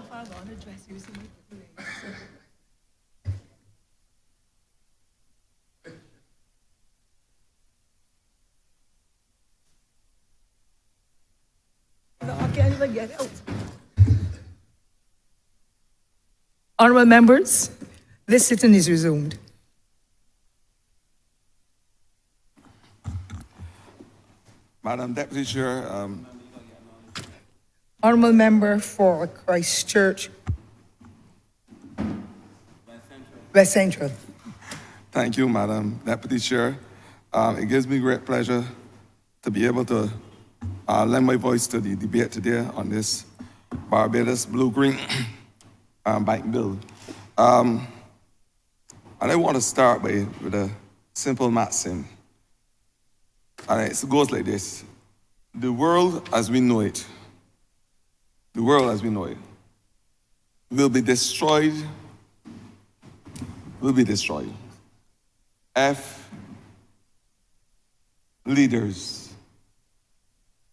Father, on the dress you see me put away. No, I can't even get out. Honourable members, this sitting is resumed. Madam Deputy Chair, Honourable member for Christchurch, West Central. thank you, Madam Deputy Chair. It gives me great pleasure to be able to lend my voice to the debate today on this Barbados Blue-Green Bank Bill. And I want to start with a simple maxim. And it goes like this. The world as we know it, will be destroyed if leaders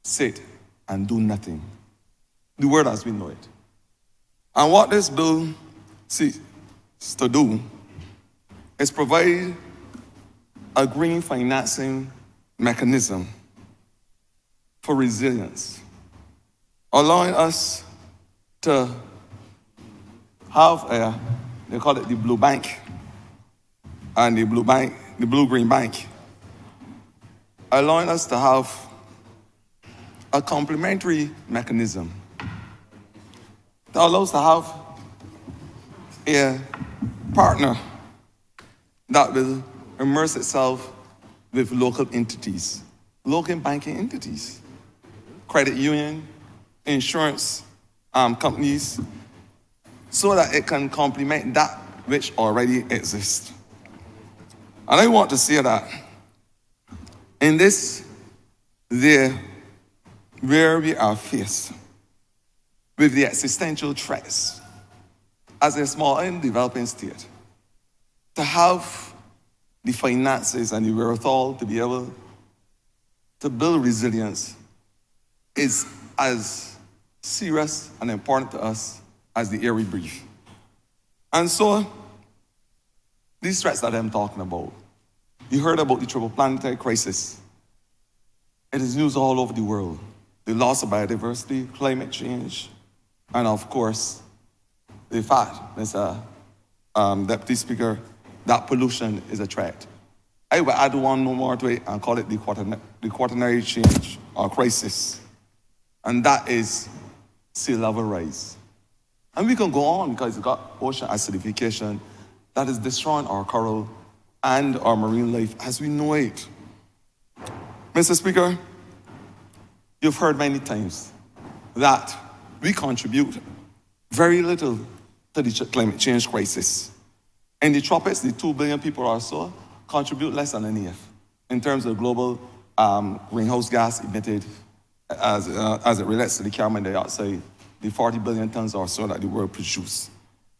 sit and do nothing. The world as we know it. And what this bill seeks to do is provide a green financing mechanism for resilience, allowing us to have they call it the Blue Bank, and the Blue-Green Bank, allowing us to have a complementary mechanism that allows us to have a partner that will immerse itself with local entities, local banking entities, credit union, insurance companies, so that it can complement that which already exists. And I want to say that in this year where we are faced with the existential threats as a small and developing state, to have the finances and the wherewithal to be able to build resilience is as serious and important to us as the air we breathe. And so, these threats that I'm talking about, you heard about the triple planetary crisis. It is news all over the world. The loss of biodiversity, climate change, and of course, the fact, Mr. Deputy Speaker, that pollution is a threat. I will add one more to it and call it the quaternary change or crisis. And that is sea level rise. And we can go on because we've got ocean acidification that is destroying our coral and our marine life as we know it. Mr. Speaker, you've heard many times that we contribute very little to the climate change crisis. In the tropics, the 2 billion people or so contribute less than an eighth in terms of global greenhouse gas emitted as it relates to the carbon dioxide, the 40 billion tons or so that the world produces.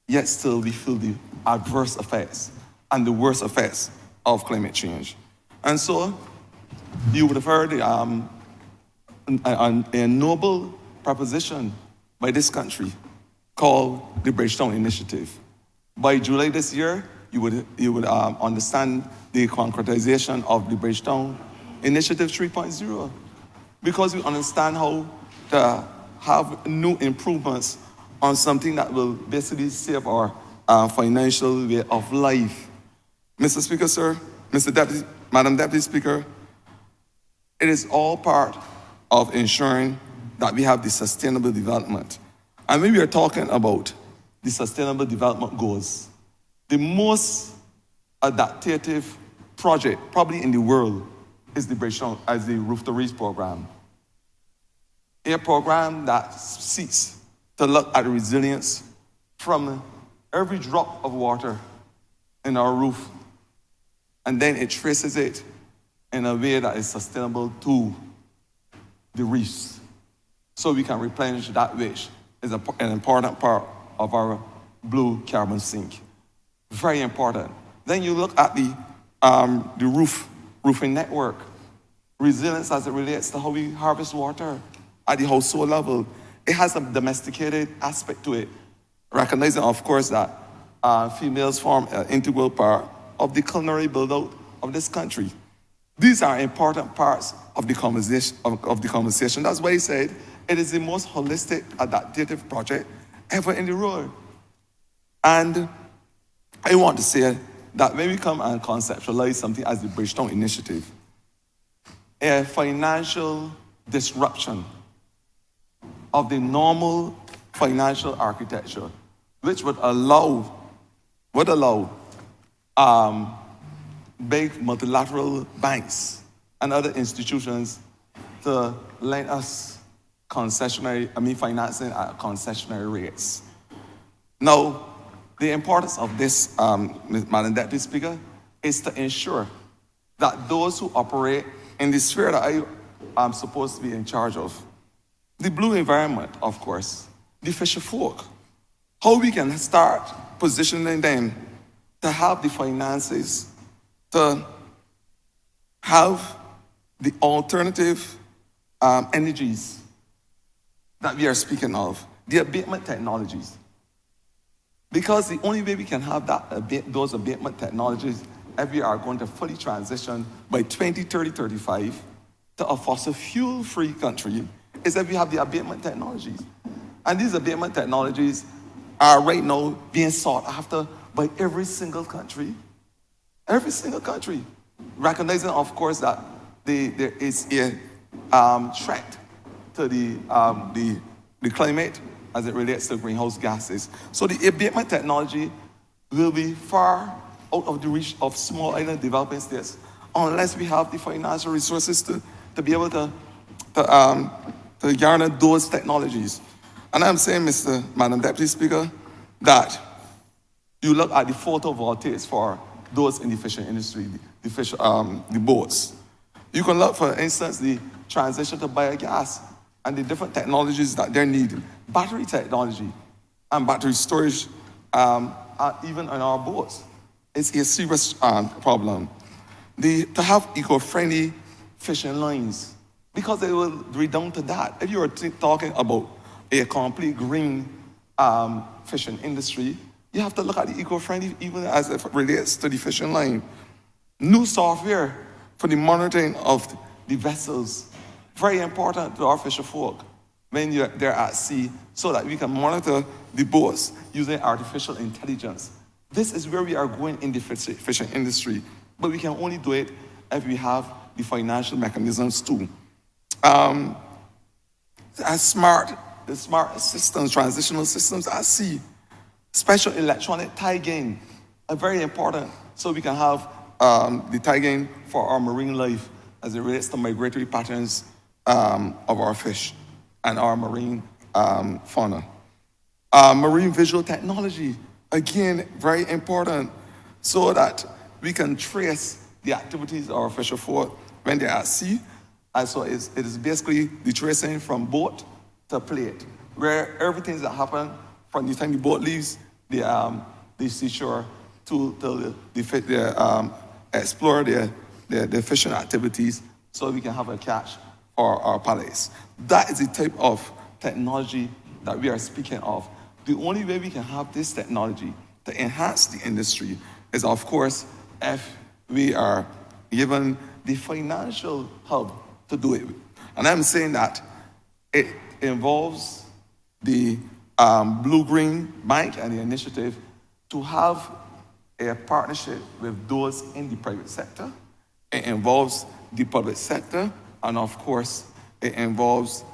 Yet still we feel the adverse effects and the worst effects of climate change. And so you would have heard a noble proposition by this country called the Bridgetown Initiative. By July this year, you would understand the concretization of the Bridgetown Initiative 3.0, because we understand how to have new improvements on something that will basically save our financial way of life. Mr. Speaker, sir, Madam Deputy Speaker, it is all part of ensuring that we have the sustainable development. And when we are talking about the sustainable development goals, the most adaptive project probably in the world is the Bridgetown as the Roof to Reach program. A program that seeks to look at resilience from every drop of water in our roof, and then it traces it in a way that is sustainable to the reefs, so we can replenish that which is an important part of our blue carbon sink. Very important. Then you look at the roofing network, resilience as it relates to how we harvest water at the household level. It has a domesticated aspect to it recognizing, of course, that females form an integral part of the culinary build-out of this country. These are important parts of the conversation. That's why he said it is the most holistic adaptive project ever in the world. And I want to say that when we come and conceptualize something as the Bridgetown Initiative, a financial disruption of the normal financial architecture, which would allow big multilateral banks and other institutions to lend us financing at concessionary rates. Now, the importance of this, Madam Deputy Speaker, is to ensure that those who operate in the sphere that I am supposed to be in charge of, the blue environment, of course, the fisher folk, how we can start positioning them to have the finances, to have the alternative energies that we are speaking of, the abatement technologies. Because the only way we can have those abatement technologies if we are going to fully transition by 2030, 35 to a fossil fuel-free country is if we have the abatement technologies. And these abatement technologies are right now being sought after by every single country, recognizing, of course, that there is a threat to the climate as it relates to greenhouse gases. So the abatement technology will be far out of the reach of small island developing states unless we have the financial resources to be able to garner those technologies. And I'm saying, Madam Deputy Speaker, that you look at the photovoltaics for those in the fishing industry, the boats. You can look, for instance, the transition to biogas and the different technologies that they need. Battery technology and battery storage, even on our boats, is a serious problem. To have eco-friendly fishing lines, because they will redound to that. If you are talking about a complete green fishing industry, you have to look at the eco-friendly even as it relates to the fishing line. New software for the monitoring of the vessels, very important to our fisher folk when they're at sea, so that we can monitor the boats using artificial intelligence. This is where we are going in the fishing industry, but we can only do it if we have the financial mechanisms too. The smart systems, transitional systems at sea, special electronic tagging are very important, so we can have the tagging for our marine life as it relates to migratory patterns of our fish and our marine fauna. Marine visual technology, again, very important, so that we can trace the activities of our fisher folk when they're at sea. And so it is basically the tracing from boat to plate, where everything that happens from the time the boat leaves the seashore to explore their fishing activities, so we can have a catch for our palates. That is the type of technology that we are speaking of. The only way we can have this technology to enhance the industry is, of course, if we are given the financial hub to do it. And I'm saying that it involves the Blue-Green Bank and the initiative to have a partnership with those in the private sector. It involves the public sector, and of course, it involves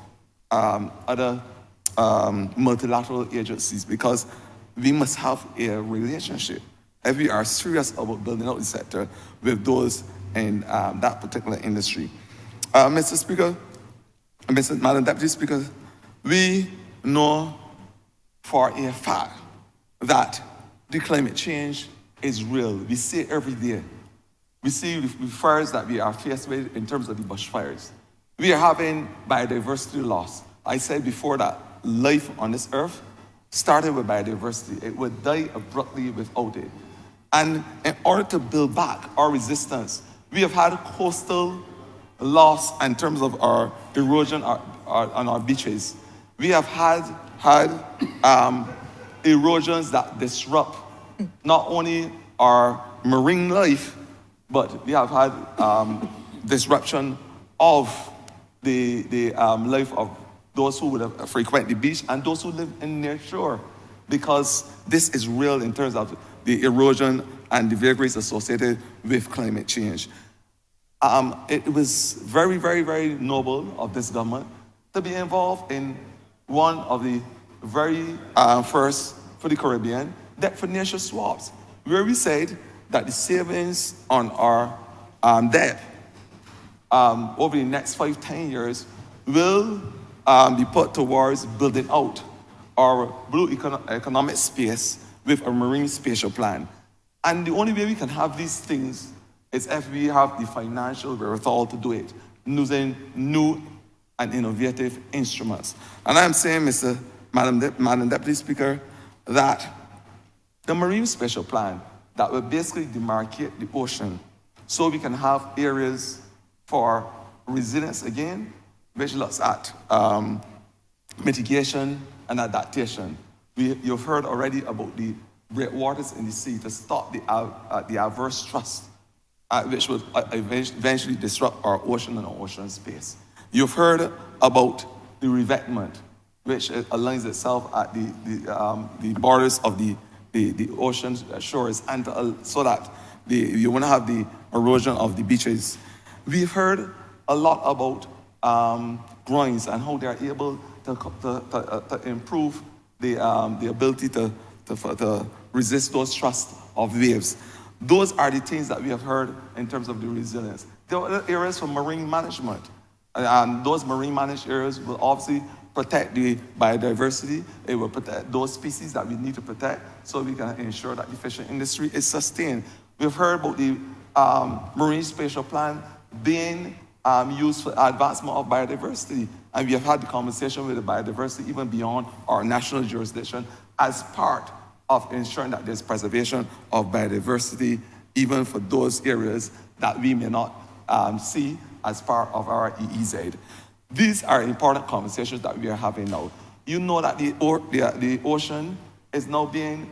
other multilateral agencies, because we must have a relationship, if we are serious about building out the sector, with those in that particular industry. Mr. Speaker, Madam Deputy Speaker, we know for a fact that the climate change is real. We see it every day. We see the fires that we are faced with in terms of the bushfires. We are having biodiversity loss. I said before that life on this earth started with biodiversity. It would die abruptly without it. And in order to build back our resistance, we have had coastal loss in terms of our erosion on our beaches. We have had erosions that disrupt not only our marine life, but we have had disruption of the life of those who would have frequent the beach and those who live in near shore, because this is real in terms of the erosion and the vagaries associated with climate change. It was very, very, very noble of this government to be involved in one of the very first for the Caribbean debt financial swaps, where we said that the savings on our debt over the next 5-10 years will be put towards building out our blue economic space with a marine spatial plan. And the only way we can have these things is if we have the financial wherewithal to do it, using new and innovative instruments. And I'm saying, Madam Deputy Speaker, that the marine spatial plan that will basically demarcate the ocean so we can have areas for resilience again, which looks at mitigation and adaptation. You've heard already about the breakwaters in the sea to stop the adverse thrust, which will eventually disrupt our ocean and our ocean space. You've heard about the revetment, which aligns itself at the borders of the ocean shores, and so that you won't have the erosion of the beaches. We've heard a lot about groins and how they are able to improve the ability to resist those thrusts of waves. Those are the things that we have heard in terms of the resilience. There are other areas for marine management. And those marine managed areas will obviously protect the biodiversity. It will protect those species that we need to protect so we can ensure that the fishing industry is sustained. We've heard about the marine spatial plan being used for advancement of biodiversity. And we have had the conversation with the biodiversity even beyond our national jurisdiction as part of ensuring that there's preservation of biodiversity, even for those areas that we may not see as part of our EEZ. These are important conversations that we are having now. You know that the ocean is now being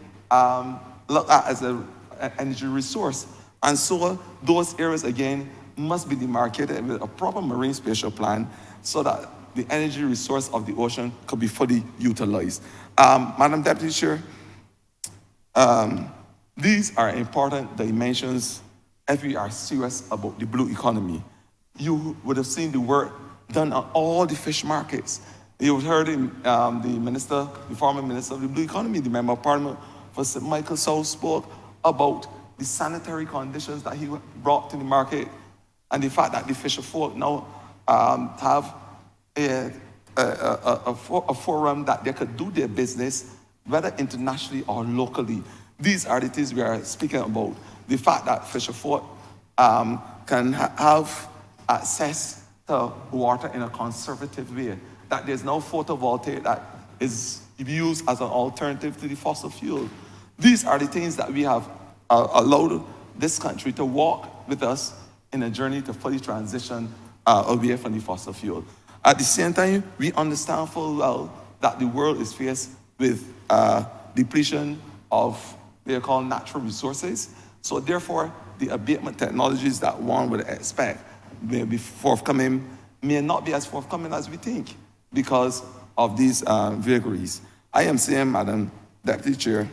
looked at as an energy resource. And so those areas, again, must be demarcated with a proper marine spatial plan so that the energy resource of the ocean could be fully utilized. Madam Deputy Chair, these are important dimensions if we are serious about the blue economy. You would have seen the work done on all the fish markets. You would have heard the former minister of the blue economy, the member of parliament for St. Michael South, spoke about the sanitary conditions that he brought to the market and the fact that the fisher folk now have a forum that they could do their business, whether internationally or locally. These are the things we are speaking about. The fact that fisher folk can have access to water in a conservative way, that there's no photovoltaic that is used as an alternative to the fossil fuel. These are the things that we have allowed this country to walk with us in a journey to fully transition away from the fossil fuel. At the same time, we understand full well that the world is faced with depletion of what they call natural resources. So therefore, the abatement technologies that one would expect may be forthcoming may not be as forthcoming as we think because of these vagaries. I am saying, Madam Deputy Chair,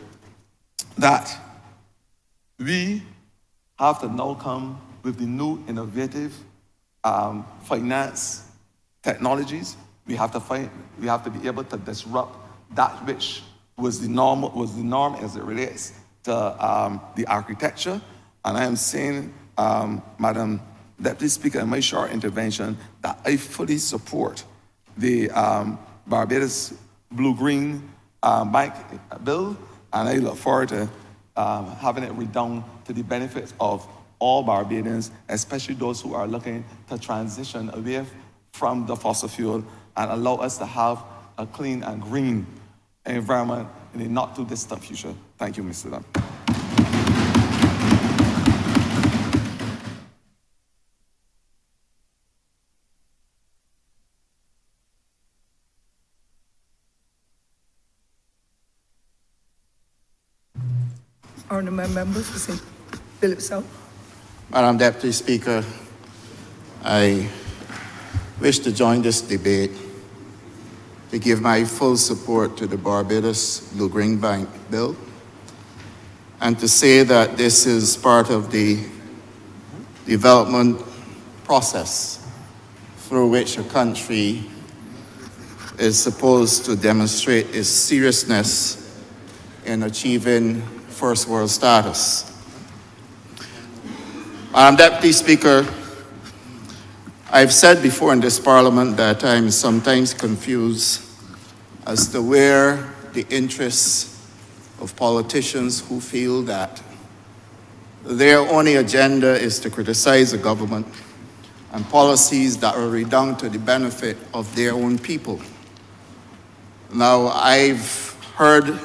that we have to now come with the new innovative finance technologies. We have to be able to disrupt that which was the norm as it relates to the architecture. And I am saying, Madam Deputy Speaker, in my short intervention, that I fully support the Barbados Blue-Green Bank bill, and I look forward to having it redound to the benefit of all Barbadians, especially those who are looking to transition away from the fossil fuel and allow us to have a clean and green environment in the not too distant future. Thank you, Mr. Dunn. Honourable members, Mr. Philip South. Madam Deputy Speaker, I wish to join this debate to give my full support to the Barbados Blue-Green Bank Bill and to say that this is part of the development process through which a country is supposed to demonstrate its seriousness in achieving first world status. Madam Deputy Speaker, I've said before in this Parliament that I'm sometimes confused as to where the interests of politicians who feel that their only agenda is to criticize the government and policies that are redound to the benefit of their own people. Now, I've heard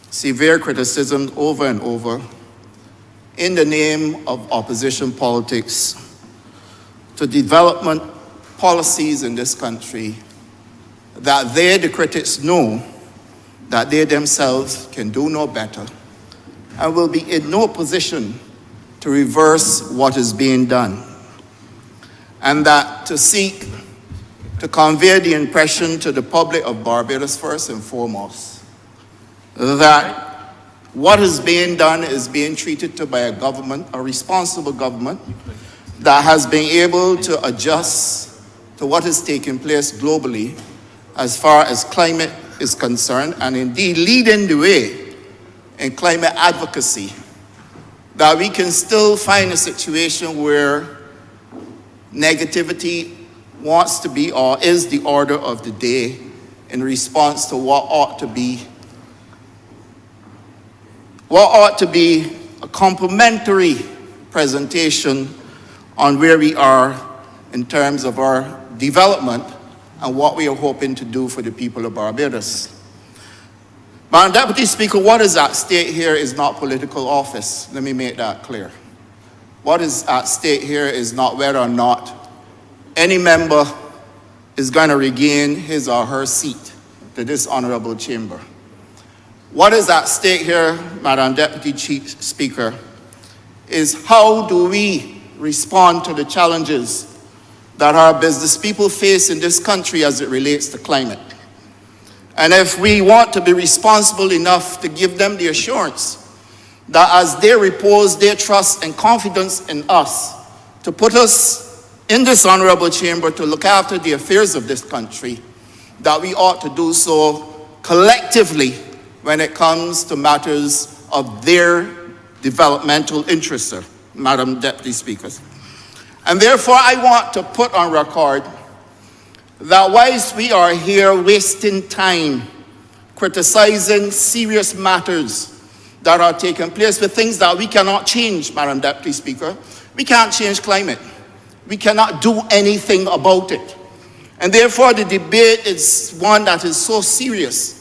severe criticism over and over in the name of opposition politics to development policies in this country that they, the critics, know that they themselves can do no better and will be in no position to reverse what is being done. And that to seek to convey the impression to the public of Barbados, first and foremost, that what is being done is being treated to by a government, a responsible government, that has been able to adjust to what is taking place globally as far as climate is concerned, and indeed leading the way in climate advocacy, that we can still find a situation where negativity wants to be or is the order of the day in response to what ought to be a complementary presentation on where we are in terms of our development and what we are hoping to do for the people of Barbados. Madam Deputy Speaker, what is at stake here is not political office. Let me make that clear. What is at stake here is not whether or not any member is going to regain his or her seat to this honourable chamber. What is at stake here, Madam Deputy Chief Speaker, is how do we respond to the challenges that our business people face in this country as it relates to climate. And if we want to be responsible enough to give them the assurance that as they repose their trust and confidence in us, to put us in this honourable chamber to look after the affairs of this country, that we ought to do so collectively when it comes to matters of their developmental interests, Madam Deputy Speaker. And therefore, I want to put on record that whilst we are here wasting time criticizing serious matters that are taking place with things that we cannot change, Madam Deputy Speaker, we can't change climate. We cannot do anything about it. And therefore, the debate is one that is so serious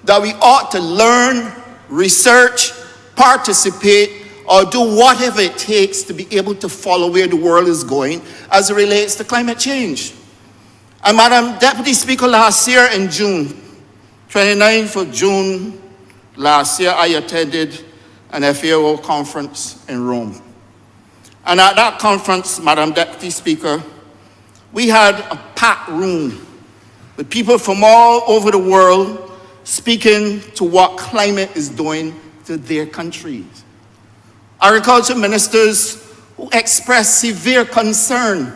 that we ought to learn, research, participate, or do whatever it takes to be able to follow where the world is going as it relates to climate change. And Madam Deputy Speaker, last year in June, 29th of June last year, I attended an FAO conference in Rome. And at that conference, Madam Deputy Speaker, we had a packed room with people from all over the world speaking to what climate is doing to their countries. Agriculture ministers who expressed severe concern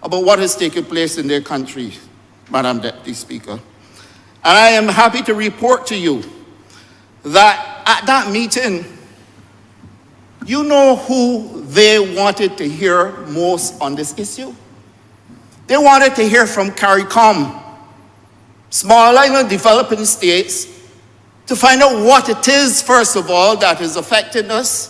about what is taking place in their country, Madam Deputy Speaker. And I am happy to report to you that at that meeting, you know who they wanted to hear most on this issue? They wanted to hear from CARICOM, small island developing states, to find out what it is, first of all, that is affecting us,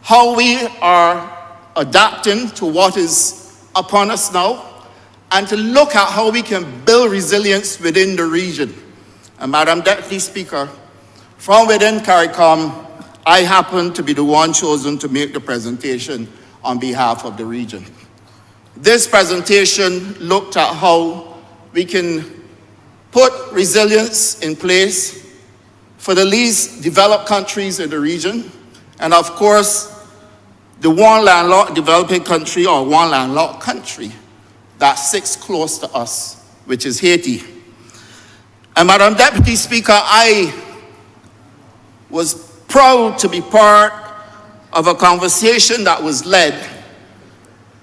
how we are adapting to what is upon us now, and to look at how we can build resilience within the region. And Madam Deputy Speaker, from within CARICOM, I happen to be the one chosen to make the presentation on behalf of the region. This presentation looked at how we can put resilience in place for the least developed countries in the region, And of course, the one landlocked developing country or one landlocked country that sits close to us, which is Haiti. And Madam Deputy Speaker, I was proud to be part of a conversation that was led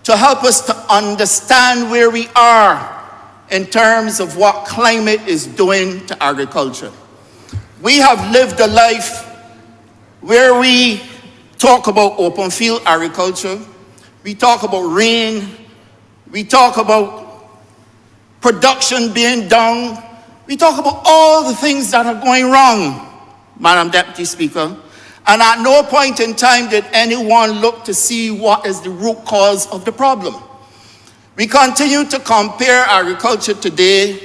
to help us to understand where we are in terms of what climate is doing to agriculture. We have lived a life where we talk about open field agriculture, we talk about rain, we talk about production being down, we talk about all the things that are going wrong, Madam Deputy Speaker, and at no point in time did anyone look to see what is the root cause of the problem. We continue to compare agriculture today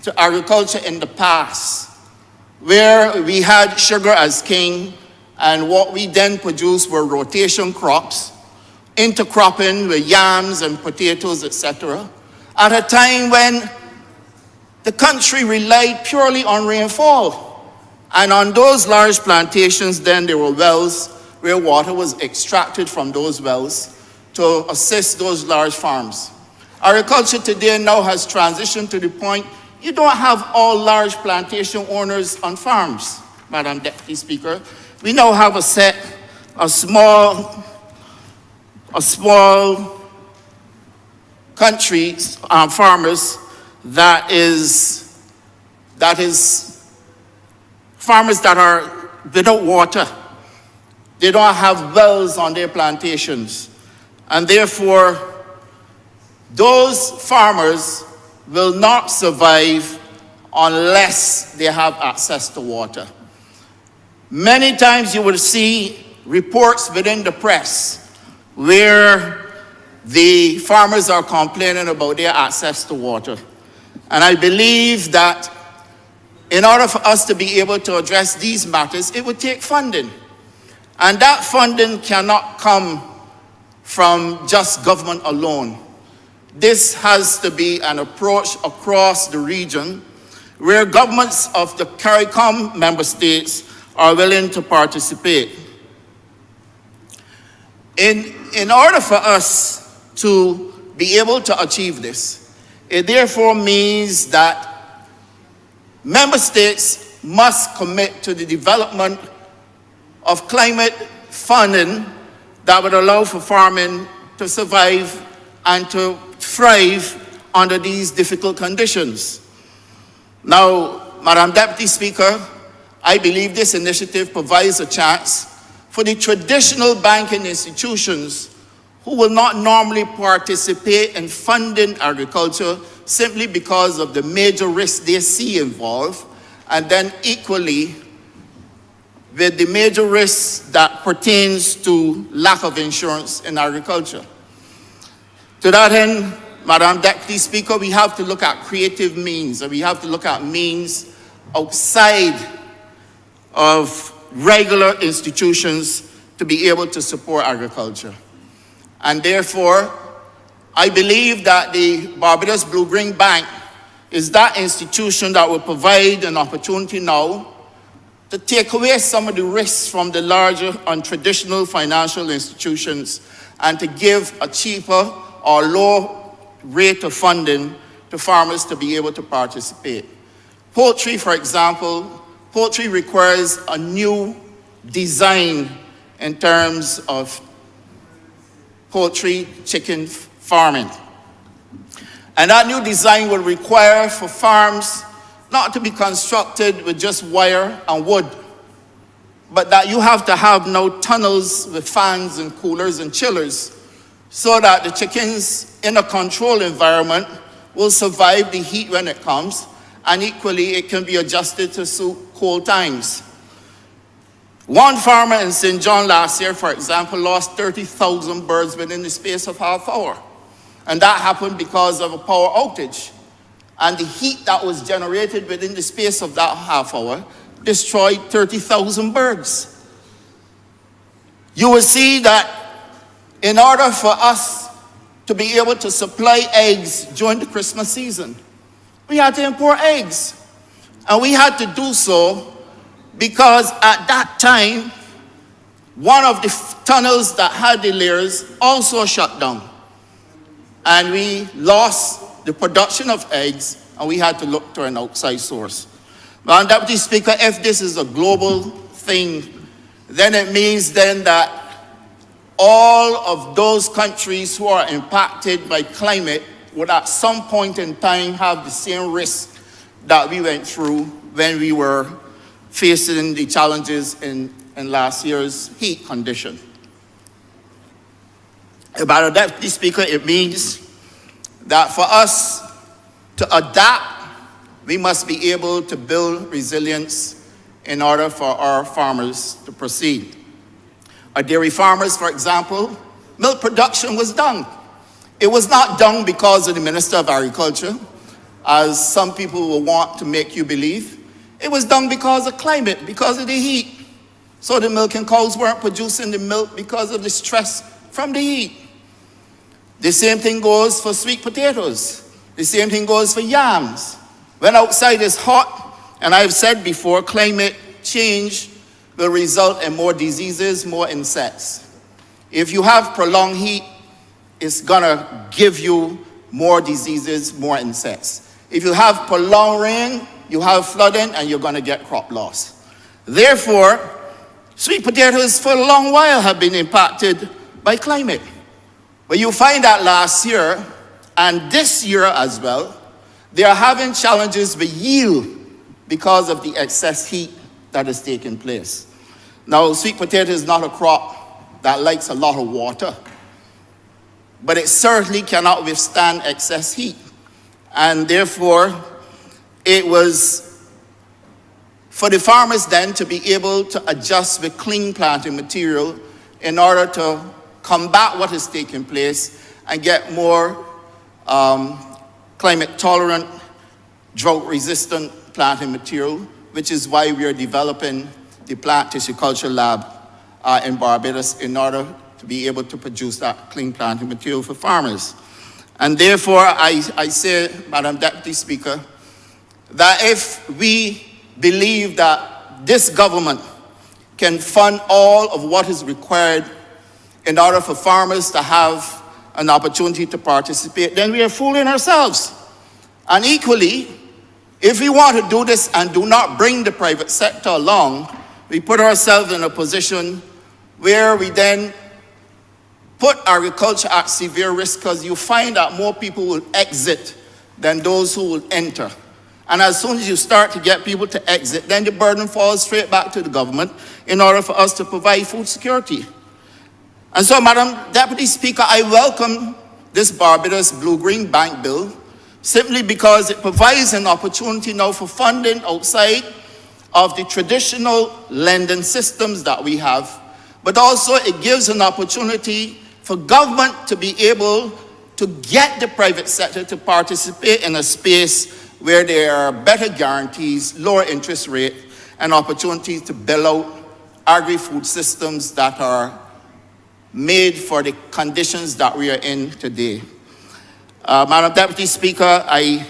to agriculture in the past, where we had sugar as king, and what we then produced were rotation crops, intercropping with yams and potatoes, etc., at a time when the country relied purely on rainfall. And on those large plantations, then there were wells where water was extracted from those wells to assist those large farms. Agriculture today now has transitioned to the point you don't have all large plantation owners on farms, Madam Deputy Speaker. We now have a small country, farmers that is farmers that are without water. They don't have wells on their plantations. And therefore, those farmers will not survive unless they have access to water. Many times you will see reports within the press where the farmers are complaining about their access to water. And I believe that in order for us to be able to address these matters, it would take funding. And that funding cannot come from just government alone. This has to be an approach across the region where governments of the CARICOM member states are willing to participate. In order for us to be able to achieve this, it therefore means that member states must commit to the development of climate funding that would allow for farming to survive and to thrive under these difficult conditions. Now, Madam Deputy Speaker, I believe this initiative provides a chance for the traditional banking institutions who will not normally participate in funding agriculture simply because of the major risks they see involved, and then equally with the major risks that pertains to lack of insurance in agriculture. To that end, Madam Deputy Speaker, we have to look at creative means, and we have to look at means outside of regular institutions to be able to support agriculture. And therefore, I believe that the Barbados Blue-Green Bank is that institution that will provide an opportunity now to take away some of the risks from the larger untraditional financial institutions and to give a cheaper or low rate of funding to farmers to be able to participate. Poultry, for example, poultry requires a new design in terms of poultry, chicken farming. And that new design will require for farms not to be constructed with just wire and wood, but that you have to have now tunnels with fans and coolers and chillers so that the chickens in a controlled environment will survive the heat when it comes, and equally it can be adjusted to suit cold times. One farmer in St. John last year, for example, lost 30,000 birds within the space of half hour. And that happened because of a power outage. And the heat that was generated within the space of that half hour destroyed 30,000 birds. You will see that in order for us to be able to supply eggs during the Christmas season, we had to import eggs. And we had to do so because at that time, one of the tunnels that had the layers also shut down. And we lost the production of eggs, and we had to look to an outside source. Madam Deputy Speaker, if this is a global thing, then it means then that all of those countries who are impacted by climate would at some point in time have the same risk that we went through when we were facing the challenges in last year's heat condition. Madam Deputy Speaker, it means that for us to adapt, we must be able to build resilience in order for our farmers to proceed. Our dairy farmers, for example, milk production was down. It was not down because of the Minister of Agriculture, as some people will want to make you believe. It was down because of climate, because of the heat. So the milking cows weren't producing the milk because of the stress from the heat. The same thing goes for sweet potatoes. The same thing goes for yams. When outside is hot, and I've said before, climate change will result in more diseases, more insects. If you have prolonged heat, it's gonna give you more diseases, more insects. If you have prolonged rain, you have flooding, and you're gonna get crop loss. Therefore, sweet potatoes for a long while have been impacted by climate. But you find that last year, and this year as well, they are having challenges with yield because of the excess heat that is taking place. Now, sweet potato is not a crop that likes a lot of water, but it certainly cannot withstand excess heat. And therefore, it was for the farmers then to be able to adjust with clean planting material in order to combat what is taking place and get more climate tolerant, drought resistant planting material, which is why we are developing the plant tissue culture lab in Barbados in order to be able to produce that clean planting material for farmers. And therefore, I say, Madam Deputy Speaker, that if we believe that this government can fund all of what is required in order for farmers to have an opportunity to participate, then we are fooling ourselves. And equally, if we want to do this and do not bring the private sector along, we put ourselves in a position where we then put agriculture at severe risk, because you find that more people will exit than those who will enter. And as soon as you start to get people to exit, then the burden falls straight back to the government in order for us to provide food security. And so, Madam Deputy Speaker, I welcome this Barbados Blue-Green Bank Bill simply because it provides an opportunity now for funding outside of the traditional lending systems that we have, but also it gives an opportunity for government to be able to get the private sector to participate in a space where there are better guarantees, lower interest rate, and opportunities to build out agri-food systems that are made for the conditions that we are in today. Madam Deputy Speaker, I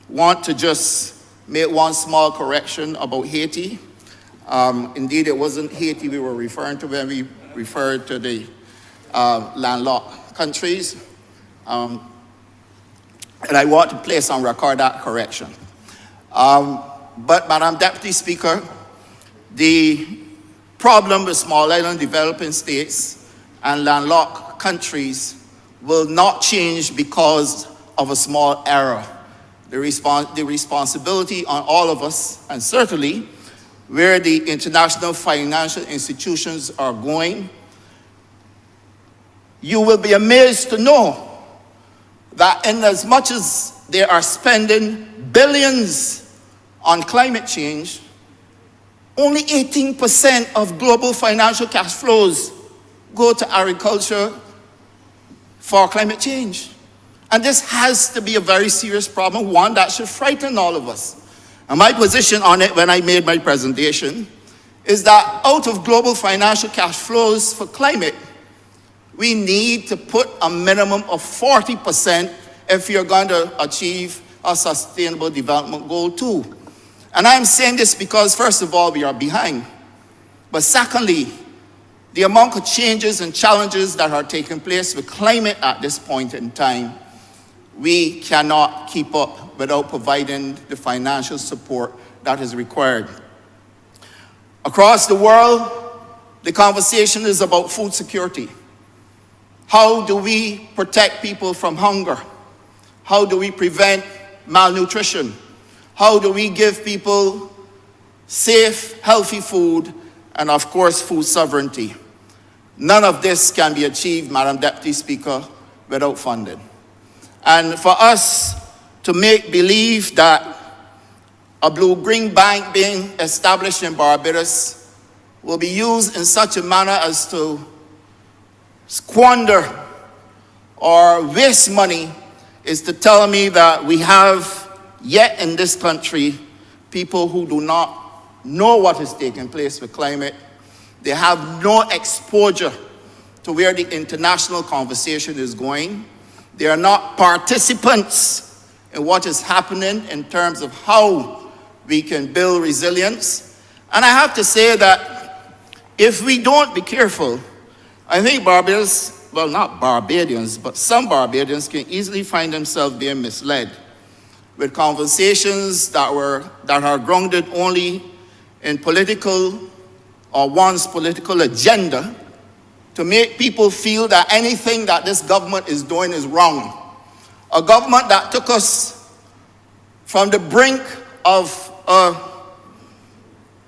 want to just make one small correction about Haiti. Indeed, it wasn't Haiti we were referring to when we referred to the landlocked countries. And I want to place on record that correction. But Madam Deputy Speaker, the problem with small island developing states and landlocked countries will not change because of a small error. The responsibility on all of us, and certainly where the international financial institutions are going, you will be amazed to know that in as much as they are spending billions on climate change, only 18% of global financial cash flows go to agriculture for climate change. And this has to be a very serious problem, one that should frighten all of us. And my position on it when I made my presentation is that out of global financial cash flows for climate, we need to put a minimum of 40% if you're going to achieve a sustainable development goal too. And I'm saying this because, first of all, we are behind. But secondly, the amount of changes and challenges that are taking place with climate at this point in time, we cannot keep up without providing the financial support that is required. Across the world, the conversation is about food security. How do we protect people from hunger? How do we prevent malnutrition? How do we give people safe, healthy food, and of course, food sovereignty? None of this can be achieved, Madam Deputy Speaker, without funding. And for us to make believe that a blue-green bank being established in Barbados will be used in such a manner as to squander or waste money is to tell me that we have yet in this country people who do not know what is taking place with climate. They have no exposure to where the international conversation is going. They are not participants in what is happening in terms of how we can build resilience. And I have to say that if we don't be careful, I think Barbados, well, not Barbadians, but some Barbadians can easily find themselves being misled with conversations that are grounded only in political or one's political agenda to make people feel that anything that this government is doing is wrong. A government that took us from the brink of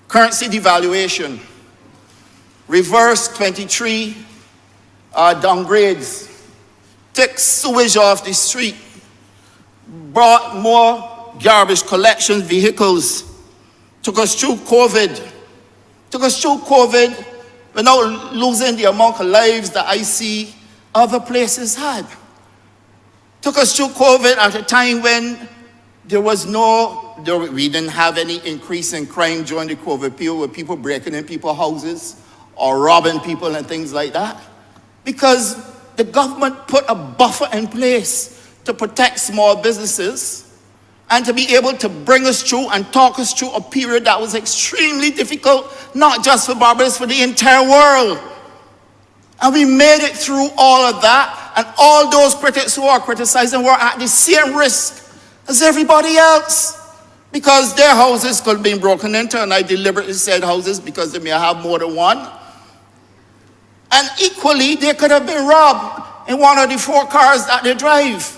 currency devaluation, reversed 23 downgrades, took sewage off the street, brought more garbage collection vehicles, took us through COVID, without losing the amount of lives that I see other places had. Took us through COVID at a time when we didn't have any increase in crime during the COVID period with people breaking in people's houses or robbing people and things like that. Because the government put a buffer in place to protect small businesses and to be able to bring us through and talk us through a period that was extremely difficult, not just for Barbados, for the entire world. And we made it through all of that, and all those critics who are criticizing were at the same risk as everybody else, because their houses could have been broken into, and I deliberately said houses because they may have more than one. And equally, they could have been robbed in one of the 4 cars that they drive.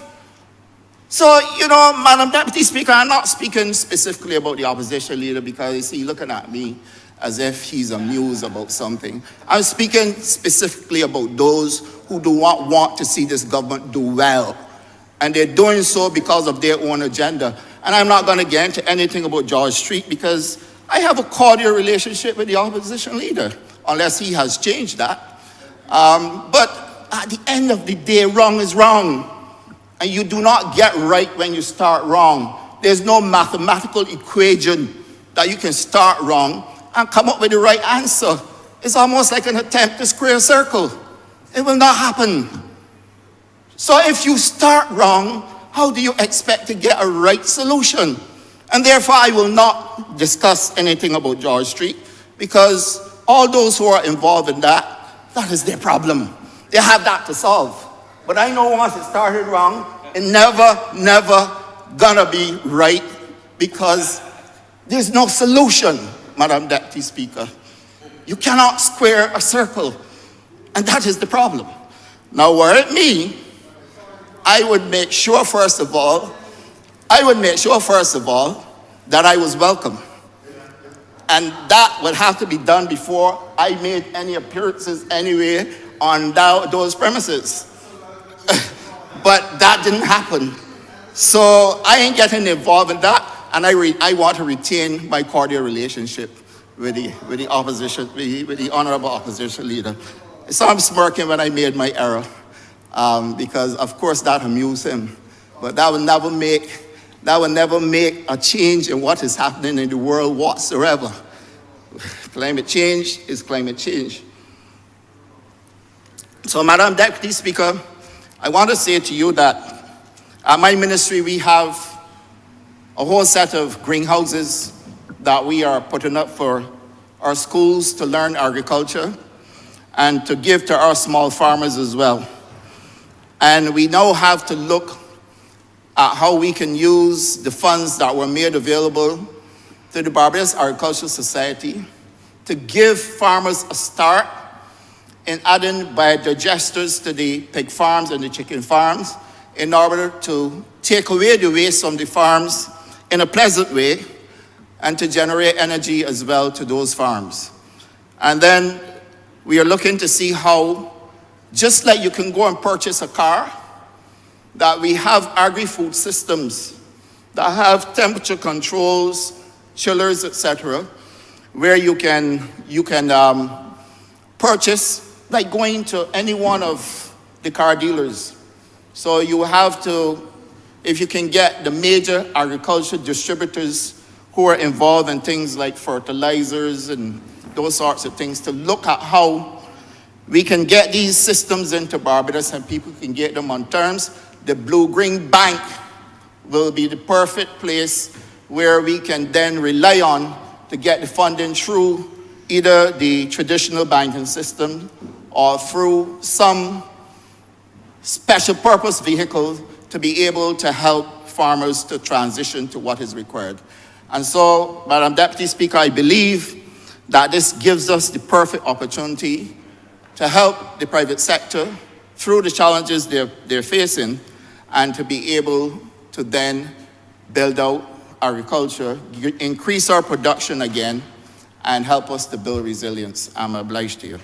So, Madam Deputy Speaker, I'm not speaking specifically about the opposition leader because he's looking at me as if he's amused about something. I'm speaking specifically about those who do not want to see this government do well. And they're doing so because of their own agenda. And I'm not going to get into anything about George Street because I have a cordial relationship with the opposition leader, unless he has changed that. But at the end of the day, wrong is wrong. And you do not get right when you start wrong. There's no mathematical equation that you can start wrong and come up with the right answer. It's almost like an attempt to square a circle. It will not happen. So if you start wrong, how do you expect to get a right solution? And therefore, I will not discuss anything about George Street because all those who are involved in that is their problem. They have that to solve. But I know once it started wrong, it never gonna be right because there's no solution, Madam Deputy Speaker. You cannot square a circle, and that is the problem. Now, were it me, I would make sure first of all that I was welcome. And that would have to be done before I made any appearances anyway on those premises. But that didn't happen. So I ain't getting involved in that, and I want to retain my cordial relationship with the opposition, with the Honourable Opposition Leader. So I'm smirking when I made my error, because of course that amused him. But that will never make a change in what is happening in the world whatsoever. Climate change is climate change. So, Madam Deputy Speaker, I want to say to you that at my ministry we have a whole set of greenhouses that we are putting up for our schools to learn agriculture. and to give to our small farmers as well. And we now have to look at how we can use the funds that were made available to the Barbados Agricultural Society to give farmers a start in adding biodigesters to the pig farms and the chicken farms in order to take away the waste from the farms in a pleasant way and to generate energy as well to those farms. And then we are looking to see how, just like you can go and purchase a car, that we have agri-food systems that have temperature controls, chillers, etc., where you can purchase, like going to any one of the car dealers. So you have to, if you can get the major agriculture distributors who are involved in things like fertilizers and those sorts of things, to look at how we can get these systems into Barbados and people can get them on terms. The Blue-Green Bank will be the perfect place where we can then rely on to get the funding through either the traditional banking system or through some special purpose vehicle to be able to help farmers to transition to what is required. And so, Madam Deputy Speaker, I believe that this gives us the perfect opportunity to help the private sector through the challenges they're facing and to be able to then build out agriculture, increase our production again, and help us to build resilience. I'm obliged to you.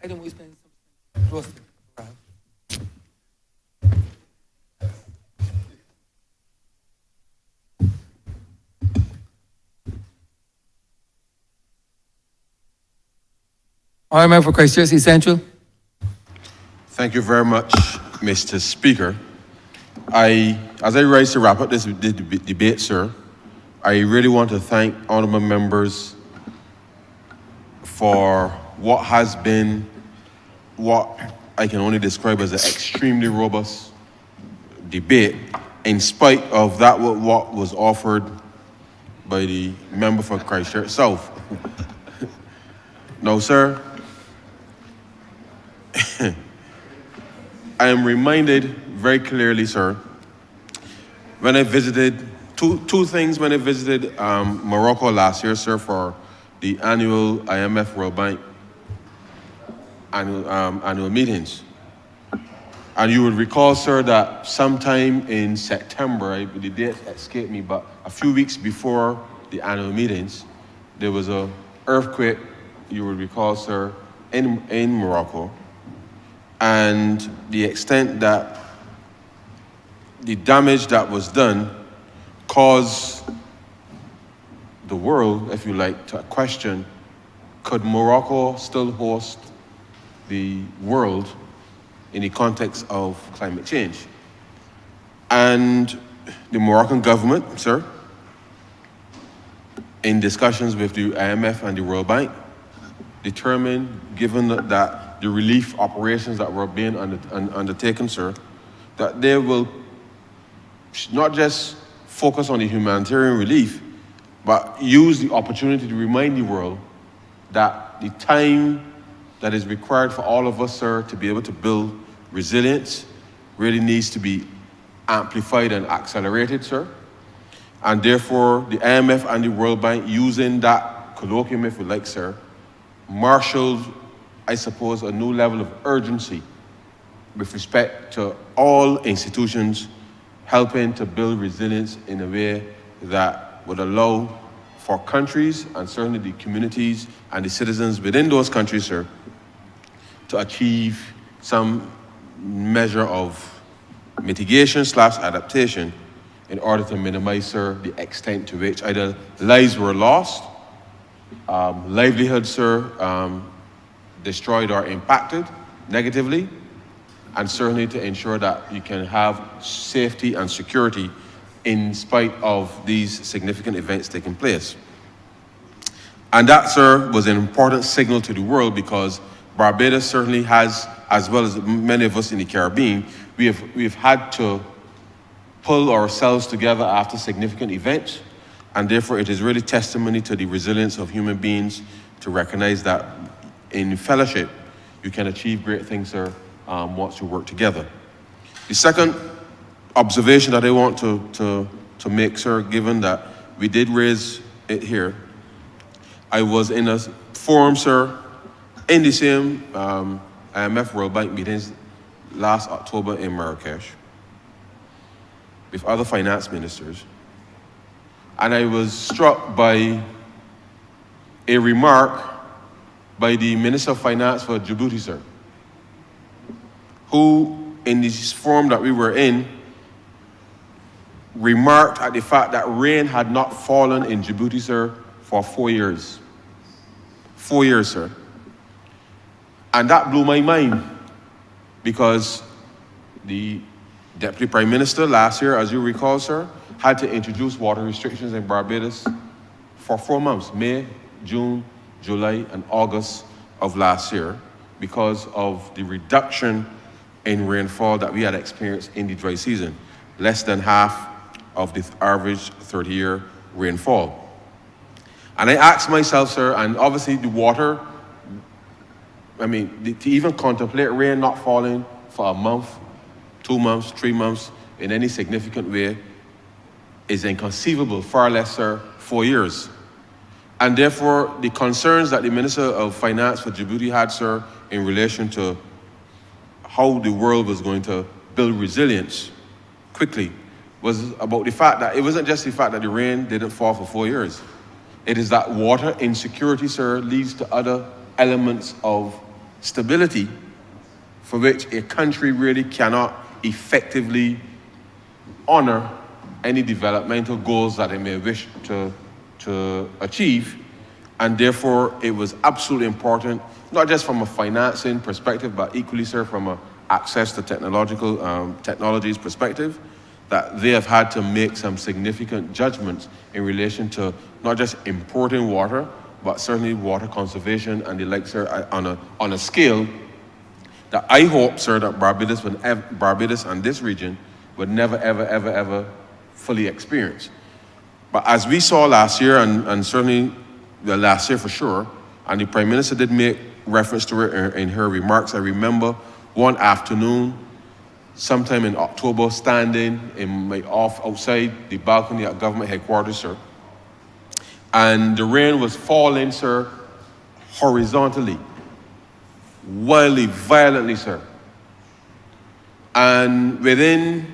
I don't waste any close. Honourable for Christchurch Central. Thank you very much, Mr. Speaker. As I rise to wrap up this debate, sir, I really want to thank honourable members for what has been what I can only describe as an extremely robust debate, in spite of that what was offered by the member for Christchurch South. No, sir. I am reminded very clearly, sir, when I visited, two things when I visited Morocco last year, sir, for the annual IMF World Bank annual meetings. And you would recall, sir, that sometime in September, the date escaped me, but a few weeks before the annual meetings, there was an earthquake, you would recall, sir, in Morocco. And the extent that the damage that was done caused the world, if you like, to question, could Morocco still host the world in the context of climate change? And the Moroccan government, sir, in discussions with the IMF and the World Bank, determined, given that the relief operations that were being undertaken, sir, that they will not just focus on the humanitarian relief, but use the opportunity to remind the world that the time that is required for all of us, sir, to be able to build resilience really needs to be amplified and accelerated, sir. And therefore, the IMF and the World Bank, using that colloquium, if you like, sir, marshaled, I suppose, a new level of urgency with respect to all institutions helping to build resilience in a way that would allow for countries and certainly the communities and the citizens within those countries, sir, to achieve some measure of mitigation / adaptation in order to minimize, sir, the extent to which either lives were lost, livelihoods, sir, destroyed or impacted negatively, and certainly to ensure that you can have safety and security in spite of these significant events taking place. And that, sir, was an important signal to the world, because Barbados certainly has, as well as many of us in the Caribbean, we've had to pull ourselves together after significant events, and therefore it is really testimony to the resilience of human beings to recognize that in fellowship you can achieve great things, sir, once you work together. The second observation that I want to make, sir, given that we did raise it here, I was in a forum, sir, in the same IMF World Bank meetings last October in Marrakesh with other finance ministers, and I was struck by a remark by the Minister of Finance for Djibouti, sir, who, in this forum that we were in, remarked at the fact that rain had not fallen in Djibouti, sir, for 4 years. 4 years, sir. And that blew my mind, because the Deputy Prime Minister last year, as you recall, sir, had to introduce water restrictions in Barbados for 4 months, May, June, July, and August of last year, because of the reduction in rainfall that we had experienced in the dry season, less than half of the average 30-year rainfall. And I asked myself, sir, and obviously the water, I mean, to even contemplate rain not falling for a month, 2 months, 3 months, in any significant way is inconceivable, far less, sir, 4 years. And therefore, the concerns that the Minister of Finance for Djibouti had, sir, in relation to how the world was going to build resilience quickly was about the fact that it wasn't just the fact that the rain didn't fall for 4 years. It is that water insecurity, sir, leads to other elements of stability for which a country really cannot effectively honor any developmental goals that it may wish to achieve. And therefore, it was absolutely important, not just from a financing perspective, but equally, sir, from an access to technologies perspective, that they have had to make some significant judgments in relation to not just importing water, but certainly water conservation and the like, sir, on a scale that I hope, sir, that Barbados and this region would never, ever, ever, ever fully experience. But as we saw last year, and certainly the last year for sure, and the Prime Minister did make reference to it in her remarks, I remember one afternoon, sometime in October, standing outside the balcony at government headquarters, sir, and the rain was falling, sir, horizontally, wildly, violently, sir. And within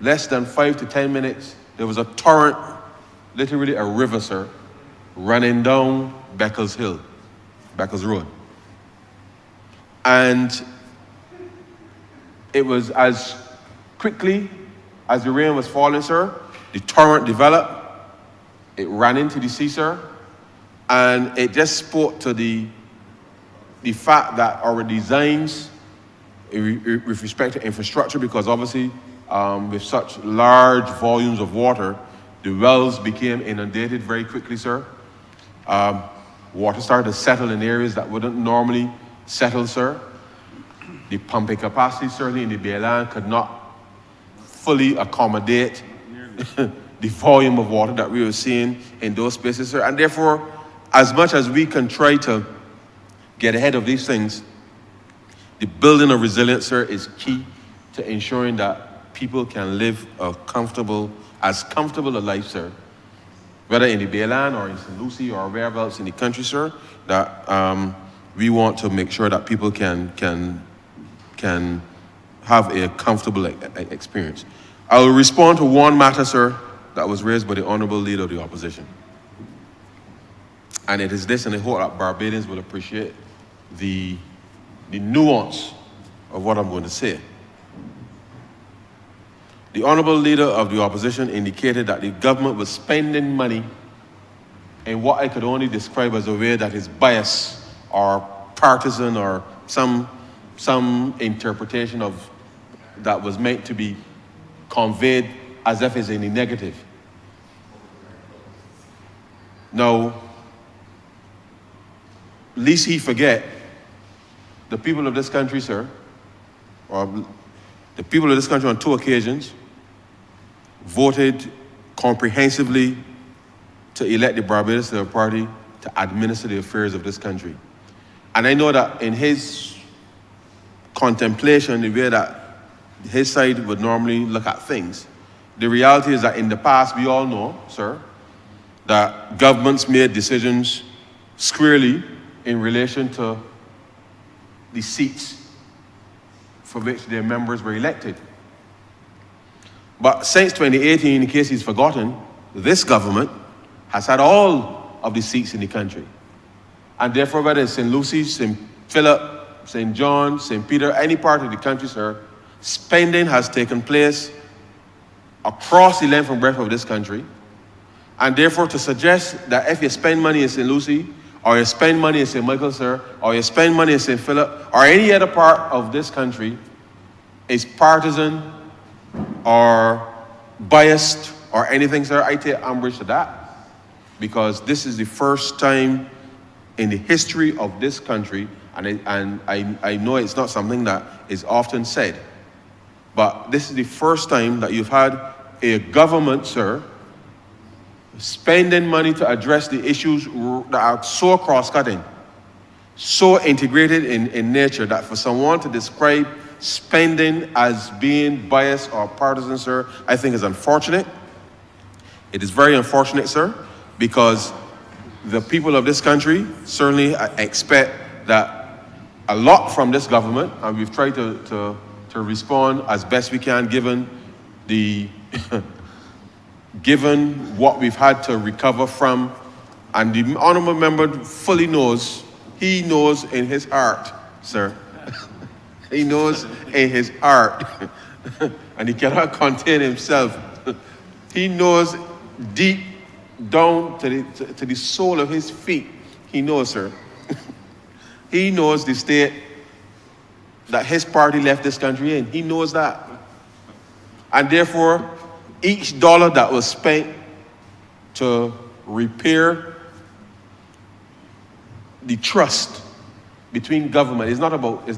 less than 5 to 10 minutes, there was a torrent, literally a river, sir, running down Beckles Road. And it was as quickly as the rain was falling, sir, the torrent developed, it ran into the sea, sir, and it just spoke to the fact that our designs with respect to infrastructure, because obviously with such large volumes of water, the wells became inundated very quickly, sir. Water started to settle in areas that wouldn't normally settle, sir. The pumping capacity, certainly in the Bayland, could not fully accommodate the volume of water that we were seeing in those spaces, sir. And therefore, as much as we can try to get ahead of these things, the building of resilience, sir, is key to ensuring that people can live as comfortable a life, sir, whether in the Bayland or in St. Lucie or wherever else in the country, sir, that we want to make sure that people can have a comfortable experience. I will respond to one matter, sir, that was raised by the Honourable Leader of the Opposition. And it is this, and I hope that Barbadians will appreciate the nuance of what I'm going to say. The Honourable Leader of the Opposition indicated that the government was spending money in what I could only describe as a way that is biased or partisan or some interpretation of that was meant to be conveyed as if it's in the negative. Now, lest he forget, the people of this country, sir, or the people of this country on 2 occasions voted comprehensively to elect the Barbados Labour Party to administer the affairs of this country. And I know that in his contemplation, the way that his side would normally look at things, the reality is that in the past, we all know, sir, that governments made decisions squarely in relation to the seats for which their members were elected. But since 2018, in case he's forgotten, this government has had all of the seats in the country. And therefore, whether it's St. Lucie, St. Philip, St. John, St. Peter, any part of the country, sir, spending has taken place across the length and breadth of this country. And therefore, to suggest that if you spend money in St. Lucie, or you spend money in St. Michael, sir, or you spend money in St. Philip, or any other part of this country, is partisan or biased or anything, sir, I take umbrage to that. Because this is the first time in the history of this country, and I know it's not something that is often said, but this is the first time that you've had a government, sir, spending money to address the issues that are so cross-cutting, so integrated in nature, that for someone to describe spending as being biased or partisan, sir, I think is unfortunate. It is very unfortunate, sir, because the people of this country certainly expect that a lot from this government, and we've tried to respond as best we can given the given what we've had to recover from. And the honourable member fully knows, he knows in his heart, sir, he knows in his heart, and he cannot contain himself. He knows deep down to the sole of his feet. He knows, sir. He knows the state that his party left this country in. He knows that. And therefore, each dollar that was spent to repair the trust between government, this is not about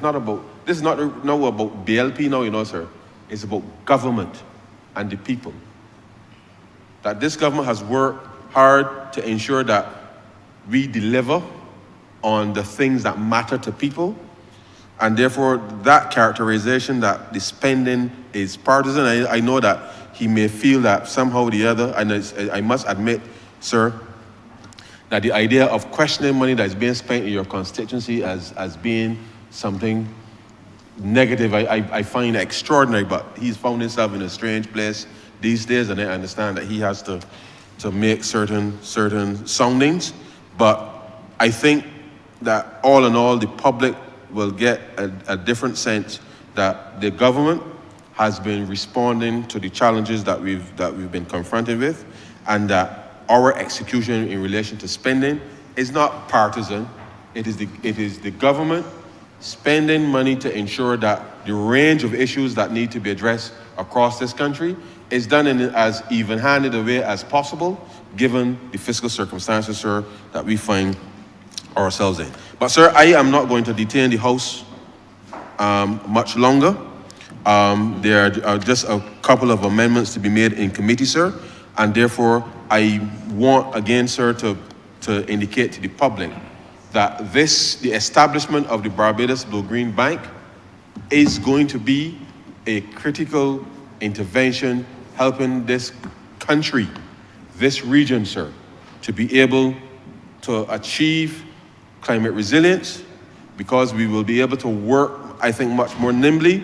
BLP now, you know, sir. It's about government and the people. That this government has worked hard to ensure that we deliver on the things that matter to people. And therefore, that characterization that the spending is partisan, I know that he may feel that somehow or the other, and I must admit, sir, that the idea of questioning money that is being spent in your constituency as being something negative, I find extraordinary, but he's found himself in a strange place these days, and I understand that he has to make certain soundings. But I think that all in all, the public will get a different sense that the government has been responding to the challenges that we've been confronted with, and that our execution in relation to spending is not partisan. It is the government spending money to ensure that the range of issues that need to be addressed across this country is done in as even-handed a way as possible, given the fiscal circumstances, sir, that we find ourselves in. But, sir, I am not going to detain the House much longer. There are just a couple of amendments to be made in committee, sir, and therefore I want again, sir, to indicate to the public that the establishment of the Barbados Blue-Green Bank is going to be a critical intervention helping this country, this region, sir, to be able to achieve climate resilience, because we will be able to work, I think, much more nimbly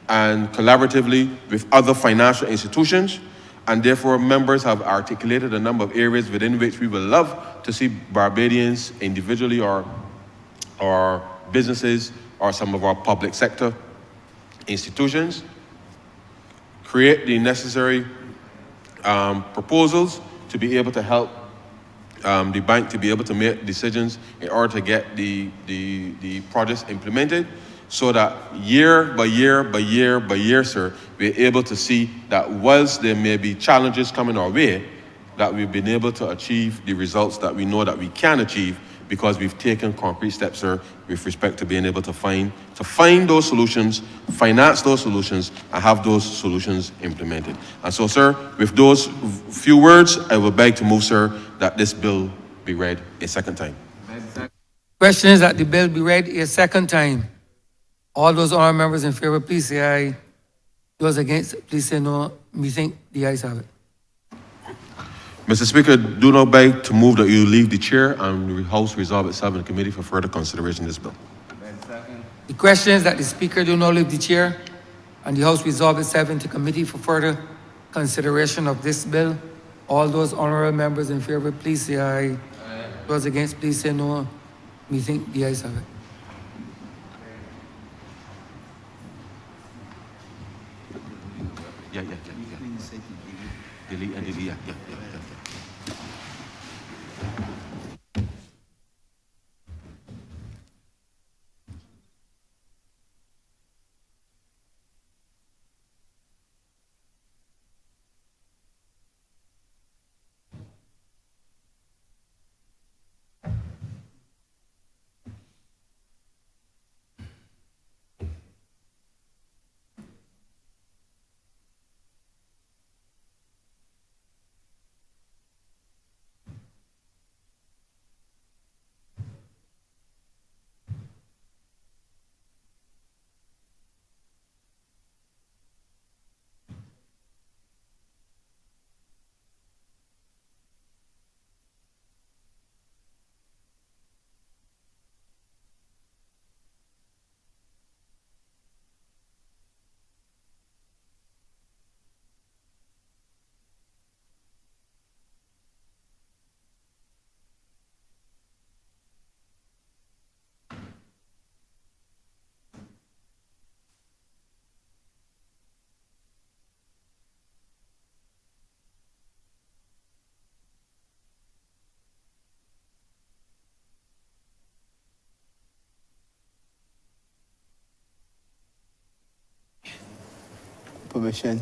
and collaboratively with other financial institutions. And therefore, members have articulated a number of areas within which we would love to see Barbadians individually or businesses or some of our public sector institutions create the necessary proposals to be able to help the bank to be able to make decisions in order to get the projects implemented, so that year by year by year by year, sir, we're able to see that whilst there may be challenges coming our way, that we've been able to achieve the results that we know that we can achieve, because we've taken concrete steps, sir, with respect to being able to find those solutions, finance those solutions, and have those solutions implemented. And so, sir, with those few words, I will beg to move, sir, that this bill be read a second time. Question is that the bill be read a second time. All those honourable members in favor, please say aye. Those against, please say no. Me think the ayes have it. Mr. Speaker, do not beg to move that you leave the chair and the House resolve itself in committee for further consideration of this bill. The question is that the Speaker do not leave the chair and the House resolve itself into committee for further consideration of this bill. All those honourable members in favor, please say aye. Those against, please say no. Me think the ayes have it. Yeah. Delete and delete, yeah. Permission.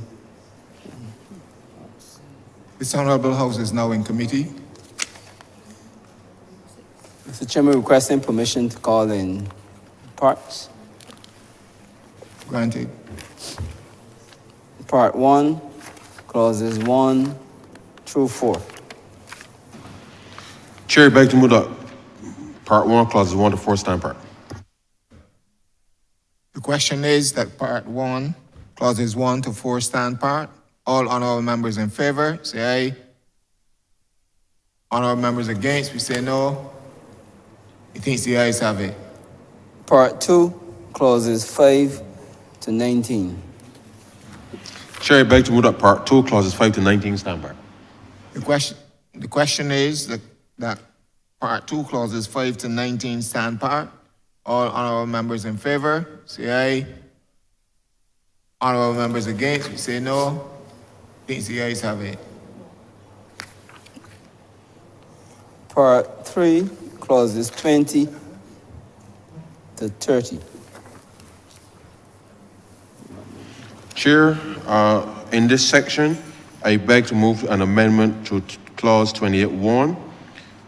This Honourable House is now in committee. Mr. Chairman, requesting permission to call in parts. Granted. Part 1, clauses 1 through 4. Chair, beg to move that part 1, clauses 1 to 4 stand part. The question is that Part 1, clauses 1 to 4 stand part. All honourable members in favour, say aye. Honourable members against, we say no. He thinks the ayes have it. Part 2, clauses 5 to 19. Chair, beg to move that part 2, clauses 5 to 19 stand part. The question is that Part 2, clauses 5 to 19 stand part. All honourable members in favour, say aye. Honourable members against, we say no. Thinks the ayes have it. Part 3, clauses 20 to 30. Chair, in this section, I beg to move an amendment to clause 28.1,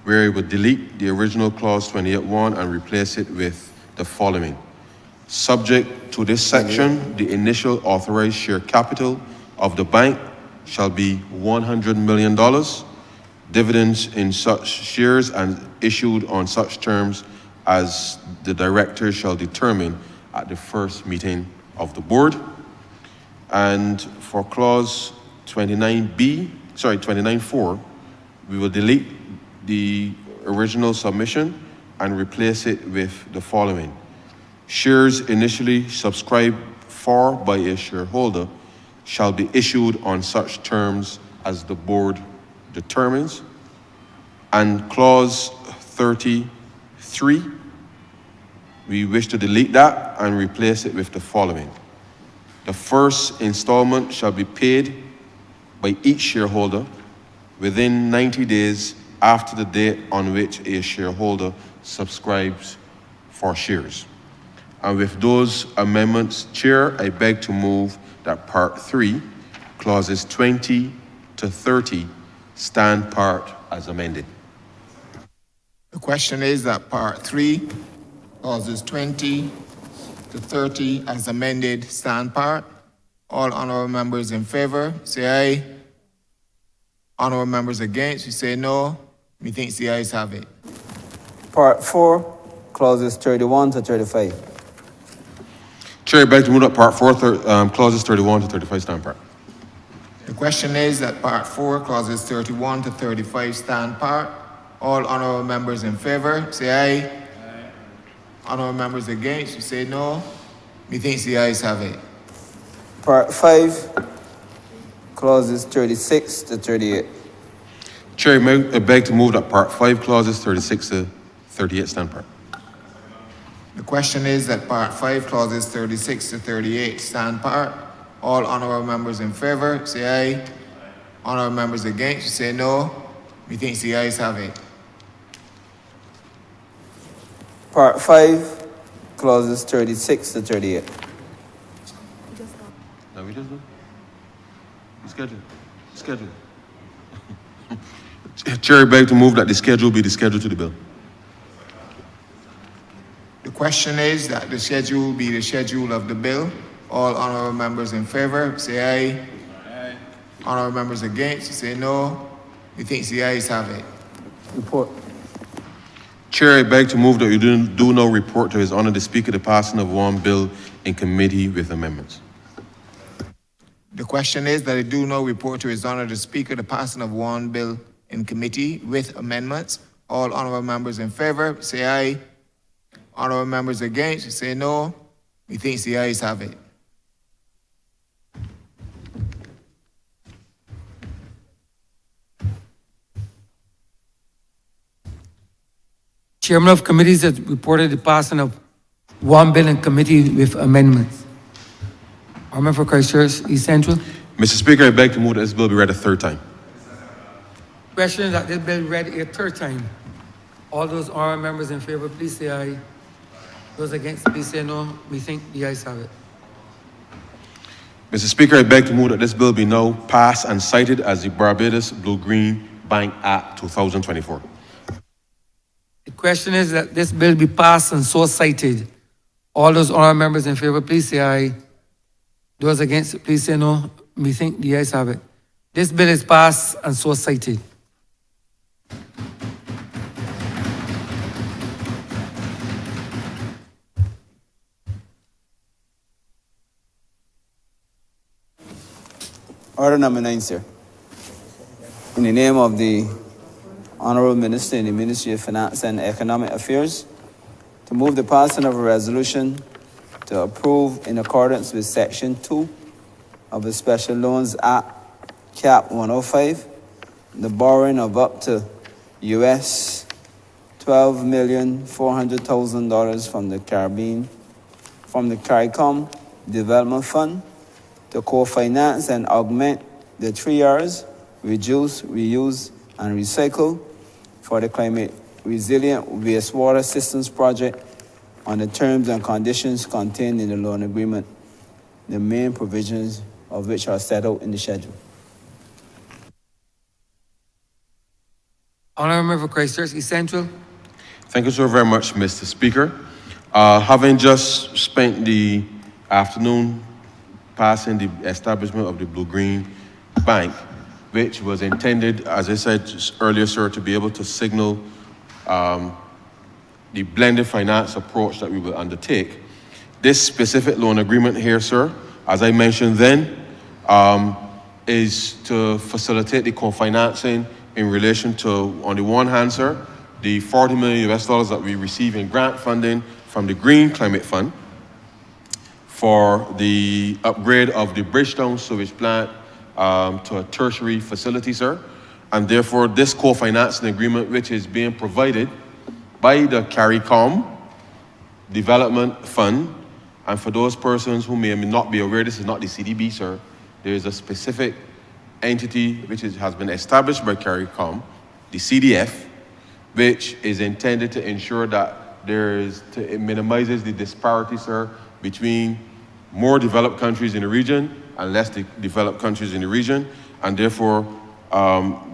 where it would delete the original clause 28.1 and replace it with the following. Subject to this section, the initial authorized share capital of the bank shall be $100 million. Dividends in such shares and issued on such terms as the directors shall determine at the first meeting of the board. And for clause 29.4, we will delete the original submission and replace it with the following. Shares initially subscribed for by a shareholder shall be issued on such terms as the board determines. And clause 33, we wish to delete that and replace it with the following. The first installment shall be paid by each shareholder within 90 days after the date on which a shareholder subscribes for shares. And with those amendments, Chair, I beg to move that Part 3, clauses 20 to 30, stand part as amended. The question is that Part 3, clauses 20 to 30 as amended stand part. All honourable members in favour, say aye. Honourable members against, you say no. Methinks the ayes have it. Part 4, clauses 31 to 35. Chair, I beg to move that Part 4, clauses 31 to 35 stand part. The question is that Part 4, clauses 31 to 35 stand part. All honourable members in favour, say aye. Honourable members against, you say no. Methinks the ayes have it. Part 5, clauses 36 to 38. Chair, I beg to move that Part 5, clauses 36 to 38 stand part. The question is that Part 5, clauses 36 to 38 stand part. All honourable members in favour, say aye. Honourable members against, you say no. Methinks the ayes have it. Part 5, clauses 36 to 38. Now we just do? Schedule. Chair, I beg to move that the schedule be the schedule to the bill. The question is that the schedule be the schedule of the bill. All honourable members in favour, say aye. Aye. Honourable members against, say no. Methinks the ayes have it. Report. Chair, I beg to move that you do no report to His Honour the Speaker the passing of one bill in committee with amendments. The question is that I do no report to His Honour the Speaker the passing of one bill in committee with amendments. All honourable members in favour, say aye. Honourable members against, say no. Methinks the ayes have it. Chairman of committees has reported the passing of one bill in committee with amendments. Honourable for Christchurch East Central. Mr. Speaker, I beg to move that this bill be read a third time. Question is that this bill read a third time. All those honourable members in favour, please say aye. Those against, please say no. We think the ayes have it. Mr. Speaker, I beg to move that this bill be now passed and cited as the Barbados Blue-Green Bank Act 2024. The question is that this bill be passed and so cited. All those honourable members in favour, please say aye. Those against, please say no. We think the ayes have it. This bill is passed and so cited. Order number 9, sir. In the name of the Honourable Minister in the Ministry of Finance and Economic Affairs, to move the passing of a resolution to approve in accordance with Section 2 of the Special Loans Act, Cap 105, the borrowing of up to US $12,400,000 from the CARICOM Development Fund to co-finance and augment the 3 R's, reduce, reuse, and recycle for the climate resilient wastewater systems project on the terms and conditions contained in the loan agreement, the main provisions of which are set out in the schedule. Honourable Member for Christchurch East Central. Thank you so very much, Mr. Speaker. Having just spent the afternoon passing the establishment of the Blue-Green Bank, which was intended, as I said earlier, sir, to be able to signal the blended finance approach that we will undertake. This specific loan agreement here, sir, as I mentioned then, is to facilitate the co-financing in relation to, on the one hand, sir, the $40 million that we receive in grant funding from the Green Climate Fund for the upgrade of the Bridgetown sewage plant to a tertiary facility, sir. And therefore, this co-financing agreement, which is being provided by the CARICOM Development Fund And for those persons who may not be aware, this is not the CDB, sir. There is a specific entity which has been established by CARICOM, the CDF, which is intended to ensure that it minimizes the disparity, sir, between more developed countries in the region and less developed countries in the region. And therefore,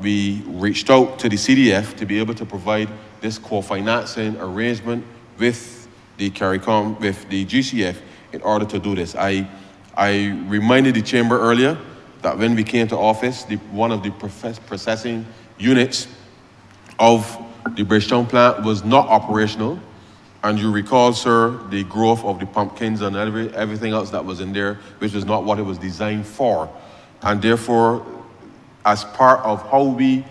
we reached out to the CDF to be able to provide this co-financing arrangement with the CARICOM, with the GCF, in order to do this. I reminded the chamber earlier that when we came to office, one of the processing units of the Bridgetown plant was not operational. And you recall, sir, the growth of the pumpkins and everything else that was in there, which was not what it was designed for. And therefore, as part of how there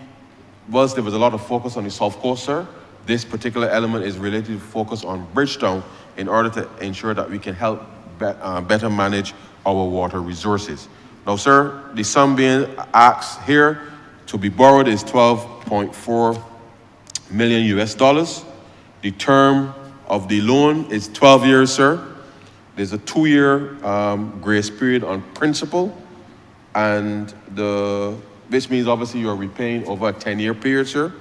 was a lot of focus on the South Coast, sir, this particular element is related to focus on Bridgetown in order to ensure that we can help better manage our water resources. Now, sir, the sum being asked here to be borrowed is $12.4 million US. The term of the loan is 12 years, sir. There's a 2-year grace period on principal, and which means obviously you're repaying over a 10-year period, sir.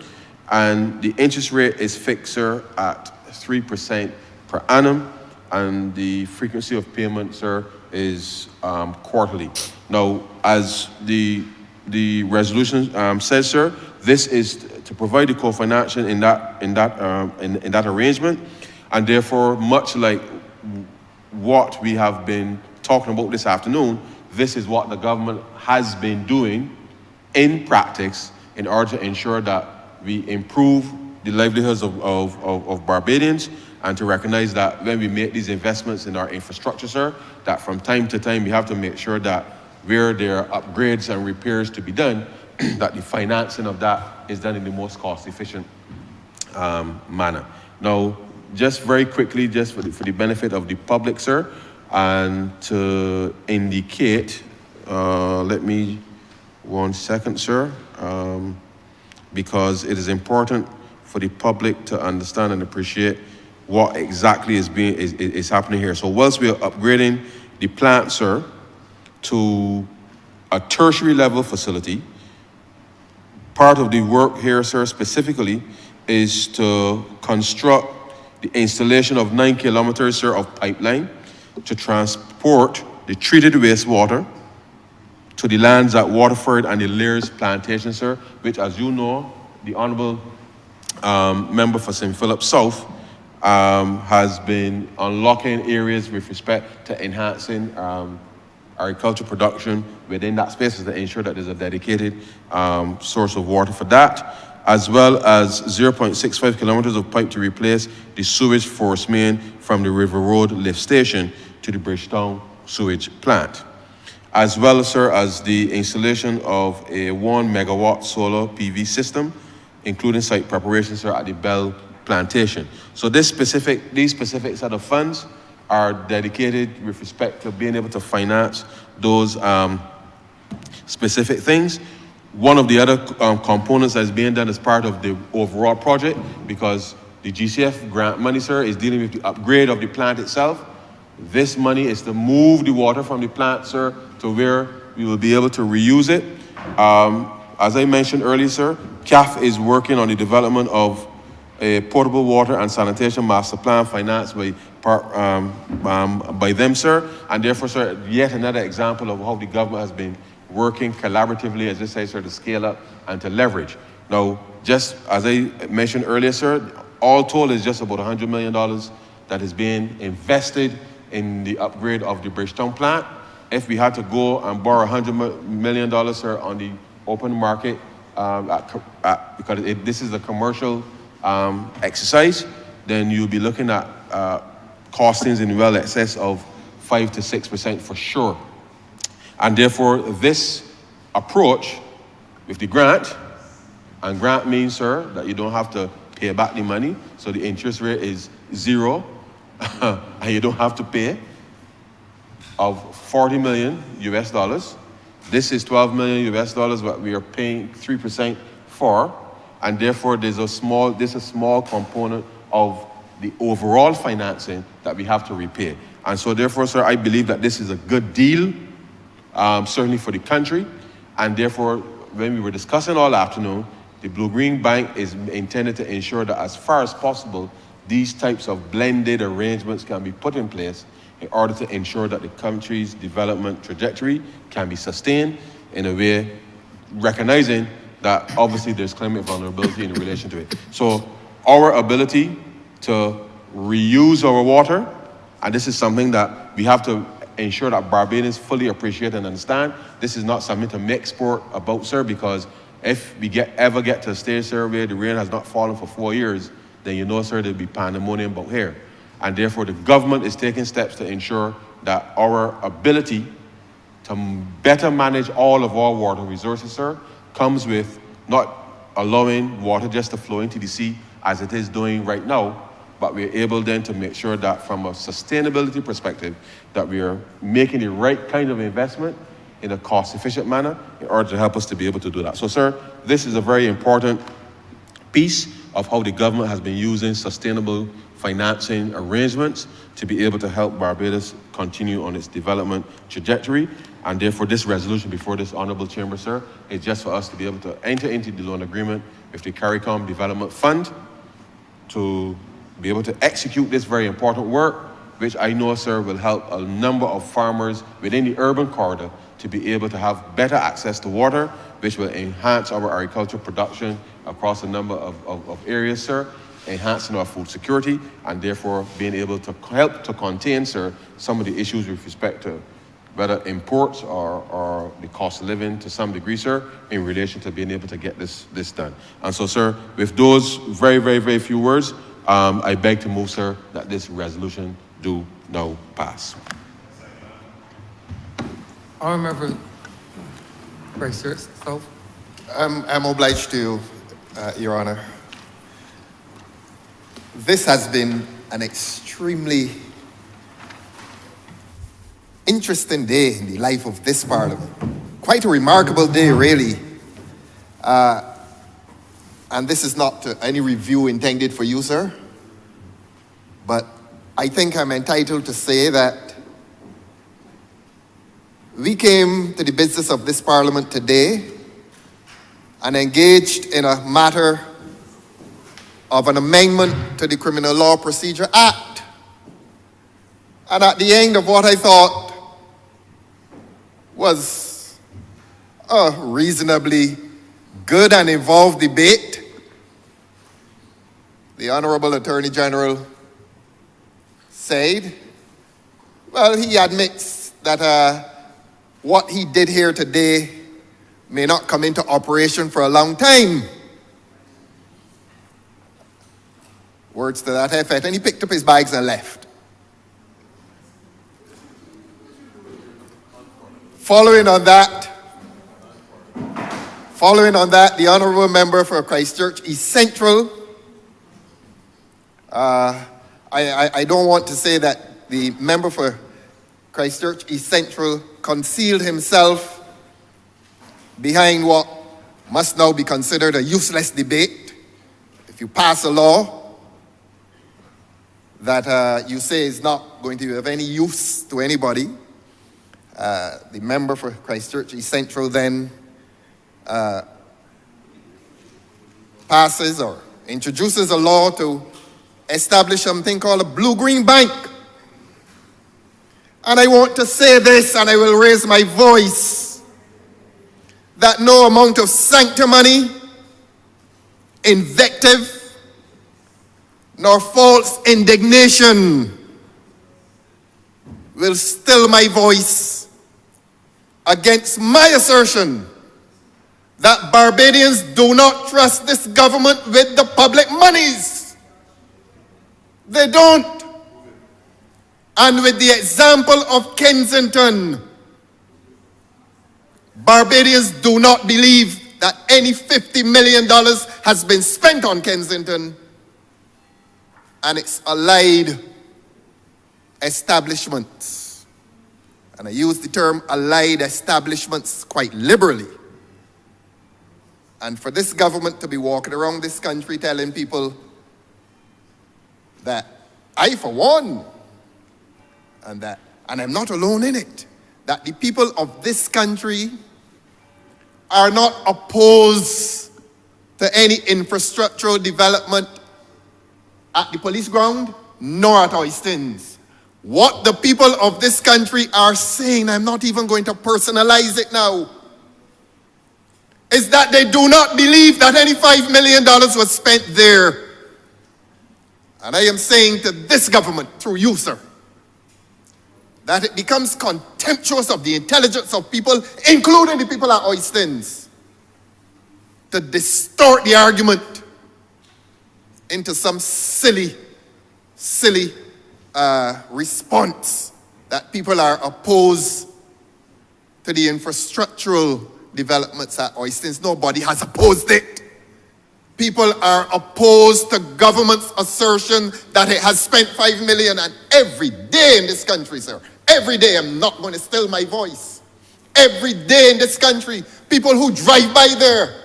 And the interest rate is fixed, sir, at 3% per annum, and the frequency of payment, sir, is quarterly. Now, as the resolution says, sir, this is to provide the co-financing in that arrangement, and therefore, much like what we have been talking about this afternoon, this is what the government has been doing in practice in order to ensure that we improve the livelihoods of Barbadians, and to recognize that when we make these investments in our infrastructure, sir, that from time to time we have to make sure that where there are upgrades and repairs to be done, that the financing of that is done in the most cost-efficient manner. Now, just very quickly, just for the benefit of the public, sir, and to indicate, let me 1 second, sir, because it is important for the public to understand and appreciate what exactly is happening here. So whilst we are upgrading the plant, sir, to a tertiary level facility, part of the work here, sir, specifically is to construct the installation of 9 kilometers, sir, of pipeline to transport the treated wastewater to the lands at Waterford and the Lears Plantation, sir, which, as you know, the Honourable member for St. Philip South has been unlocking areas with respect to enhancing agriculture production within that space to ensure that there's a dedicated source of water for that, as well as 0.65 kilometers of pipe to replace the sewage force main from the River Road lift station to the Bridgetown sewage plant, as well, sir, as the installation of a 1 megawatt solar PV system, including site preparation, sir, at the Bell Plantation. So these specific set of funds are dedicated with respect to being able to finance those specific things. One of the other components that's being done as part of the overall project, because the GCF grant money, sir, is dealing with the upgrade of the plant itself. This money is to move the water from the plant, sir, to where we will be able to reuse it. As I mentioned earlier, sir, CAF is working on the development of a potable water and sanitation master plan financed by them, sir. And therefore, sir, yet another example of how the government has been working collaboratively, as I say, sir, to scale up and to leverage. Now, just as I mentioned earlier, sir, all told is just about $100 million that is being invested in the upgrade of the Bridgetown plant. If we had to go and borrow $100 million, sir, on the open market, because this is a commercial exercise, then you'll be looking at costings in well excess of 5 to 6% for sure. And therefore, this approach with the grant, and grant means, sir, that you don't have to pay back the money, so the interest rate is 0, and you don't have to pay, of $40 million US. This is $12 million US, what we are paying 3% for, and therefore this is a small component of the overall financing that we have to repay. And so therefore, sir, I believe that this is a good deal, certainly for the country. And therefore, when we were discussing all afternoon, the Blue-Green Bank is intended to ensure that as far as possible, these types of blended arrangements can be put in place in order to ensure that the country's development trajectory can be sustained in a way, recognizing that obviously there's climate vulnerability in relation to it. So our ability to reuse our water, and this is something that we have to ensure that Barbadians fully appreciate and understand. This is not something to make sport about, sir, because if we ever get to a stage, sir, where the rain has not fallen for 4 years, then you know, sir, there'll be pandemonium about here. And therefore, the government is taking steps to ensure that our ability to better manage all of our water resources, sir, comes with not allowing water just to flow into the sea as it is doing right now, but we're able then to make sure that from a sustainability perspective, that we are making the right kind of investment in a cost-efficient manner in order to help us to be able to do that. So, sir, this is a very important piece of how the government has been using sustainable financing arrangements to be able to help Barbados continue on its development trajectory. And therefore, this resolution before this honourable chamber, sir, is just for us to be able to enter into the loan agreement with the CARICOM Development Fund to be able to execute this very important work, which I know, sir, will help a number of farmers within the urban corridor to be able to have better access to water, which will enhance our agricultural production across a number of areas, sir, enhancing our food security, and therefore being able to help to contain, sir, some of the issues with respect to whether imports or the cost of living to some degree, sir, in relation to being able to get this done. And so, sir, with those very, very, very few words, I beg to move, sir, that this resolution do now pass. Honourable Vice Chair, South. I'm obliged to, Your Honor. This has been an extremely interesting day in the life of this Parliament. Quite a remarkable day, really. And this is not any review intended for you, sir. But I think I'm entitled to say that we came to the business of this Parliament today and engaged in a matter of an amendment to the Criminal Law Procedure Act. And at the end of what I thought was a reasonably good and involved debate, the Honourable Attorney General said, well, he admits that what he did here today may not come into operation for a long time. Words to that effect. And he picked up his bags and left. Following on that, the Honourable Member for Christchurch East Central, I don't want to say that the member for Christchurch East Central concealed himself behind what must now be considered a useless debate. If you pass a law that you say is not going to have any use to anybody, the member for Christchurch East Central then passes or introduces a law to establish something called a Blue-Green Bank. And I want to say this, and I will raise my voice, that no amount of sanctimony, invective, nor false indignation will still my voice against my assertion that Barbadians do not trust this government with the public monies. They don't. And with the example of Kensington, Barbadians do not believe that any $50 million has been spent on Kensington and its allied establishments. And I use the term allied establishments quite liberally. And for this government to be walking around this country telling people that I, for one, and I'm not alone in it, that the people of this country are not opposed to any infrastructural development at the police ground, nor at Oistins. What the people of this country are saying, I'm not even going to personalize it now, is that they do not believe that any $5 million was spent there. And I am saying to this government, through you, sir, that it becomes contemptuous of the intelligence of people, including the people at Oistins, to distort the argument into some silly response that people are opposed to the infrastructural developments at Oistins. Nobody has opposed it. People are opposed to government's assertion that it has spent $5 million, and every day in this country, sir, every day, I'm not going to still my voice. Every day in this country, people who drive by there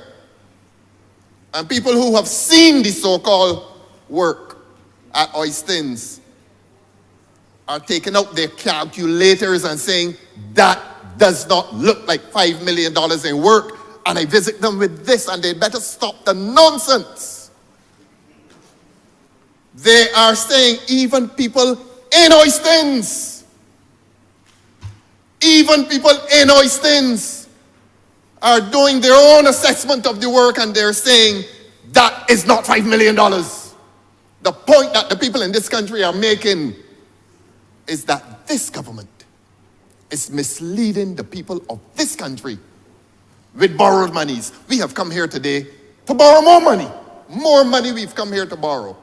and people who have seen the so-called work at Oistins are taking out their calculators and saying, that does not look like $5 million in work. And I visit them with this, and they better stop the nonsense. They are saying even people in Oistins, are doing their own assessment of the work, and they're saying that is not $5 million. The point that the people in this country are making is that this government is misleading the people of this country with borrowed monies. We have come here today to borrow more money. More money we've come here to borrow.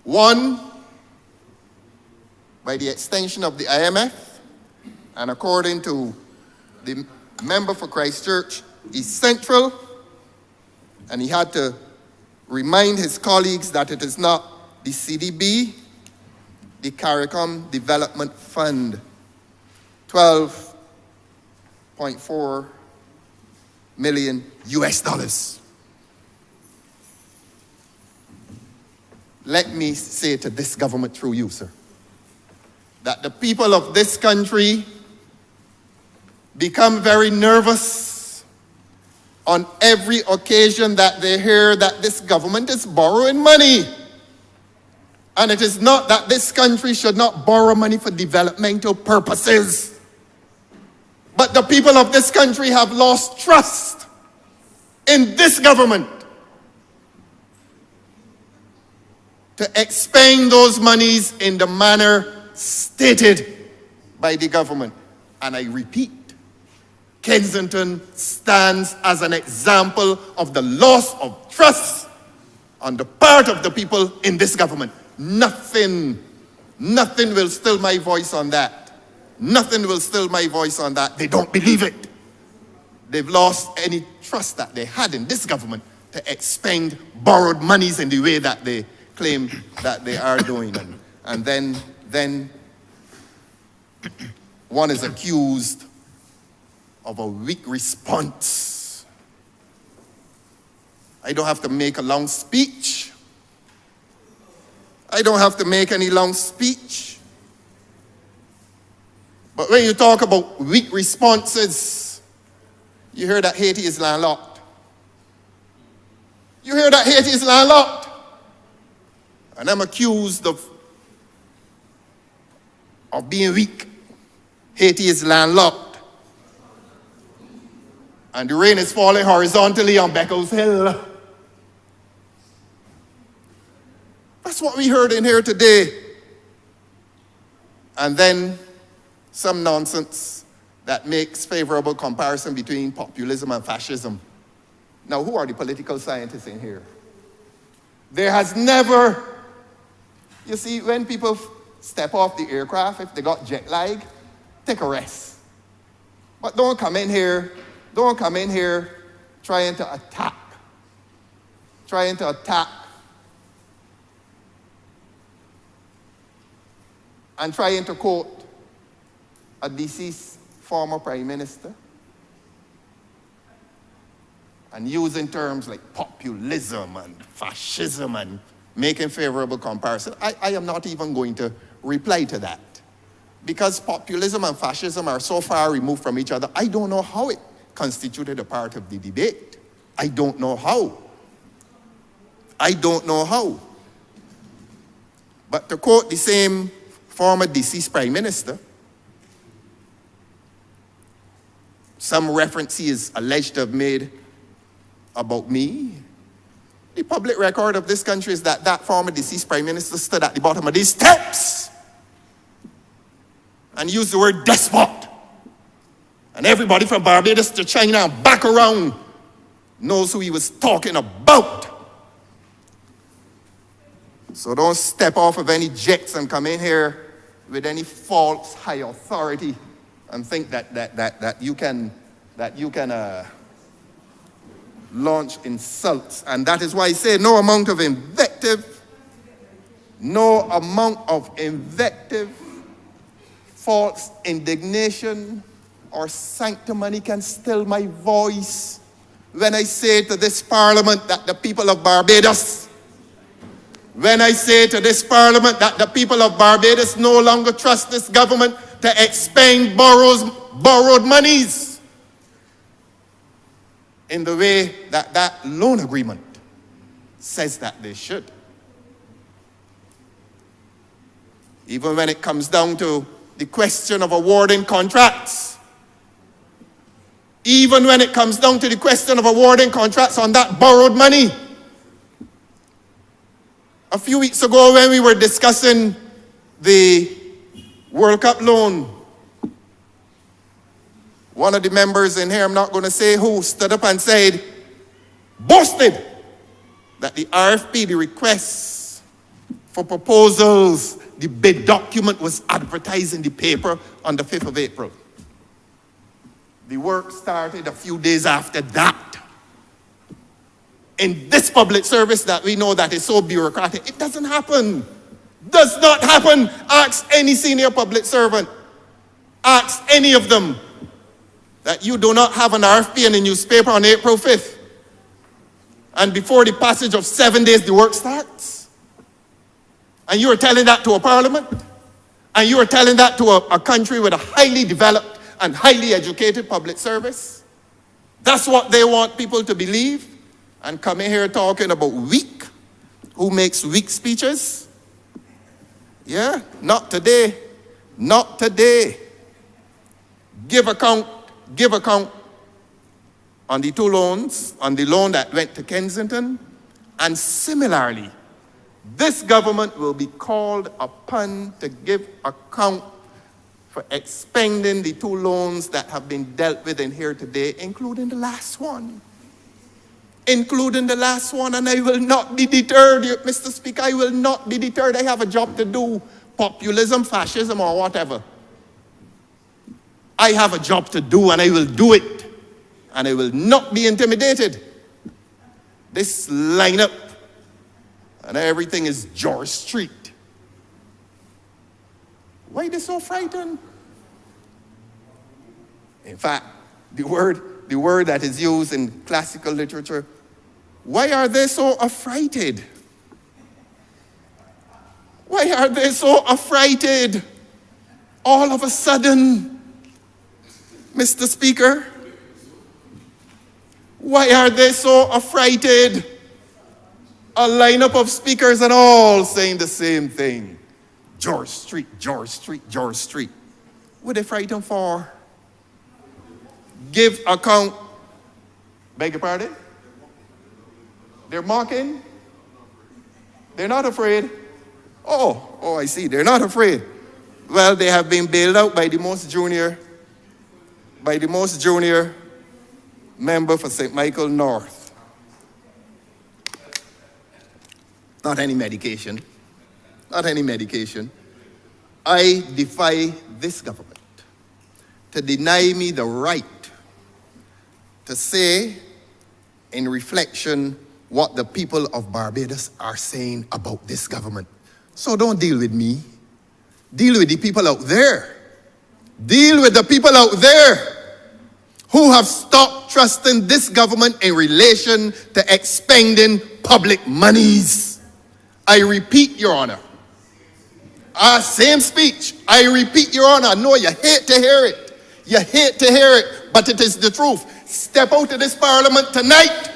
One, by the extension of the IMF, and according to the member for Christchurch East Central, and he had to remind his colleagues that it is not the CDB, the CARICOM Development Fund, $12.4 million US. Let me say to this government through you, sir, that the people of this country become very nervous on every occasion that they hear that this government is borrowing money. And it is not that this country should not borrow money for developmental purposes. But the people of this country have lost trust in this government to expend those monies in the manner stated by the government. And I repeat, Kensington stands as an example of the loss of trust on the part of the people in this government. Nothing will still my voice on that. Nothing will still my voice on that. They don't believe it. They've lost any trust that they had in this government to expend borrowed monies in the way that they claim that they are doing. And then one is accused of a weak response. I don't have to make a long speech. I don't have to make any long speech. But when you talk about weak responses, you hear that Haiti is landlocked. You hear that Haiti is landlocked. And I'm accused of being weak. Haiti is landlocked. And the rain is falling horizontally on Beckles Hill. That's what we heard in here today. And then some nonsense that makes favorable comparison between populism and fascism. Now, who are the political scientists in here? There has never, you see, when people step off the aircraft, if they got jet lag, take a rest. But don't come in here trying to attack and trying to quote a deceased former prime minister and using terms like populism and fascism and making favorable comparison. I am not even going to reply to that. because populism and fascism are so far removed from each other, I don't know how it constituted a part of the debate. I don't know how. I don't know how. But to quote the same former deceased prime minister, some reference he is alleged to have made about me, the public record of this country is that that former deceased prime minister stood at the bottom of these steps and used the word despot. And everybody from Barbados to China and back around knows who he was talking about. So don't step off of any jets and come in here with any false high authority and think that you can launch insults. And that is why I say no amount of invective, false indignation, or sanctimony can still my voice when I say to this parliament that the people of Barbados, when I say to this parliament that the people of Barbados no longer trust this government to expend borrowed monies in the way that that loan agreement says that they should. Even when it comes down to the question of awarding contracts, even when it comes down to the question of awarding contracts on that borrowed money. A few weeks ago when we were discussing the World Cup loan, one of the members in here, I'm not going to say who, stood up and said, boasted that the RFP, the request for proposals, the bid document was advertised in the paper on the 5th of April. The work started a few days after that. In this public service that we know that is so bureaucratic, it doesn't happen. Does not happen. Ask any senior public servant. Ask any of them that you do not have an RFP in the newspaper on April 5th. And before the passage of 7 days, the work starts. And you are telling that to a parliament? And you are telling that to a country with a highly developed and highly educated public service? That's what they want people to believe? And come in here talking about weak? Who makes weak speeches? Yeah, not today. Not today. Give account on the two loans, on the loan that went to Kensington, and similarly, this government will be called upon to give account for expending the two loans that have been dealt with in here today, including the last one. Including the last one, and I will not be deterred, Mr. Speaker, I will not be deterred. I have a job to do, populism, fascism, or whatever. I have a job to do, and I will do it. And I will not be intimidated. This lineup, and everything is George Street. Why are they so frightened? In fact, the word that is used in classical literature, why are they so affrighted? Why are they so affrighted? All of a sudden, Mr. Speaker, why are they so affrighted? A lineup of speakers and all saying the same thing. George Street, George Street, George Street. What are they frightened for? Give account. Beg your pardon? They're mocking? They're not afraid? Oh, I see. They're not afraid. Well, they have been bailed out by the most junior member for St. Michael North. Not any medication. Not any medication. I defy this government to deny me the right to say in reflection what the people of Barbados are saying about this government. So don't deal with me. Deal with the people out there. Deal with the people out there who have stopped trusting this government in relation to expending public monies. I repeat, Your Honor, same speech. I repeat, Your Honor, no, you hate to hear it. You hate to hear it, but it is the truth. Step out of this parliament tonight.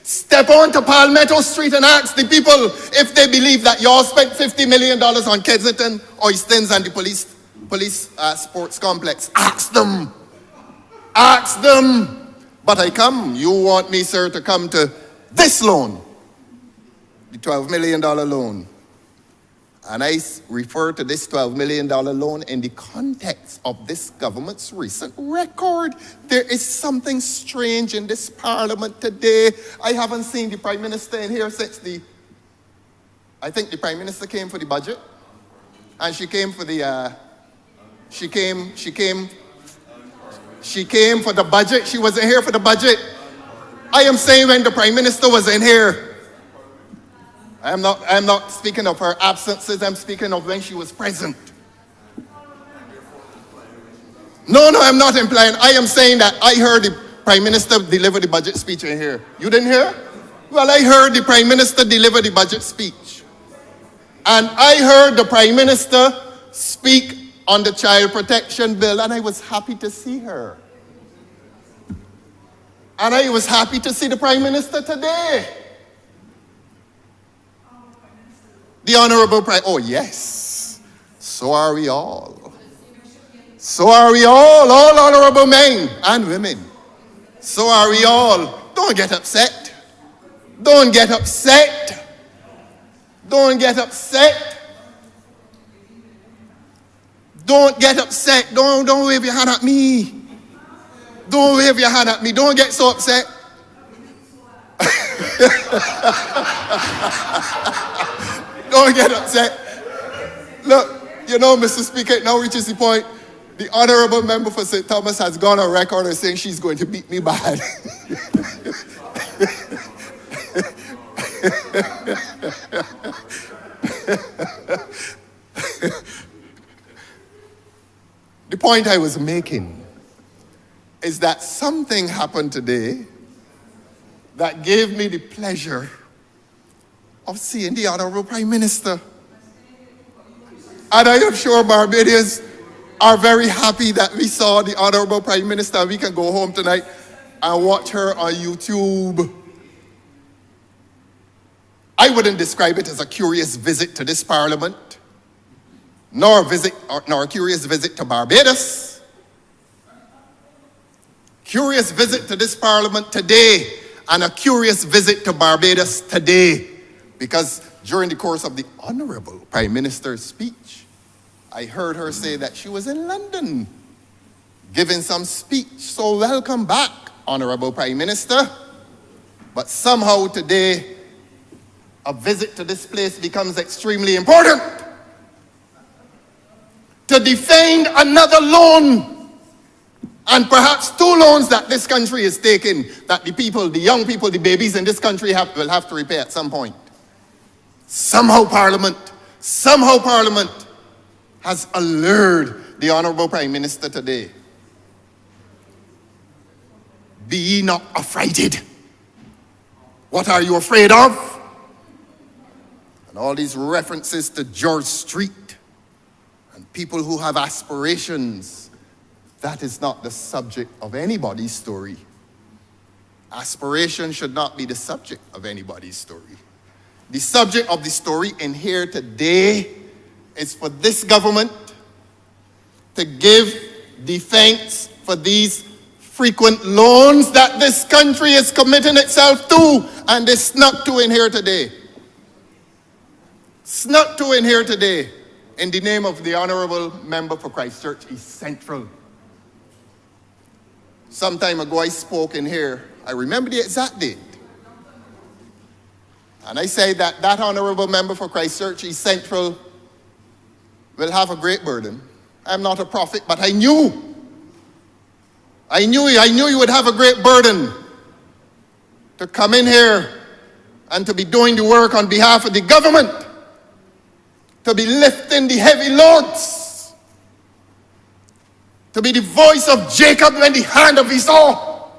Step onto Palmetto Street and ask the people if they believe that y'all spent $50 million on Kensington, Oistins, and the police sports complex. Ask them. Ask them. But I come. You want me, sir, to come to this loan, the $12 million loan. And I refer to this $12 million loan in the context of this government's recent record. There is something strange in this parliament today. I haven't seen the Prime Minister in here since I think the Prime Minister came for the budget. And she came for the, she came for the budget. She wasn't here for the budget. I am saying when the Prime Minister was in here. I'm not speaking of her absences, I'm speaking of when she was present. No, I'm not implying. I am saying that I heard the Prime Minister deliver the budget speech in here. You didn't hear? Well, I heard the Prime Minister deliver the budget speech. And I heard the Prime Minister speak on the child protection bill, and I was happy to see her. And I was happy to see the Prime Minister today. The Honourable Prime, oh yes, so are we all. So are we all honourable men and women. So are we all. Don't get upset. Don't get upset. Don't get upset. Don't get upset. Don't wave your hand at me. Don't wave your hand at me. Don't get so upset. Don't get upset. Look, you know, Mr. Speaker, it now reaches the point. The Honourable Member for St. Thomas has gone on record as saying she's going to beat me bad. The point I was making is that something happened today that gave me the pleasure of seeing the Honourable Prime Minister. And I am sure Barbadians are very happy that we saw the Honourable Prime Minister. We can go home tonight and watch her on YouTube. I wouldn't describe it as a curious visit to this parliament, nor a curious visit to Barbados. Curious visit to this parliament today, and a curious visit to Barbados today. Because during the course of the Honourable Prime Minister's speech, I heard her say that she was in London giving some speech. So welcome back, Honourable Prime Minister. But somehow today, a visit to this place becomes extremely important. To defend another loan, and perhaps two loans that this country is taking, that the people, the young people, the babies in this country will have to repay at some point. Somehow Parliament has allured the Honourable Prime Minister today. Be ye not affrighted. What are you afraid of? And all these references to George Street and people who have aspirations, that is not the subject of anybody's story. Aspiration should not be the subject of anybody's story. The subject of the story in here today is for this government to give defense for these frequent loans that this country is committing itself to, and they snuck to in here today. Snuck to in here today in the name of the Honourable Member for Christchurch East Central. Some time ago I spoke in here. I remember the exact date. And I say that that Honourable Member for Christchurch East Central will have a great burden. I'm not a prophet, but I knew you would have a great burden to come in here and to be doing the work on behalf of the government, to be lifting the heavy loads, to be the voice of Jacob when the hand of Esau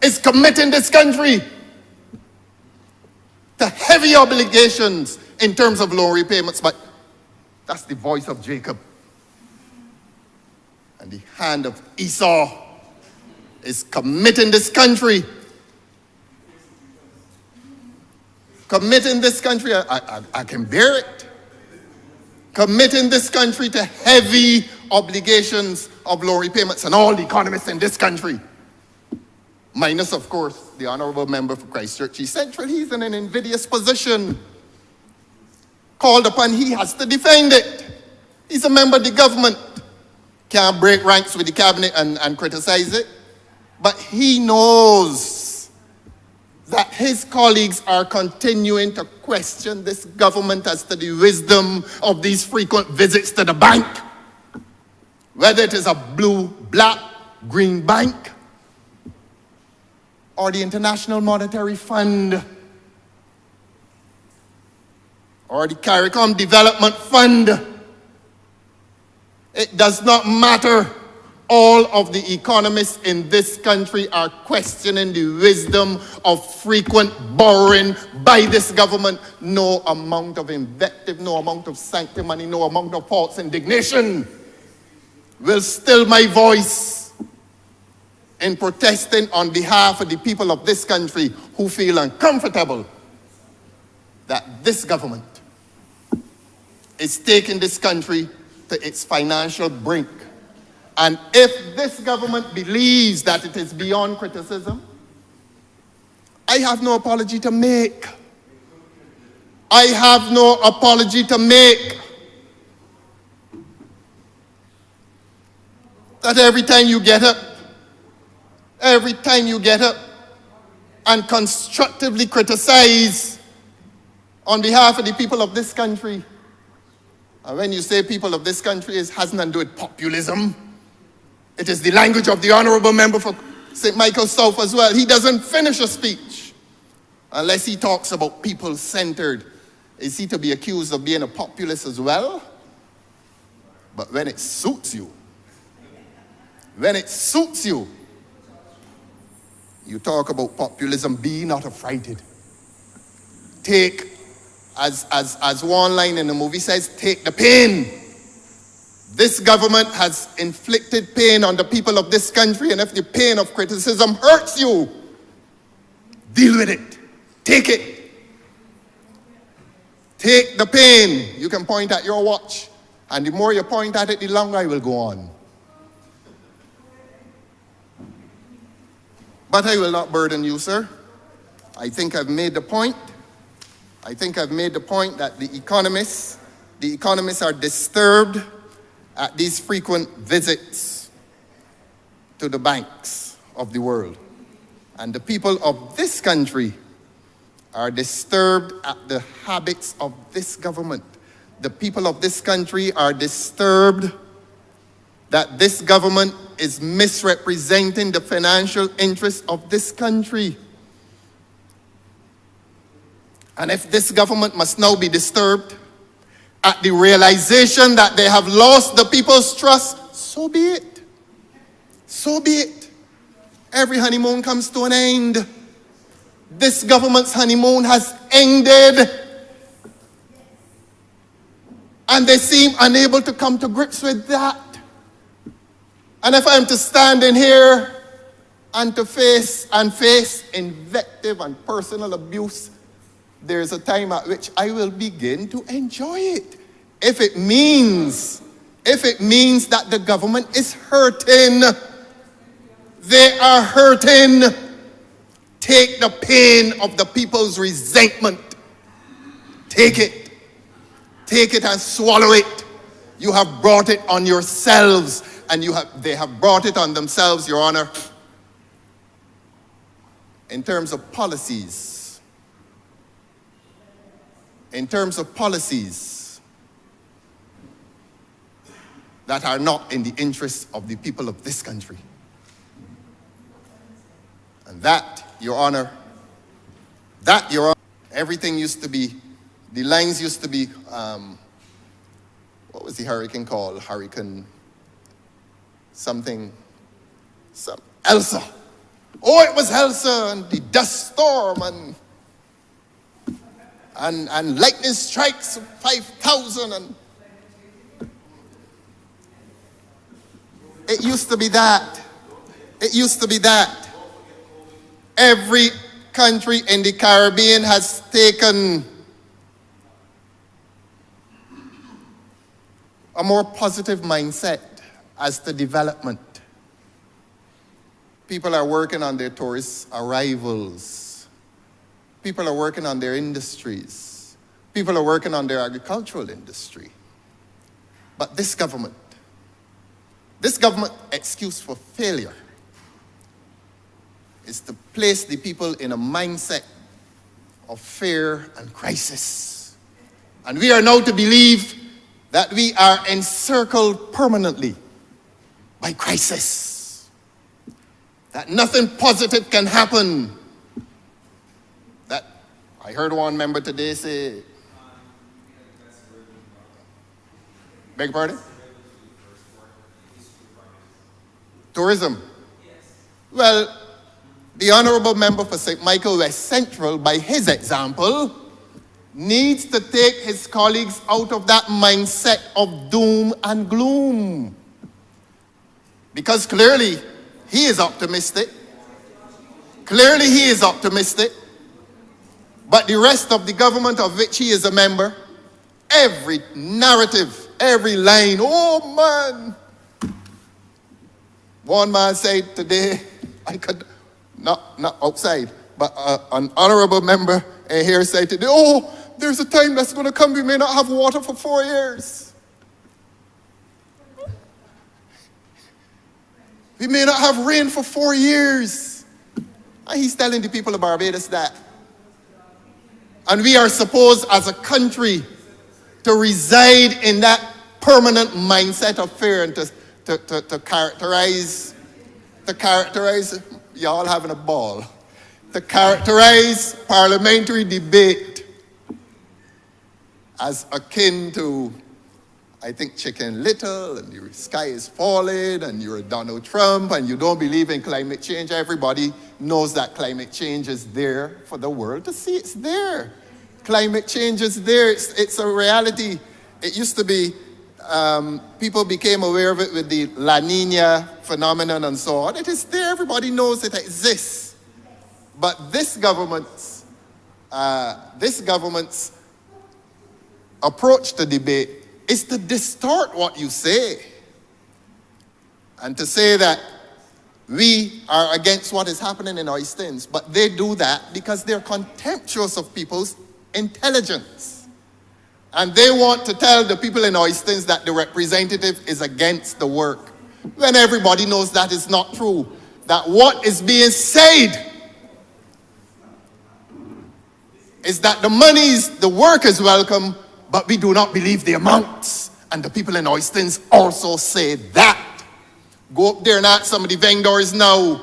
is committing this country to heavy obligations in terms of loan repayments. But that's the voice of Jacob. And the hand of Esau is committing this country. Committing this country, I can bear it. Committing this country to heavy obligations of loan repayments, and all the economists in this country, minus, of course, the honourable member for Christchurch East Central. He's in an invidious position. Called upon, he has to defend it. He's a member of the government. Can't break ranks with the cabinet and criticize it. But he knows that his colleagues are continuing to question this government as to the wisdom of these frequent visits to the bank. Whether it is a blue, black, green bank, or the International Monetary Fund, or the CARICOM Development Fund. It does not matter. All of the economists in this country are questioning the wisdom of frequent borrowing by this government. No amount of invective, no amount of sanctimony, no amount of false indignation will still my voice in protesting on behalf of the people of this country who feel uncomfortable that this government is taking this country to its financial brink. And if this government believes that it is beyond criticism, I have no apology to make. I have no apology to make. That every time you get up and constructively criticize on behalf of the people of this country, and when you say people of this country, it has nothing to do with populism. It is the language of the honourable member for St. Michael's South as well. He doesn't finish a speech unless he talks about people-centered. Is he to be accused of being a populist as well? But when it suits you, you talk about populism, be not affrighted. Take, as one line in the movie says, take the pain. This government has inflicted pain on the people of this country, and if the pain of criticism hurts you, deal with it. Take it. Take the pain. You can point at your watch, and the more you point at it, the longer I will go on. But I will not burden you, sir. I think I've made the point. I think I've made the point that the economists are disturbed at these frequent visits to the banks of the world. And the people of this country are disturbed at the habits of this government. The people of this country are disturbed that this government is misrepresenting the financial interests of this country. And if this government must now be disturbed at the realization that they have lost the people's trust, so be it. So be it. Every honeymoon comes to an end. This government's honeymoon has ended. And they seem unable to come to grips with that. And if I'm to stand in here and to face invective and personal abuse, there's a time at which I will begin to enjoy it. If it means that the government is hurting, they are hurting. Take the pain of the people's resentment. Take it. Take it and swallow it. You have brought it on yourselves, and they have brought it on themselves, Your Honor. In terms of policies that are not in the interests of the people of this country. And that, Your Honor, everything used to be, the lines used to be, what was the hurricane called? Elsa. Oh, it was Elsa, and the dust storm, and lightning strikes 5,000, and It used to be that. It used to be that. Every country in the Caribbean has taken a more positive mindset as to development. People are working on their tourist arrivals. People are working on their industries. People are working on their agricultural industry. But this government excuse for failure is to place the people in a mindset of fear and crisis. And we are now to believe that we are encircled permanently by crisis. That nothing positive can happen. That I heard one member today say, beg your pardon? Tourism. Well, the Honourable Member for St. Michael West Central, by his example, needs to take his colleagues out of that mindset of doom and gloom. Because clearly, he is optimistic. Clearly, he is optimistic. But the rest of the government of which he is a member, every narrative, every line, oh man. One man said today, I could, not outside, but an honourable member here said today, oh, there's a time that's going to come, we may not have water for 4 years. We may not have rain for 4 years. And he's telling the people of Barbados that. And we are supposed as a country to reside in that permanent mindset of fear and to characterize, y'all having a ball, to characterize parliamentary debate as akin to, I think, Chicken Little, and your sky is falling, and you're Donald Trump, and you don't believe in climate change. Everybody knows that climate change is there for the world to see. It's there. Climate change is there. It's a reality. It used to be, people became aware of it with the La Nina phenomenon and so on. It is there. Everybody knows it exists. But this government's approach to debate is to distort what you say and to say that we are against what is happening in Oistins. But they do that because they're contemptuous of people's intelligence. And they want to tell the people in Oistins that the representative is against the work, when everybody knows that is not true. That what is being said is that the monies, the work is welcome, but we do not believe the amounts. And the people in Oistins also say that. Go up there and ask some of the vendors now.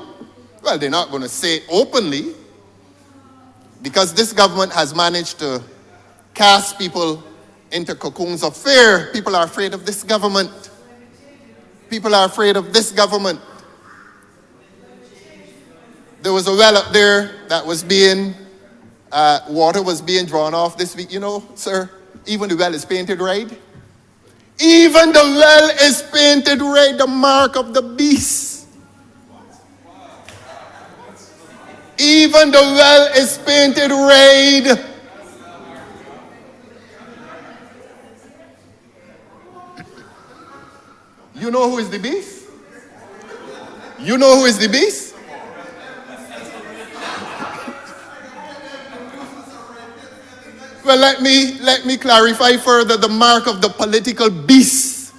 Well, they're not going to say it openly, because this government has managed to cast people into cocoons of fear. People are afraid of this government. People are afraid of this government. There was a well up there that was being, water was being drawn off this week. You know, sir, even the well is painted red. Even the well is painted red, the mark of the beast. Even the well is painted red. You know who is the beast? You know who is the beast? Well, let me clarify further the mark of the political beast.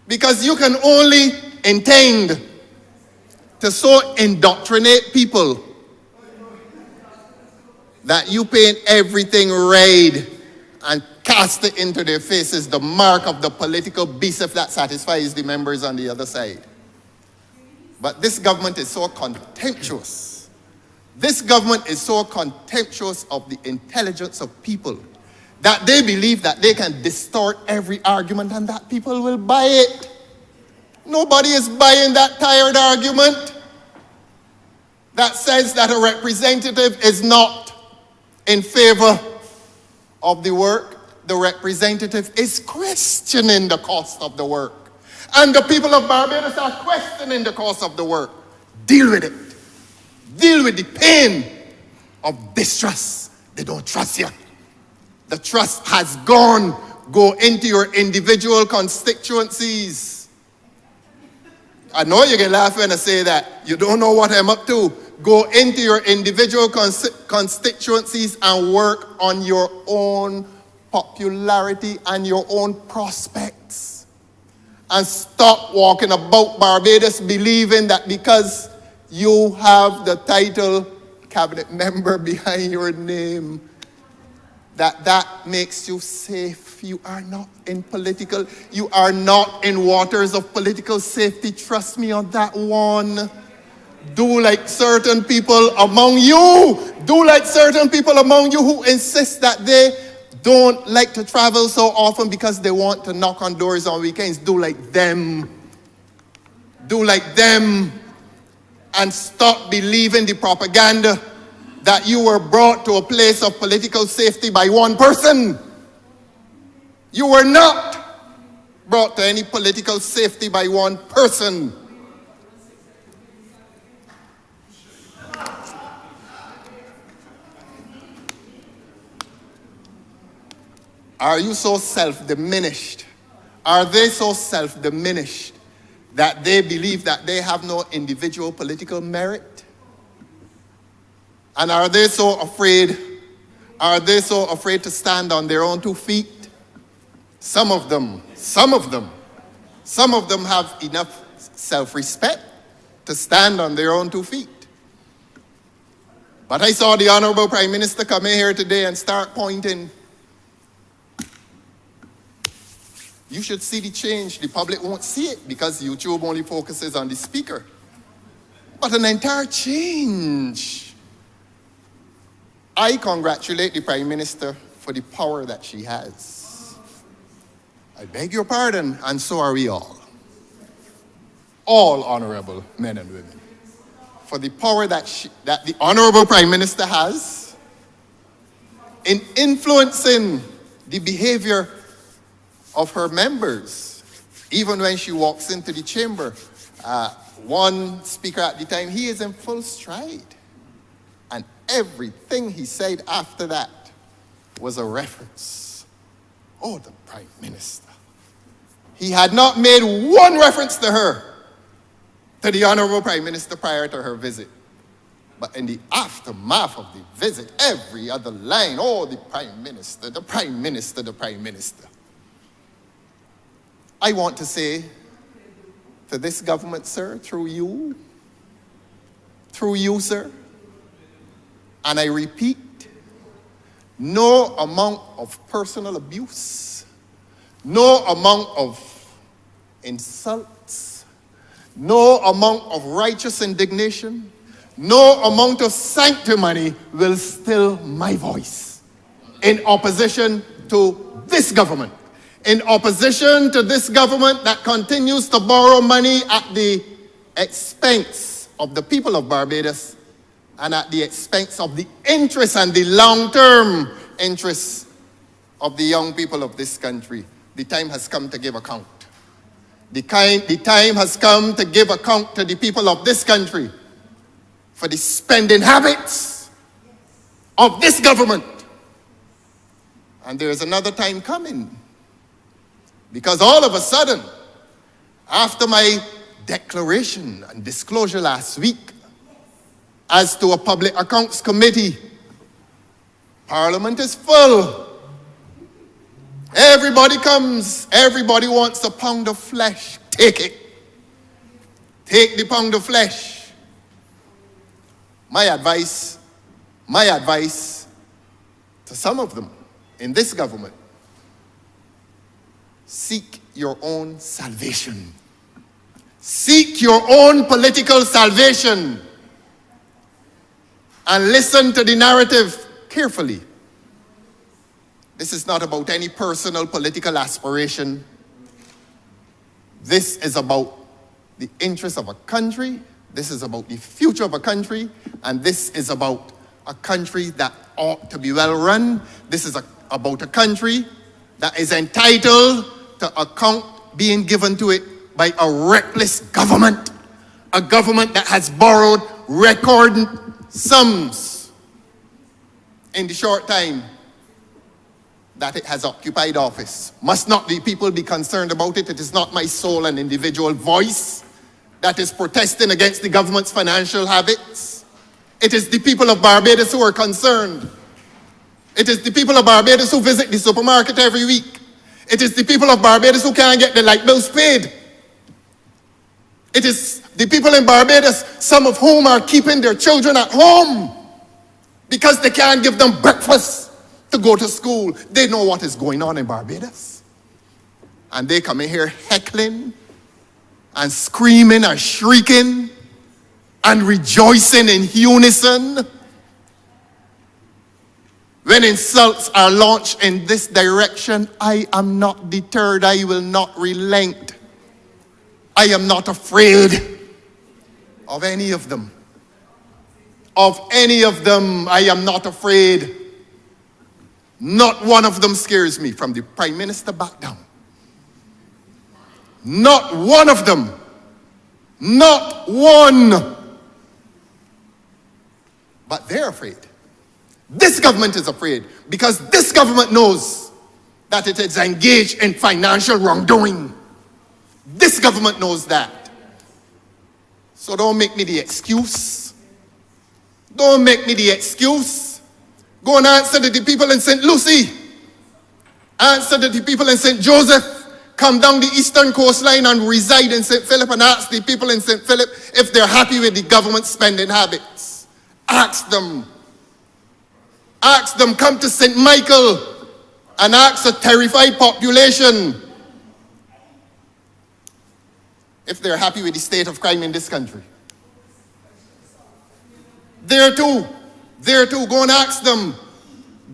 Because you can only intend to so indoctrinate people that you paint everything red and cast it into their faces, the mark of the political beast, if that satisfies the members on the other side. But this government is so contemptuous. This government is so contemptuous of the intelligence of people that they believe that they can distort every argument and that people will buy it. Nobody is buying that tired argument that says that a representative is not in favor of the work. The representative is questioning the cost of the work. And the people of Barbados are questioning the course of the work. Deal with it. Deal with the pain of distrust. They don't trust you. The trust has gone. Go into your individual constituencies. I know you can laugh when I say that. You don't know what I'm up to. Go into your individual constituencies and work on your own popularity and your own prospects. And stop walking about Barbados believing that because you have the title cabinet member behind your name, that makes you safe. You are not you are not in waters of political safety. Trust me on that one. Do like certain people among you. Do like certain people among you who insist that they don't like to travel so often because they want to knock on doors on weekends. Do like them. Do like them. And stop believing the propaganda that you were brought to a place of political safety by one person. You were not brought to any political safety by one person. Are you so self-diminished? Are they so self-diminished that they believe that they have no individual political merit? And are they so afraid? Are they so afraid to stand on their own 2 feet? Some of them have enough self-respect to stand on their own 2 feet. But I saw the Honourable Prime Minister come in here today and start pointing. You should see the change. The public won't see it because YouTube only focuses on the speaker. But an entire change. I congratulate the Prime Minister for the power that she has. I beg your pardon, and so are we all. All honorable men and women. For the power that the Honourable Prime Minister has in influencing the behavior of her members. Even when she walks into the chamber, one speaker at the time, he is in full stride. And everything he said after that was a reference. Oh, the Prime Minister. He had not made one reference to her, to the Honourable Prime Minister prior to her visit. But in the aftermath of the visit, every other line, oh, the Prime Minister, the Prime Minister, the Prime Minister. I want to say to this government, sir, through you, sir, and I repeat, no amount of personal abuse, no amount of insults, no amount of righteous indignation, no amount of sanctimony will still my voice in opposition to this government. In opposition to this government that continues to borrow money at the expense of the people of Barbados and at the expense of the interests and the long-term interests of the young people of this country. The time has come to give account. The time has come to give account to the people of this country for the spending habits of this government. And there is another time coming. Because all of a sudden, after my declaration and disclosure last week as to a public accounts committee, Parliament is full. Everybody comes, everybody wants a pound of flesh. Take it. Take the pound of flesh. My advice to some of them in this government, seek your own salvation. Seek your own political salvation. And listen to the narrative carefully. This is not about any personal political aspiration. This is about the interests of a country. This is about the future of a country. And this is about a country that ought to be well run. This is about a country that is entitled to account being given to it by a reckless government, a government that has borrowed record sums in the short time that it has occupied office. Must not the people be concerned about it? It is not my sole and individual voice that is protesting against the government's financial habits. It is the people of Barbados who are concerned. It is the people of Barbados who visit the supermarket every week. It is the people of Barbados who can't get their light bills paid. It is the people in Barbados, some of whom are keeping their children at home because they can't give them breakfast to go to school. They know what is going on in Barbados. And they come in here heckling and screaming and shrieking and rejoicing in unison when insults are launched in this direction. I am not deterred. I will not relent. I am not afraid of any of them. Of any of them, I am not afraid. Not one of them scares me, from the Prime Minister back down. Not one of them. Not one. But they're afraid. This government is afraid because this government knows that it is engaged in financial wrongdoing. This government knows that. So don't make me the excuse. Don't make me the excuse. Go and answer to the people in St. Lucie. Answer to the people in St. Joseph. Come down the eastern coastline and reside in St. Philip and ask the people in St. Philip if they're happy with the government's spending habits. Ask them. Ask them. Come to St. Michael and ask a terrified population if they're happy with the state of crime in this country. There too. Go and ask them.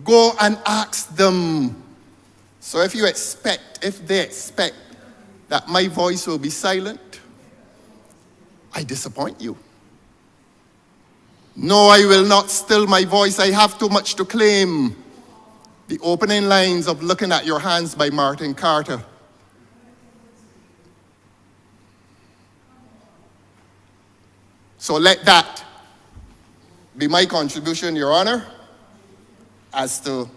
Go and ask them. So if they expect that my voice will be silent, I disappoint you. No, I will not still my voice. I have too much to claim. The opening lines of Looking at Your Hands by Martin Carter. So let that be my contribution, Your Honor, as to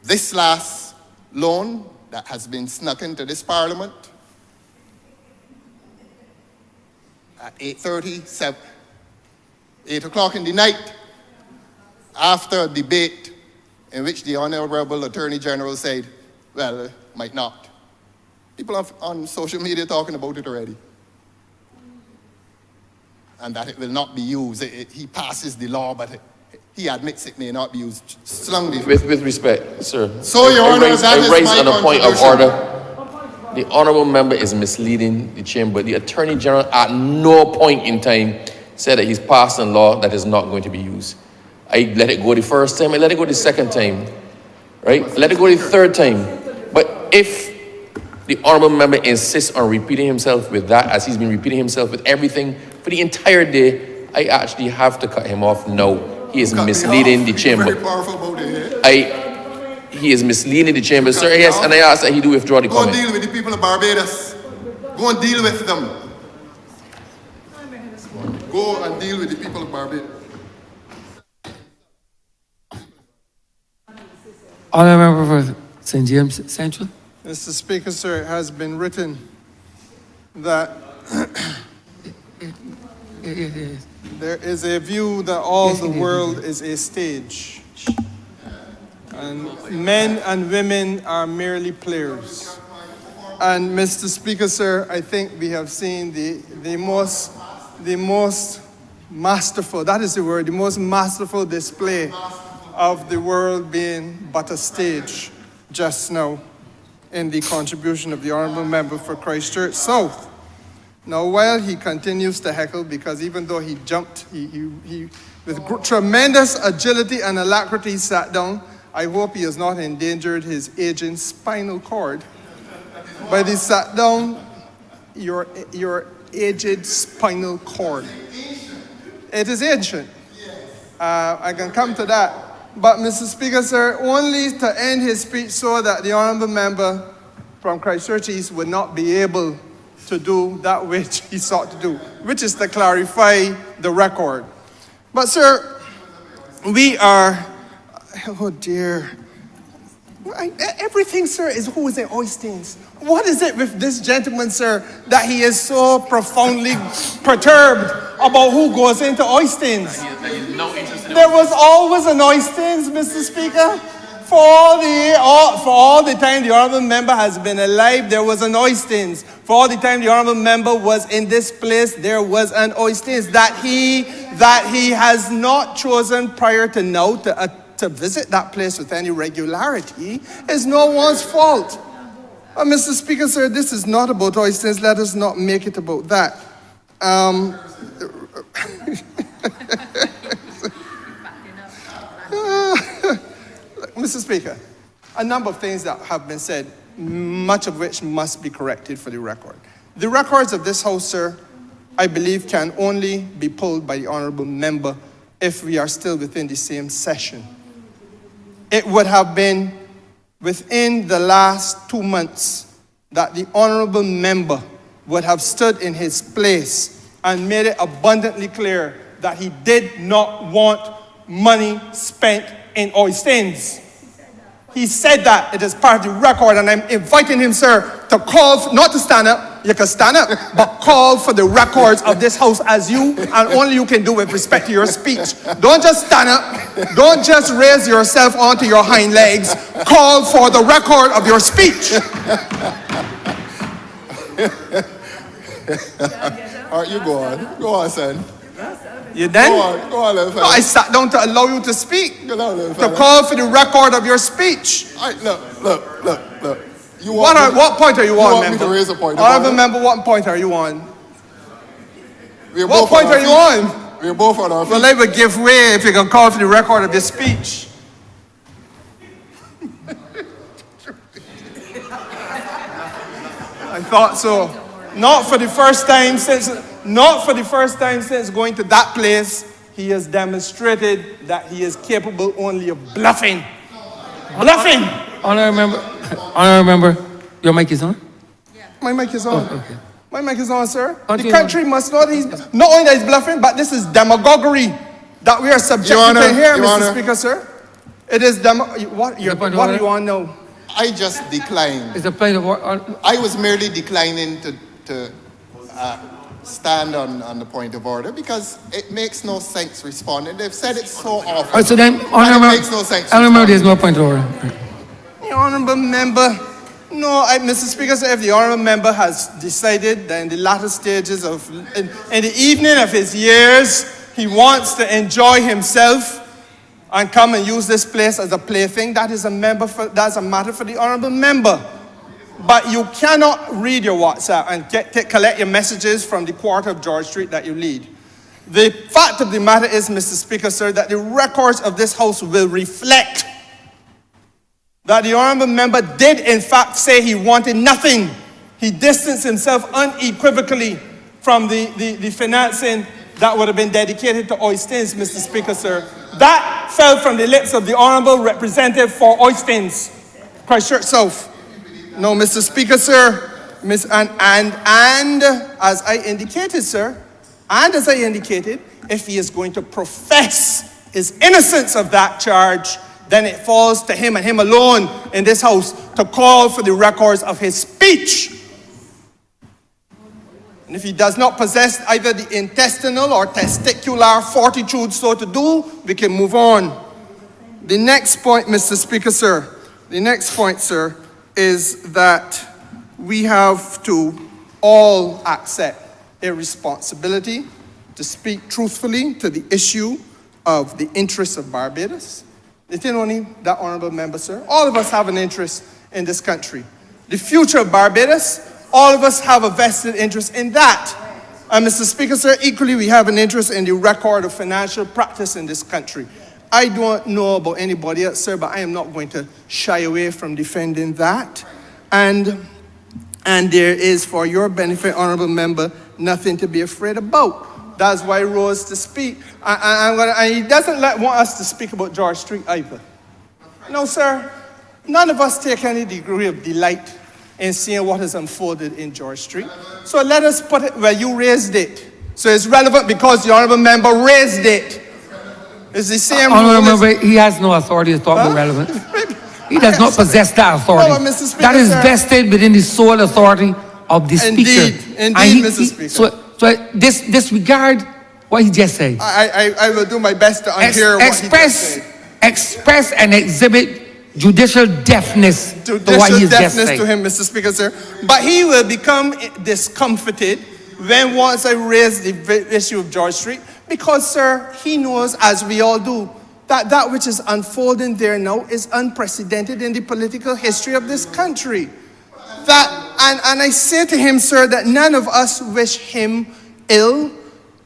this last loan that has been snuck into this Parliament at 8:30, 8 o'clock in the night, after a debate in which the Honourable Attorney General said, well, might not. People are on social media talking about it already. And that it will not be used. He passes the law, but he admits it may not be used. With respect, sir. So, Your Honor, I raise on a point of order. The honourable member is misleading the chamber. The Attorney General at no point in time said that he's passed a law that is not going to be used. I let it go the first time, I let it go the second time, right? Let it go the third time. But if the honourable member insists on repeating himself with that, as he's been repeating himself with everything for the entire day, I actually have to cut him off now. He is misleading the chamber. He is misleading the chamber, sir. Yes, and I ask that he do withdraw the comment. Go and deal with the people of Barbados. Go and deal with them. Go and deal with the people of Barbados. Honourable member for St. James Central. Mr. Speaker, sir, it has been written that there is a view that all the world is a stage, and men and women are merely players. And Mr. Speaker, sir, I think we have seen the most masterful, that is the word, the most masterful display of the world being but a stage just now in the contribution of the Honourable Member for Christchurch South. Now, while he continues to heckle, because even though he jumped, he with tremendous agility and alacrity sat down, I hope he has not endangered his aging spinal cord. But he sat down, your aged spinal cord. It is ancient. I can come to that. But, Mr. Speaker, sir, only to end his speech so that the Honourable Member from Christchurch East would not be able to do that which he sought to do, which is to clarify the record. But, sir, we are, oh dear. Everything, sir, is who is in Oistins. What is it with this gentleman, sir, that he is so profoundly perturbed about who goes into Oistins? There was always an Oistins, Mr. Speaker. For all the time the honourable member has been alive, there was an Oistins. For all the time the honourable member was in this place, there was an Oistins. That he has not chosen prior to now to visit that place with any regularity is no one's fault. Mr. Speaker, sir, this is not about Oistins. Let us not make it about that. Mr. Speaker, a number of things that have been said, much of which must be corrected for the record. The records of this House, sir, I believe can only be pulled by the honourable member if we are still within the same session. It would have been within the last 2 months that the honourable member would have stood in his place and made it abundantly clear that he did not want money spent in Oistins. He said that. It is part of the record, and I'm inviting him, sir, to call, not to stand up, you can stand up, but call for the records of this House as you, and only you can do with respect to your speech. Don't just stand up. Don't just raise yourself onto your hind legs. Call for the record of your speech. All right, you go on. Go on, son. You done? Go on, little fella. No, I sat down to allow you to speak. Go on, little To fella. call for the record of your speech. All right, look. You What point are you on, want me member? to raise a point? Honourable member, what point are you on? We're What both point on our are you feet. on? We're both on our feet. Well, I would give way if you can call for the record of your speech. I thought so. Not for the first time since going to that place, he has demonstrated that he is capable only of bluffing. Bluffing! Honourable member, your mic is on? My mic is on. Oh, okay. My mic is on, sir. Continue. The country must know that he's not only that he's bluffing, but this is demagoguery that we are subjected to here, Your Mr. Honor. Speaker, sir. It is what point of are order. you on now? I just declined. It's a point of order. I was merely declining to stand on the point of order because it makes no sense responding. They've said it so often. All right, so then, and it makes no sense. Honourable, there's no point of order. The honourable member, Mr. Speaker, sir, if the honourable member has decided that in the latter stages of, in the evening of his years, he wants to enjoy himself and come and use this place as a plaything, that's a matter for the honourable member. But you cannot read your WhatsApp and collect your messages from the quarter of George Street that you lead. The fact of the matter is, Mr. Speaker, sir, that the records of this House will reflect that the honourable member did in fact say he wanted nothing. He distanced himself unequivocally from the financing that would have been dedicated to Oistins, Mr. Speaker, sir. That fell from the lips of the honourable representative for Oistins, Christchurch South. No, Mr. Speaker, sir, and as I indicated, sir, if he is going to profess his innocence of that charge, then it falls to him and him alone in this House to call for the records of his speech. And if he does not possess either the intestinal or testicular fortitude so to do, we can move on. The next point, Mr. Speaker, sir, is that we have to all accept a responsibility to speak truthfully to the issue of the interests of Barbados. It ain't only that honourable member, sir. All of us have an interest in this country. The future of Barbados, all of us have a vested interest in that. And Mr. Speaker, sir, equally we have an interest in the record of financial practice in this country. I don't know about anybody else, sir, but I am not going to shy away from defending that. And there is, for your benefit, honourable member, nothing to be afraid about. That's why I rose to speak. And he doesn't want us to speak about George Street either. No, sir. None of us take any degree of delight in seeing what has unfolded in George Street. So let us put it where you raised it. So it's relevant because the honorable member raised it. It's the same Honourable rule. member, he has no authority to talk about relevance. He does not possess that authority. No, Mr. Speaker, that is sir. vested within the sole authority of the Indeed, speaker. indeed, Mr. Speaker. So disregard what he just said. I will do my best to unhear what he just said. Express and exhibit judicial deafness to what Judicial he has just deafness said. to him, Mr. Speaker, sir. But he will become discomforted when once I raise the issue of George Street, because, sir, he knows, as we all do, that that which is unfolding there now is unprecedented in the political history of this country. And I say to him, sir, that none of us wish him ill,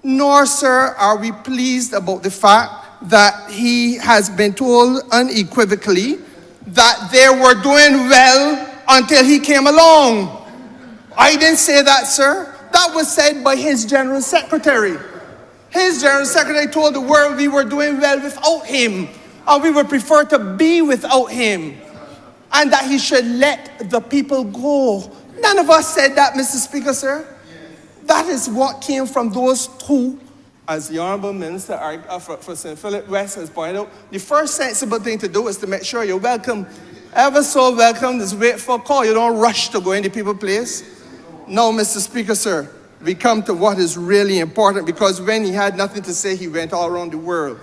nor, sir, are we pleased about the fact that he has been told unequivocally that they were doing well until he came along. I didn't say that, sir. That was said by his general secretary. His general secretary told the world we were doing well without him, and we would prefer to be without him, and that he should let the people go. None of us said that, Mr. Speaker, sir. That is what came from those two, as the Honourable Minister for St. Philip West has pointed out. The first sensible thing to do is to make sure you're welcome, ever so welcome. Just wait for a call. You don't rush to go into people's place. No, Mr. Speaker, sir. We come to what is really important, because when he had nothing to say, he went all around the world.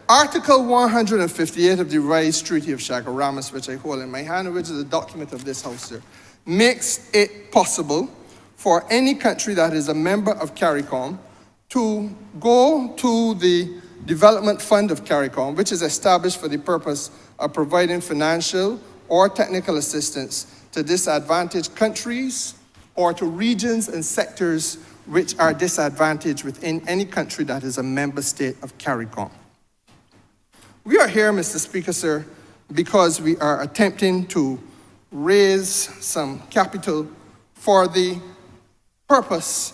Article 158 of the revised Treaty of Chaguaramas, which I hold in my hand, which is a document of this House, sir, makes it possible for any country that is a member of CARICOM to go to the Development Fund of CARICOM, which is established for the purpose of providing financial or technical assistance to disadvantaged countries or to regions and sectors which are disadvantaged within any country that is a member state of CARICOM. We are here, Mr. Speaker, sir, because we are attempting to raise some capital for the purpose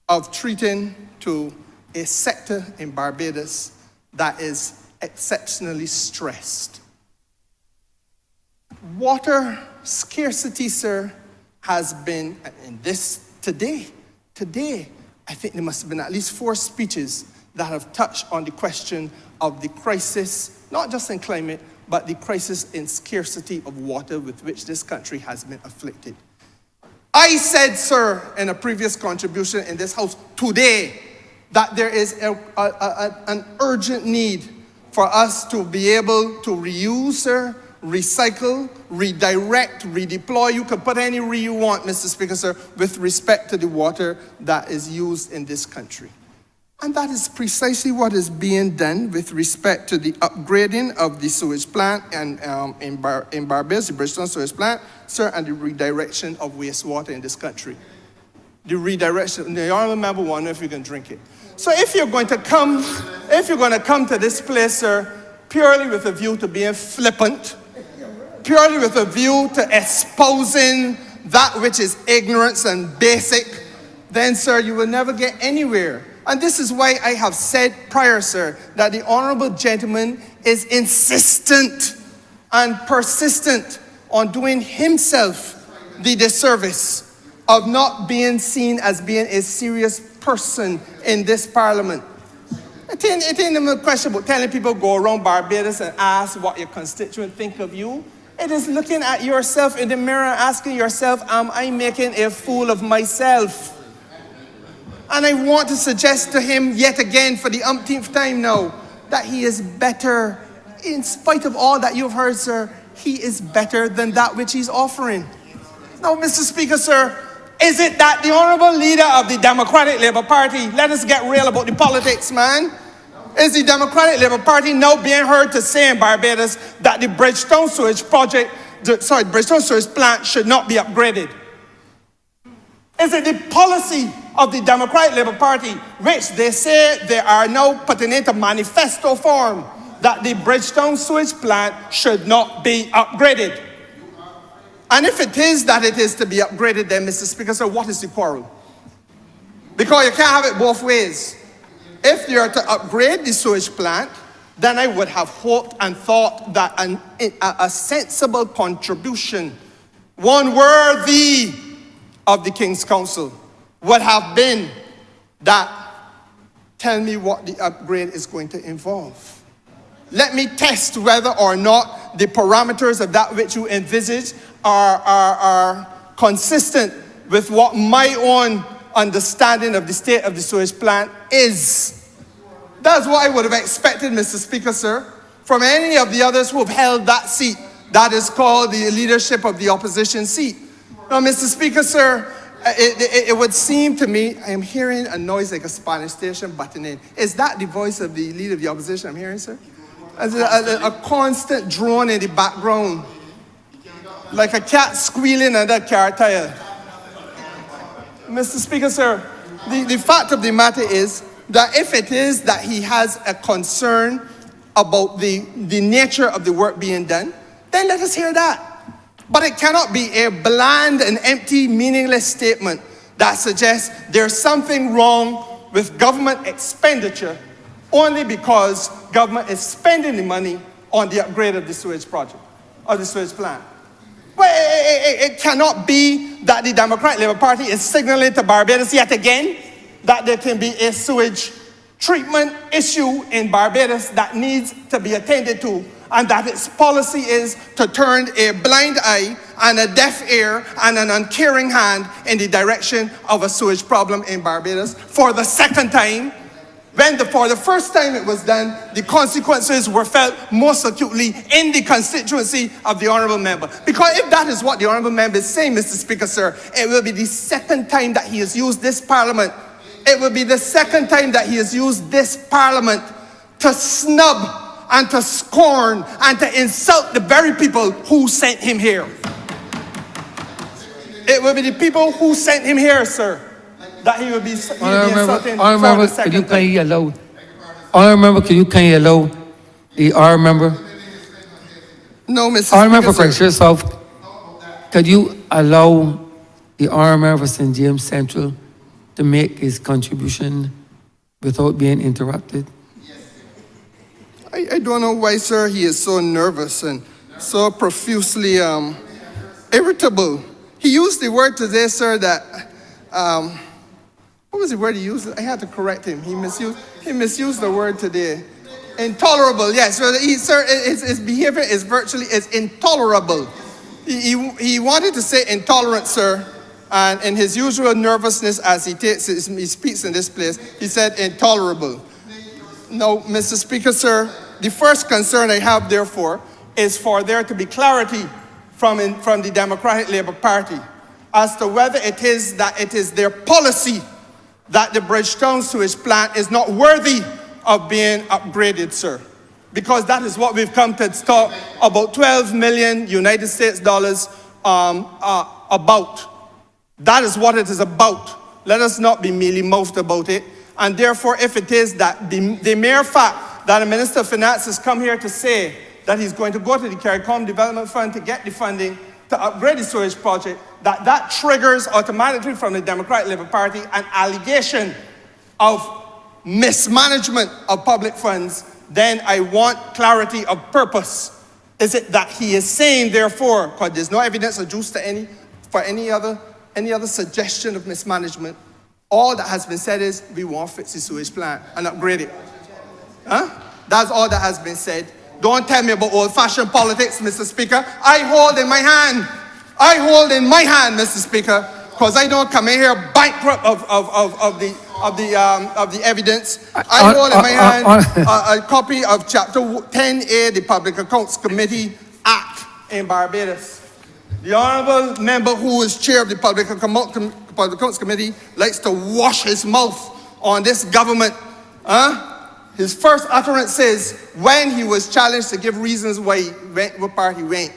of treating to a sector in Barbados that is exceptionally stressed. Water scarcity, sir, has been, in this today, I think there must have been at least 4 speeches that have touched on the question of the crisis, not just in climate, but the crisis in scarcity of water with which this country has been afflicted. I said, sir, in a previous contribution in this House today, that there is an urgent need for us to be able to reuse, sir, recycle, redirect, redeploy. You can put any re you want, Mr. Speaker, sir, with respect to the water that is used in this country. And that is precisely what is being done with respect to the upgrading of the sewage plant and in Barbados, the Bridgestone sewage plant, sir, and the redirection of wastewater in this country. The redirection, the honourable member wonder if you can drink it. So if you're going to come to this place, sir, purely with a view to being flippant, purely with a view to espousing that which is ignorance and basic, then, sir, you will never get anywhere. And this is why I have said prior, sir, that the honourable gentleman is insistent and persistent on doing himself the disservice of not being seen as being a serious person in this parliament. It ain't even a question about telling people go around Barbados and ask what your constituents think of you. It is looking at yourself in the mirror and asking yourself, am I making a fool of myself? And I want to suggest to him yet again for the umpteenth time now that he is better. In spite of all that you've heard, sir, he is better than that which he's offering. Now, Mr. Speaker, sir, is it that the honourable leader of the Democratic Labour Party, let us get real about the politics, man. Is the Democratic Labour Party now being heard to say in Barbados that the Bridgestone sewage plant should not be upgraded? Is it the policy of the Democratic Labour Party, which they say they are now putting into manifesto form, that the Bridgestone sewage plant should not be upgraded? And if it is that it is to be upgraded, then, Mr. Speaker, so what is the quarrel? Because you can't have it both ways. If you are to upgrade the sewage plant, then I would have hoped and thought that a sensible contribution one worthy of the King's Council, would have been that tell me what the upgrade is going to involve. Let me test whether or not the parameters of that which you envisage are consistent with what my own understanding of the state of the sewage plant is. That's what I would have expected, Mr. Speaker, sir, from any of the others who have held that seat. That is called the leadership of the opposition seat. Now, Mr. Speaker, sir, it would seem to me, I am hearing a noise like a Spanish station butting in. Is that the voice of the leader of the opposition I'm hearing, sir? As a constant drone in the background, like a cat squealing under a car tire. Mr. Speaker, sir, the fact of the matter is that if it is that he has a concern about the nature of the work being done, then let us hear that. But it cannot be a bland and empty, meaningless statement that suggests there's something wrong with government expenditure only because government is spending the money on the upgrade of the sewage project, or the sewage plant. Well, it cannot be that the Democratic Labour Party is signaling to Barbados yet again that there can be a sewage treatment issue in Barbados that needs to be attended to, and that its policy is to turn a blind eye and a deaf ear and an uncaring hand in the direction of a sewage problem in Barbados for the second time, when for the first time it was done, the consequences were felt most acutely in the constituency of the Honourable Member. Because if that is what the Honourable Member is saying, Mr. Speaker, sir, it will be the second time that he has used this Parliament. It will be the second time that he has used this Parliament to snub and to scorn and to insult the very people who sent him here. It will be the people who sent him here, sir, that he will be insulting for the second time. Honourable Member, can you kindly allow the honourable member? No, Mr. Honourable Member Speaker, for yourself, could you allow the honourable member for St. James Central to make his contribution without being interrupted? I don't know why, sir, he is so nervous and so profusely irritable. He used the word today, sir, that, what was the word he used? I had to correct him. He misused the word today. Intolerable, yes. Sir, his behavior is intolerable. He wanted to say intolerant, sir, and in his usual nervousness as he speaks in this place, he said intolerable. No, Mr. Speaker, sir, the first concern I have, therefore, is for there to be clarity from the Democratic Labour Party as to whether it is that it is their policy that the Bridgetown sewage plant is not worthy of being upgraded, sir. Because that is what we've come to talk about 12 million United States dollars about. That is what it is about. Let us not be mealy-mouthed about it. And therefore, if it is that the mere fact that the Minister of Finance has come here to say that he's going to go to the CARICOM Development Fund to get the funding to upgrade the sewage project, that triggers automatically from the Democratic Labour Party an allegation of mismanagement of public funds, then I want clarity of purpose. Is it that he is saying, therefore, because there's no evidence adduced to any other suggestion of mismanagement, all that has been said is we want to fix the sewage plant and upgrade it. Huh? That's all that has been said. Don't tell me about old-fashioned politics, Mr. Speaker. I hold in my hand, Mr. Speaker, because I don't come in here bankrupt of the evidence. I hold in my hand a copy of Chapter 10A, the Public Accounts Committee Act in Barbados. The Honourable Member who is chair of the Public Accounts Committee likes to wash his mouth on this government. His first utterance is when he was challenged to give reasons why he went, what part he went.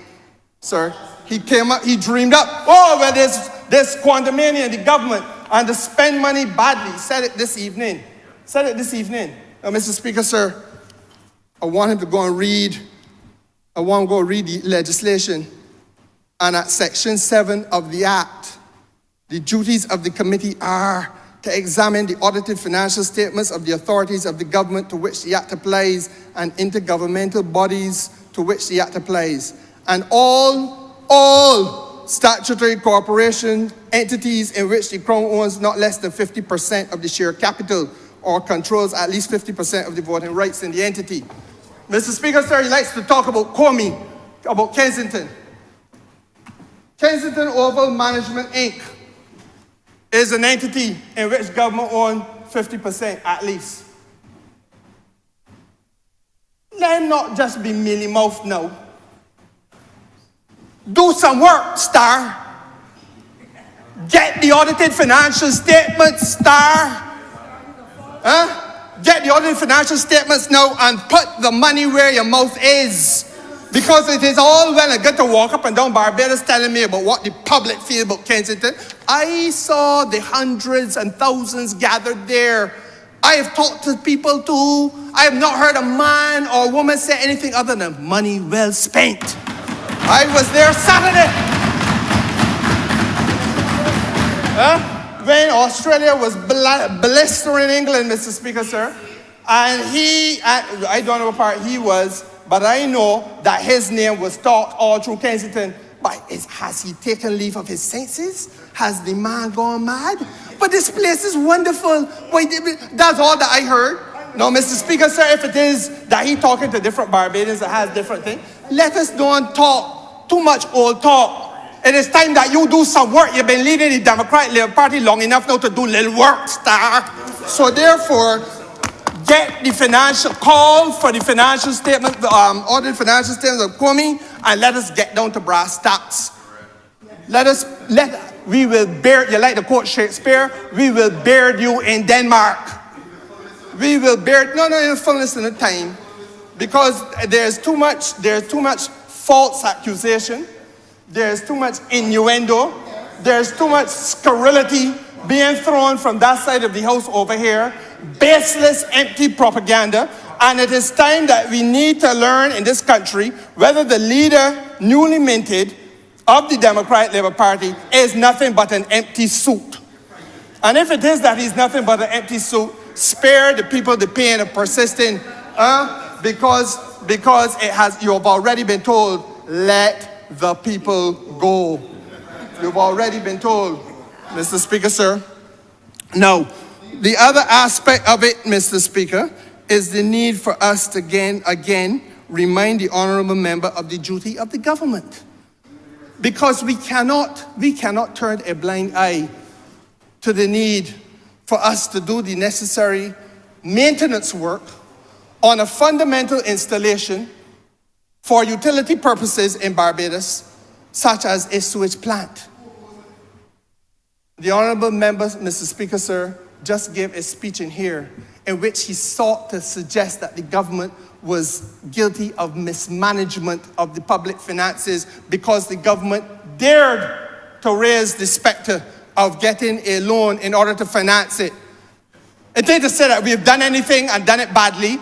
Sir, he came up, he dreamed up, well, there's condominium in the government and to spend money badly. He said it this evening. Now, Mr. Speaker, sir, I want him to go and read the legislation. And at Section 7 of the Act, the duties of the committee are to examine the audited financial statements of the authorities of the government to which the Act applies and intergovernmental bodies to which the Act applies. And all statutory corporation entities in which the Crown owns not less than 50% of the share capital or controls at least 50% of the voting rights in the entity. Mr. Speaker, sir, he likes to talk about Comey, about Kensington. Kensington Oval Management, Inc. is an entity in which government owns 50% at least. Let him not just be mealy-mouthed now. Do some work, Star. Get the audited financial statements, Star. Get the audited financial statements now and put the money where your mouth is. Because it is all well and good to walk up and down Barbados telling me about what the public feel about Kensington. I saw the hundreds and thousands gathered there. I have talked to people too. I have not heard a man or woman say anything other than money well spent. I was there Saturday. When Australia was blistering England, Mr. Speaker, sir. And I don't know what part he was, but I know that his name was talked all through Kensington. But has he taken leave of his senses? Has the man gone mad? But this place is wonderful. That's all that I heard. No, Mr. Speaker, sir, if it is that he talking to different Barbadians that has different things, let us don't talk too much old talk. It is time that you do some work. You've been leading the Democratic Labour Party long enough now to do little work, Star. So therefore, get the financial, call for the financial statement, audited financial statements of Comey, and let us get down to brass tacks. We will bear, you like to quote Shakespeare, we will beard you in Denmark. We will bear, no, in the fullness of the time, because there's too much false accusation, there's too much innuendo, there's too much scurrility being thrown from that side of the house over here, baseless, empty propaganda, and it is time that we need to learn in this country whether the leader, newly minted, of the Democratic Labour Party is nothing but an empty suit. And if it is that he's nothing but an empty suit, spare the people the pain of persisting, because you have already been told, let the people go. You've already been told, Mr. Speaker, sir. Now, the other aspect of it, Mr. Speaker, is the need for us to again remind the honourable member of the duty of the government. Because we cannot turn a blind eye to the need for us to do the necessary maintenance work on a fundamental installation for utility purposes in Barbados, such as a sewage plant. The honourable member, Mr. Speaker, sir, just gave a speech in here in which he sought to suggest that the government was guilty of mismanagement of the public finances because the government dared to raise the specter of getting a loan in order to finance it. It ain't to say that we've done anything and done it badly.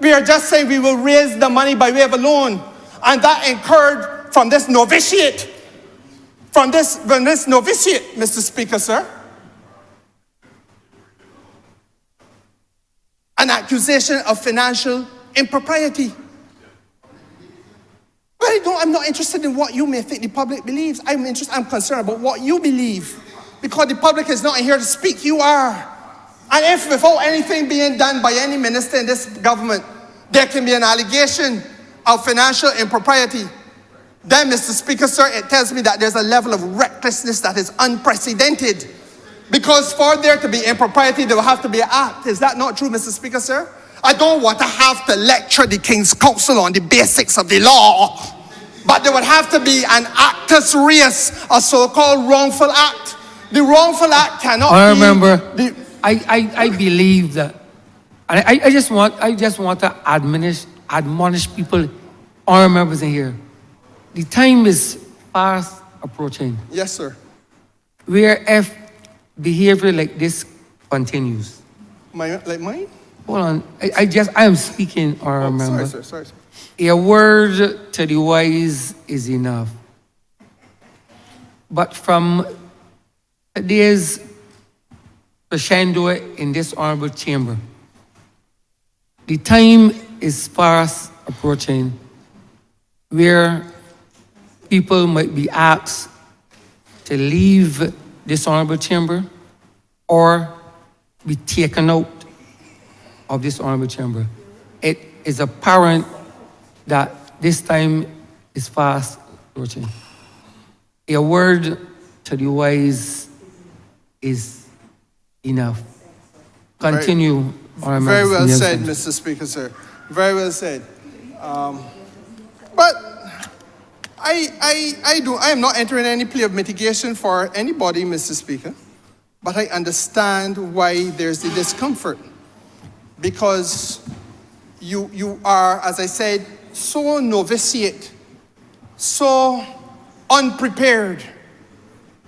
We are just saying we will raise the money by way of a loan. And that incurred from this novitiate, Mr. Speaker, sir, an accusation of financial impropriety. But I'm not interested in what you may think the public believes. I'm concerned about what you believe. Because the public is not here to speak, you are. And if without anything being done by any minister in this government, there can be an allegation of financial impropriety, then, Mr. Speaker, sir, it tells me that there's a level of recklessness that is unprecedented. Because for there to be impropriety, there will have to be an act. Is that not true, Mr. Speaker, sir? I don't want to have to lecture the King's Council on the basics of the law, but there would have to be an actus reus, a so-called wrongful act. The wrongful act cannot I remember, I believe that, and I just want to admonish people, our members in here. The time is fast approaching. Yes, sir. Where if behavior like this continues. Like mine? Hold on. I am speaking, or remember. Sorry, sir. A word to the wise is enough. But from today's crescendo in this honorable chamber, the time is fast approaching where people might be asked to leave this honorable chamber or be taken out of this honorable chamber. It is apparent that this time is fast approaching. A word to the wise is enough. Continue. Honourable Very well Members. said, Mr. Speaker, sir. Very well said. But I am not entering any plea of mitigation for anybody, Mr. Speaker. But I understand why there's the discomfort. Because you are, as I said, so novitiate, so unprepared,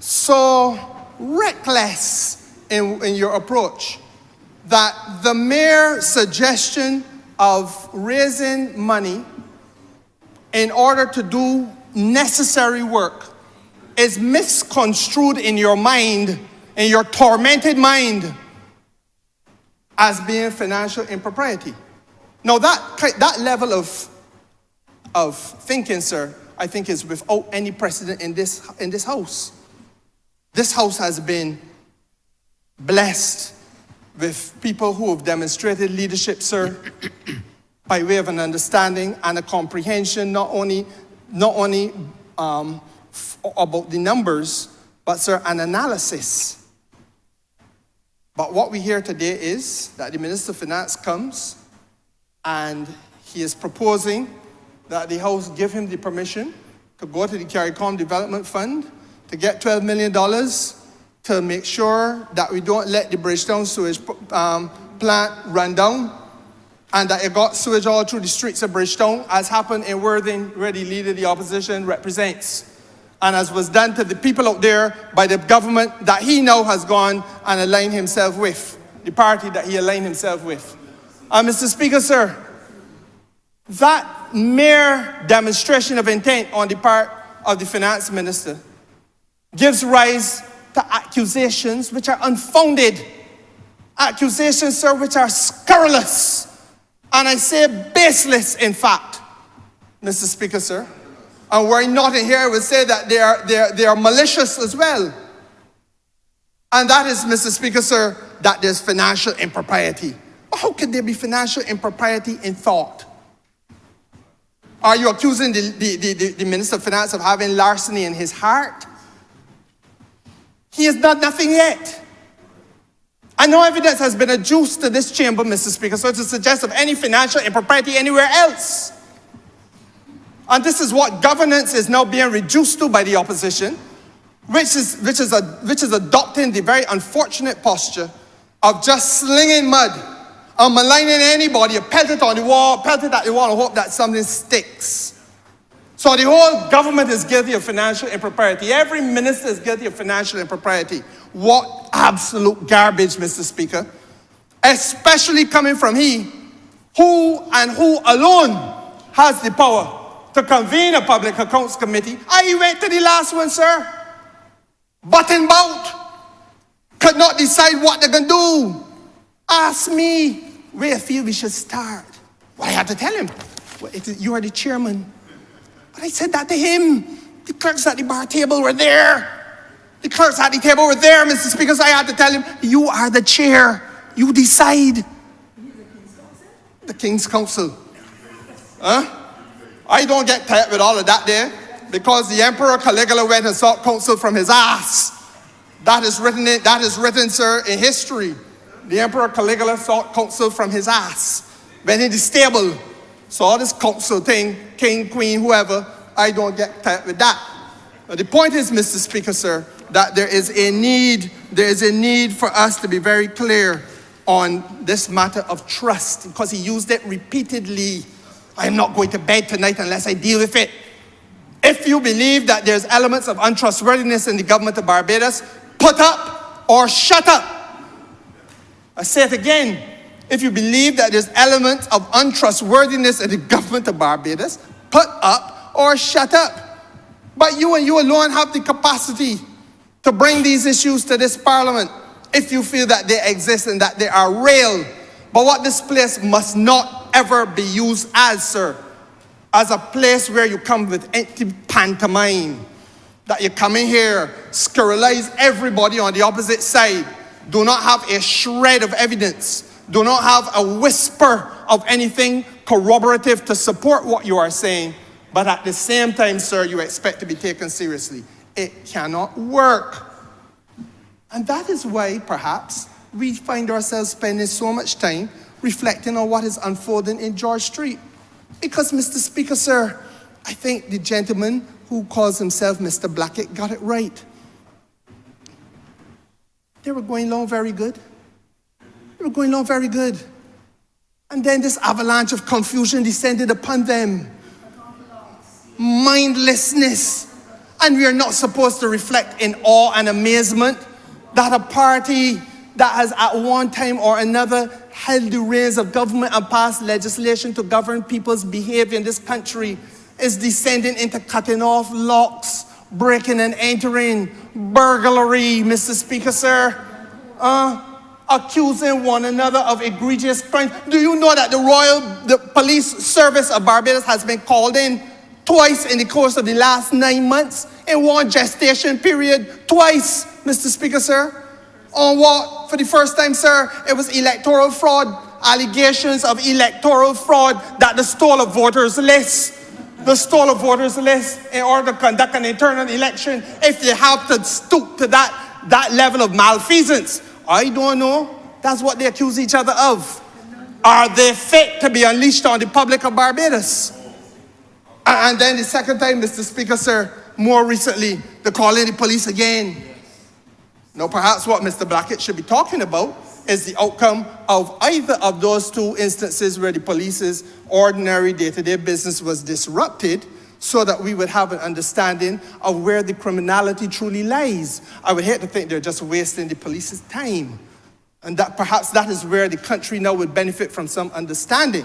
so reckless in your approach, that the mere suggestion of raising money in order to do necessary work is misconstrued in your mind, in your tormented mind, as being financial impropriety. Now that level of thinking, sir, I think is without any precedent in this house. This house has been blessed with people who have demonstrated leadership, sir, by way of an understanding and a comprehension, not only about the numbers, but, sir, an analysis. But what we hear today is that the Minister of Finance comes and he is proposing that the House give him the permission to go to the CARICOM Development Fund to get $12 million to make sure that we don't let the Bridgetown sewage plant run down, and that it got sewage all through the streets of Bridgetown, as happened in Worthing, where the leader of the opposition represents, and as was done to the people out there by the government that he now has gone and aligned himself with, the party that he aligned himself with. Mr. Speaker, sir, that mere demonstration of intent on the part of the finance minister gives rise to accusations which are unfounded. Accusations, sir, which are scurrilous. And I say baseless, in fact, Mr. Speaker, sir. And were I not in here, I would say that they are malicious as well. And that is, Mr. Speaker, sir, that there's financial impropriety. How could there be financial impropriety in thought? Are you accusing the Minister of Finance of having larceny in his heart? He has done nothing yet. And no evidence has been adduced to this chamber, Mr. Speaker, so to suggest of any financial impropriety anywhere else. And this is what governance is now being reduced to by the opposition, which is adopting the very unfortunate posture of just slinging mud and maligning anybody, pelt it on the wall, pelt it at the wall, and hope that something sticks. So the whole government is guilty of financial impropriety. Every minister is guilty of financial impropriety. What absolute garbage, Mr. Speaker. Especially coming from he who alone has the power to convene a public accounts committee. I went to the last one, sir. Button bout. Could not decide what they're going to do. Ask me where I feel we should start. Well, I had to tell him, you are the chairman. But I said that to him. The clerks at the bar table were there. The clerks at the table were there, Mr. Speaker, so I had to tell him, you are the chair. You decide. The King's Council. Huh? I don't get tired with all of that there, because the Emperor Caligula went and sought counsel from his ass. That is written, sir, in history. The Emperor Caligula sought counsel from his ass. Went in the stable, saw this council thing, king, queen, whoever. I don't get tired with that. But the point is, Mr. Speaker, sir, that there is a need for us to be very clear on this matter of trust, because he used it repeatedly. I am not going to bed tonight unless I deal with it. If you believe that there's elements of untrustworthiness in the government of Barbados, put up or shut up. I say it again. If you believe that there's elements of untrustworthiness in the government of Barbados, put up or shut up. But you and you alone have the capacity to bring these issues to this parliament if you feel that they exist and that they are real. But what this place must not ever be used as, sir, as a place where you come with empty pantomime, that you come in here, scurrilize everybody on the opposite side, do not have a shred of evidence, do not have a whisper of anything corroborative to support what you are saying, but at the same time, sir, you expect to be taken seriously. It cannot work. And that is why, perhaps, we find ourselves spending so much time reflecting on what is unfolding in George Street. Because, Mr. Speaker, sir, I think the gentleman who calls himself Mr. Blackett got it right. They were going along very good. They were going along very good. And then this avalanche of confusion descended upon them. Mindlessness. And we are not supposed to reflect in awe and amazement that a party that has at one time or another held the reins of government and passed legislation to govern people's behavior in this country is descending into cutting off locks, breaking and entering, burglary, Mr. Speaker, sir, accusing one another of egregious crimes. Do you know that the police service of Barbados has been called in twice in the course of the last 9 months, in one gestation period, twice, Mr. Speaker, sir? On what? For the first time, sir, it was electoral fraud, allegations of electoral fraud, that the stole of voters list, in order to conduct an internal election. If they have to stoop to that level of malfeasance, I don't know. That's what they accuse each other of. Are they fit to be unleashed on the public of Barbados? And then the second time, Mr. Speaker, sir, more recently, they're calling the police again. Now, perhaps what Mr. Blackett should be talking about is the outcome of either of those two instances where the police's ordinary day-to-day business was disrupted, so that we would have an understanding of where the criminality truly lies. I would hate to think they're just wasting the police's time. And that perhaps that is where the country now would benefit from some understanding.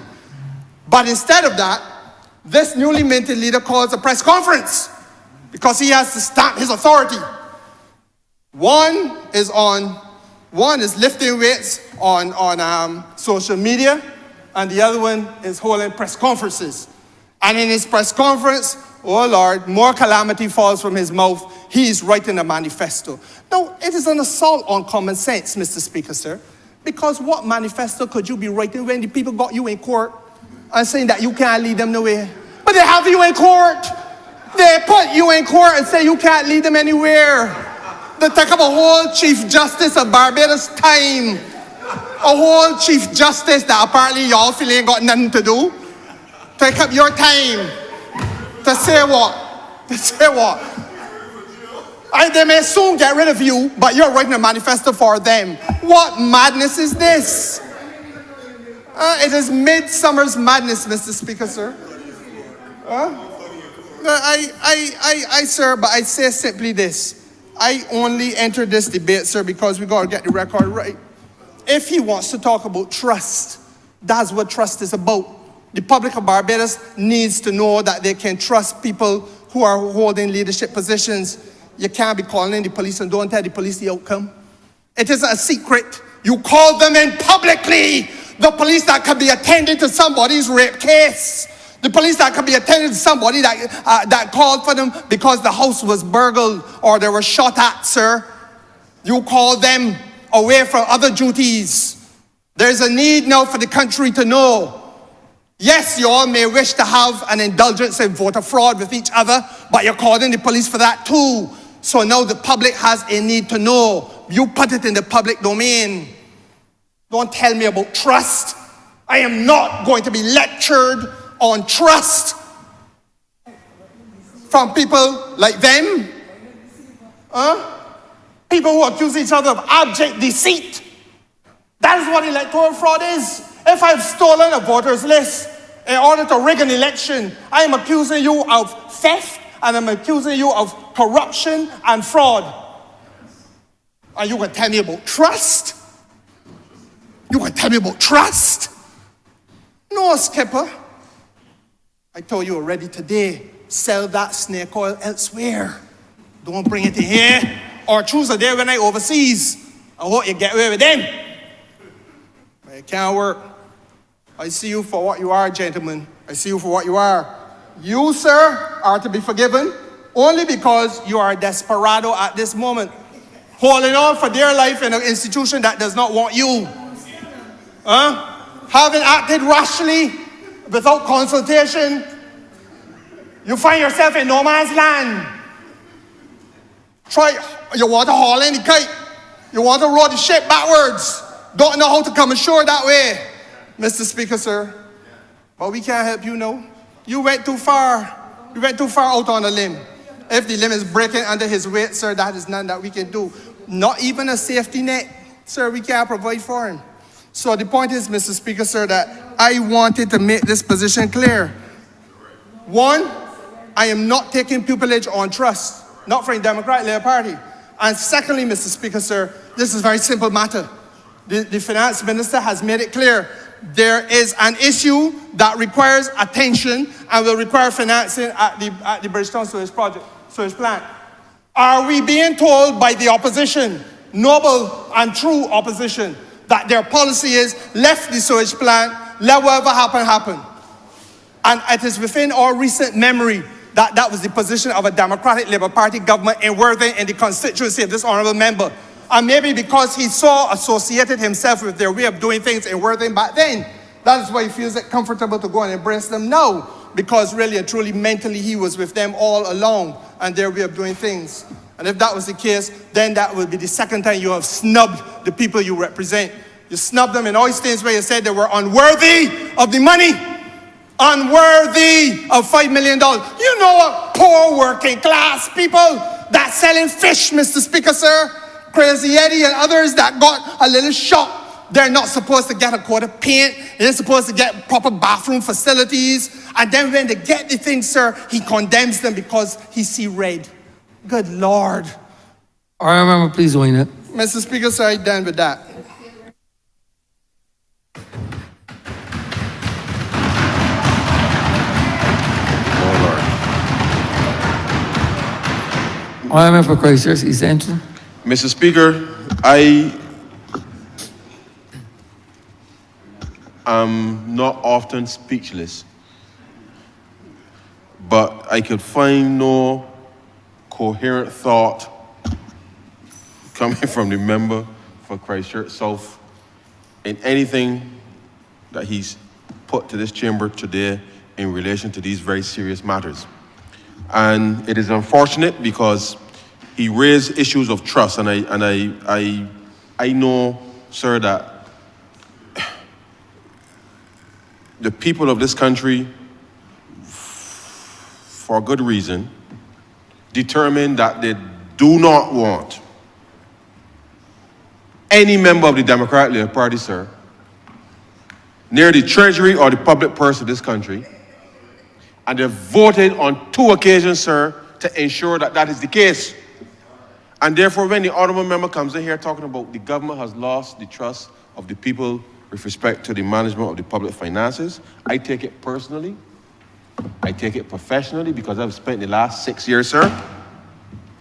But instead of that, this newly minted leader calls a press conference because he has to stamp his authority. One is lifting weights on social media, and the other one is holding press conferences. And in his press conference, oh Lord, more calamity falls from his mouth. He is writing a manifesto. Now, it is an assault on common sense, Mr. Speaker, sir, because what manifesto could you be writing when the people got you in court and saying that you can't lead them nowhere? But they have you in court. They put you in court and say you can't lead them anywhere. They take up a whole Chief Justice of Barbados time. A whole Chief Justice that apparently y'all feel ain't got nothing to do. Take up your time to say what? To say what? And they may soon get rid of you, but you're writing a manifesto for them. What madness is this? It is midsummer's madness, Mr. Speaker, sir. Sir, but I say simply this. I only entered this debate, sir, because we got to get the record right. If he wants to talk about trust, that's what trust is about. The public of Barbados needs to know that they can trust people who are holding leadership positions. You can't be calling in the police and don't tell the police the outcome. It isn't a secret. You call them in publicly. The police that can be attending to somebody's rape case. The police that can be attending to somebody that called for them because the house was burgled or they were shot at, sir. You call them away from other duties. There's a need now for the country to know. Yes, you all may wish to have an indulgence in voter fraud with each other, but you're calling the police for that too. So now the public has a need to know. You put it in the public domain. Don't tell me about trust. I am not going to be lectured on trust from people like them. People who accuse each other of abject deceit. That is what electoral fraud is. If I've stolen a voter's list in order to rig an election, I am accusing you of theft and I'm accusing you of corruption and fraud. And you can tell me about trust? You can tell me about trust? No, Skipper. I told you already today, sell that snake oil elsewhere. Don't bring it in here or choose a day when I overseas. I hope you get away with them. But it can't work. I see you for what you are, gentlemen. I see you for what you are. You, sir, are to be forgiven. only because you are a desperado at this moment, holding on for dear life in an institution that does not want you. Having acted rashly without consultation, you find yourself in no man's land. You want to haul in the kite. You want to row the ship backwards. Don't know how to come ashore that way, Mr. Speaker, sir. But we can't help you, no. You went too far. You went too far out on a limb. If the limb is breaking under his weight, sir, that is none that we can do. Not even a safety net, sir, we can't provide for him. So the point is, Mr. Speaker, sir, that I wanted to make this position clear. One, I am not taking pupillage on trust, not for the Democratic Labour Party. And secondly, Mr. Speaker, sir, this is a very simple matter. The finance minister has made it clear there is an issue that requires attention and will require financing at the Bridgetown sewage plant. Are we being told by the opposition, noble and true opposition, that their policy is left the sewage plant, let whatever happen, happen? And it is within our recent memory that that was the position of a Democratic Labour Party government in Worthing in the constituency of this honourable member. And maybe because he associated himself with their way of doing things in Worthing back then, that is why he feels it comfortable to go and embrace them now. Because really and truly, mentally, he was with them all along and their way of doing things. And if that was the case, then that will be the second time you have snubbed the people you represent. You snubbed them in all things where you said they were unworthy of the money. Unworthy of $5 million. You know what? Poor working class people that selling fish, Mr. Speaker, sir. Crazy Eddie and others that got a little shop. They're not supposed to get a coat of paint. They're supposed to get proper bathroom facilities. And then when they get the thing, sir, he condemns them because he see red. Good Lord. All right, member, please join it. Mr. Speaker, sir, I'm done with that. All right, member for Christchurch East Central. Mr. Speaker, I am not often speechless, but I could find no coherent thought coming from the member for Christchurch South in anything that he's put to this chamber today in relation to these very serious matters. And it is unfortunate because he raised issues of trust, and I know, sir, that the people of this country, for good reason, determined that they do not want any member of the Democratic Labour Party, sir, near the treasury or the public purse of this country. And they voted on 2 occasions, sir, to ensure that that is the case. And therefore, when the honourable member comes in here talking about the government has lost the trust of the people with respect to the management of the public finances, I take it personally. I take it professionally because I've spent the last 6 years, sir,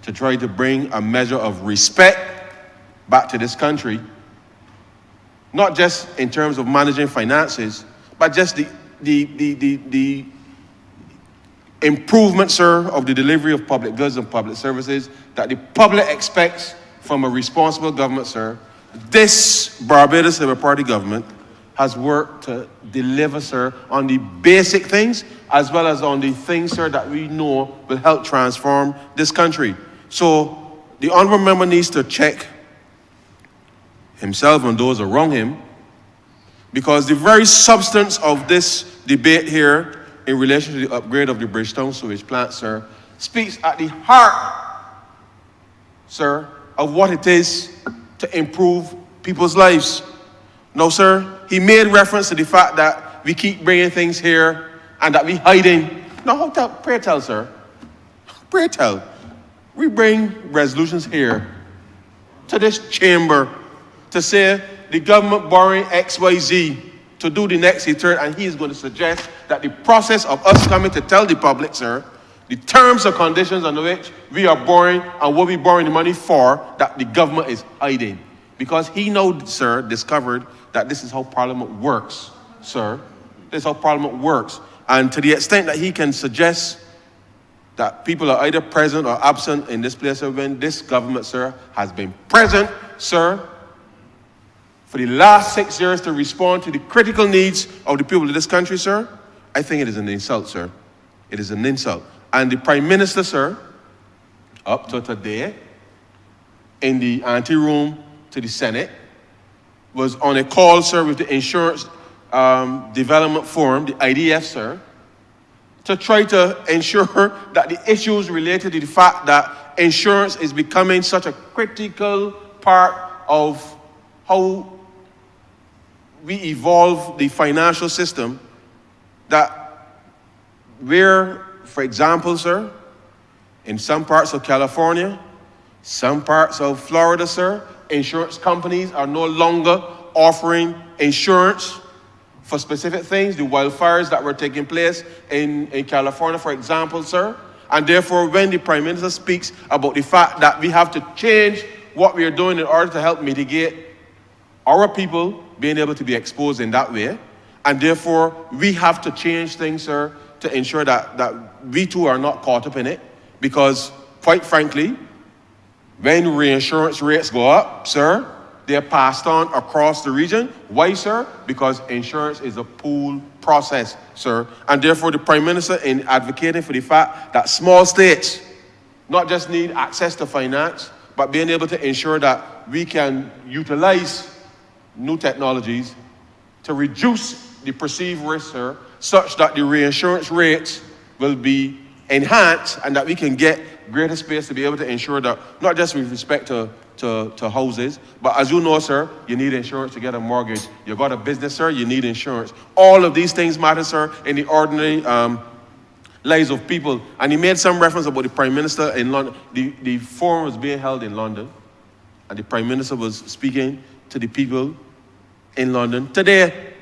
to try to bring a measure of respect back to this country. Not just in terms of managing finances, but just the improvement, sir, of the delivery of public goods and public services that the public expects from a responsible government, sir. This Barbados Labour Party government has worked to deliver, sir, on the basic things as well as on the things, sir, that we know will help transform this country. So the honourable member needs to check himself and those around him, because the very substance of this debate here in relation to the upgrade of the Bridgetown sewage plant, sir, speaks at the heart, sir, of what it is to improve people's lives. No, sir, he made reference to the fact that we keep bringing things here and that we hiding. No, pray tell, sir. Pray tell. We bring resolutions here to this chamber to say the government borrowing XYZ to do the next third, and he is going to suggest that the process of us coming to tell the public, sir, the terms and conditions under which we are borrowing and what we borrowing the money for, that the government is hiding. Because he now, sir, discovered that this is how Parliament works, sir. This is how Parliament works. And to the extent that he can suggest that people are either present or absent in this place, sir, when this government, sir, has been present, sir, for the last 6 years to respond to the critical needs of the people of this country, sir, I think it is an insult, sir. It is an insult. And the Prime Minister, sir, up to today, in the anteroom to the Senate, was on a call, sir, with the Insurance Development Forum, the IDF, sir, to try to ensure that the issues related to the fact that insurance is becoming such a critical part of how we evolve the financial system, that where, for example, sir, in some parts of California, some parts of Florida, sir, insurance companies are no longer offering insurance for specific things, the wildfires that were taking place in California, for example, sir. And therefore, when the Prime Minister speaks about the fact that we have to change what we are doing in order to help mitigate our people being able to be exposed in that way, and therefore, we have to change things, sir, to ensure that we too are not caught up in it, because, quite frankly, when reinsurance rates go up, sir, they're passed on across the region. Why, sir? Because insurance is a pool process, sir. And therefore, the Prime Minister, in advocating for the fact that small states not just need access to finance, but being able to ensure that we can utilize new technologies to reduce the perceived risk, sir, such that the reinsurance rates will be enhanced and that we can get greater space to be able to ensure that, not just with respect to houses, but as you know, sir, you need insurance to get a mortgage. You got a business, sir, you need insurance. All of these things matter, sir, in the ordinary lives of people. And he made some reference about the Prime Minister in London. The forum was being held in London, and the Prime Minister was speaking to the people in London. Today,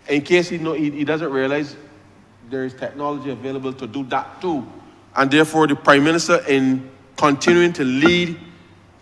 in case he doesn't realize, there is technology available to do that too. And therefore, the Prime Minister, in continuing to lead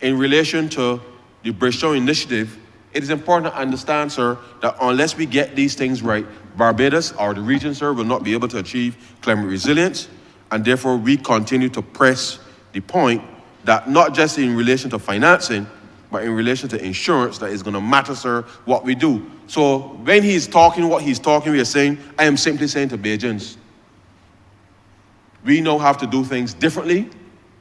in relation to the Bristol Initiative, it is important to understand, sir, that unless we get these things right, Barbados or the region, sir, will not be able to achieve climate resilience. And therefore, we continue to press the point that not just in relation to financing, but in relation to insurance, that is going to matter, sir, what we do. So when he's talking what he's talking, we are saying, I am simply saying to Bajans, we now have to do things differently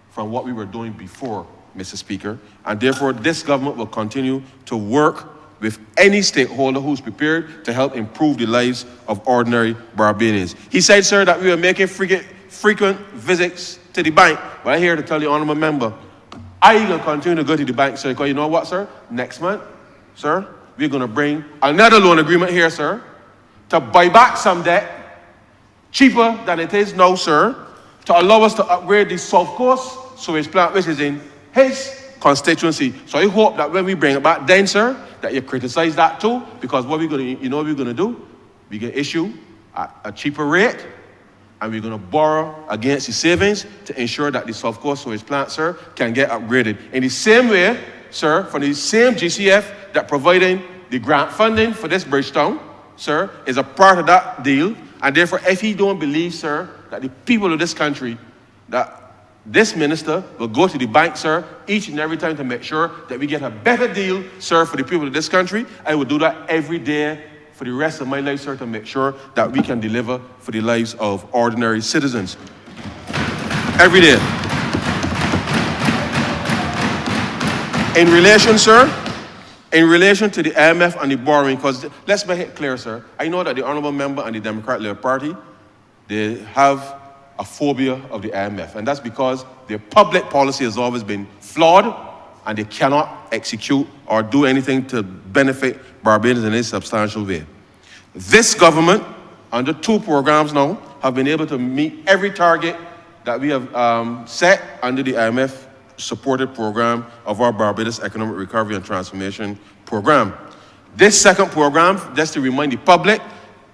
from what we were doing before, Mr. Speaker. And therefore, this government will continue to work with any stakeholder who's prepared to help improve the lives of ordinary Barbadians. He said, sir, that we are making frequent visits to the bank. But I'm here to tell the honourable member, I ain't gonna continue to go to the bank, sir, because you know what, sir? Next month, sir, we're gonna bring another loan agreement here, sir, to buy back some debt cheaper than it is now, sir, to allow us to upgrade the South Coast sewage plant, which is in his constituency. So I hope that when we bring it back then, sir, that you criticize that too, because what we're gonna, you know what we're gonna do? We can issue a cheaper rate, and we're gonna borrow against the savings to ensure that the South Coast sewage plant, sir, can get upgraded. In the same way, sir, from the same GCF that providing the grant funding for this Bridgetown, sir, is a part of that deal. And therefore, if he don't believe, sir, that the people of this country, that this minister will go to the bank, sir, each and every time to make sure that we get a better deal, sir, for the people of this country, I will do that every day for the rest of my life, sir, to make sure that we can deliver for the lives of ordinary citizens. Every day. In relation, sir, in relation to the IMF and the borrowing, because let's make it clear, sir, I know that the honourable member and the Democratic Labour Party, they have a phobia of the IMF, and that's because their public policy has always been flawed, and they cannot execute or do anything to benefit Barbadians in a substantial way. This government, under 2 programs now, have been able to meet every target that we have set under the IMF supported program of our Barbados Economic Recovery and Transformation Program. This second program, just to remind the public,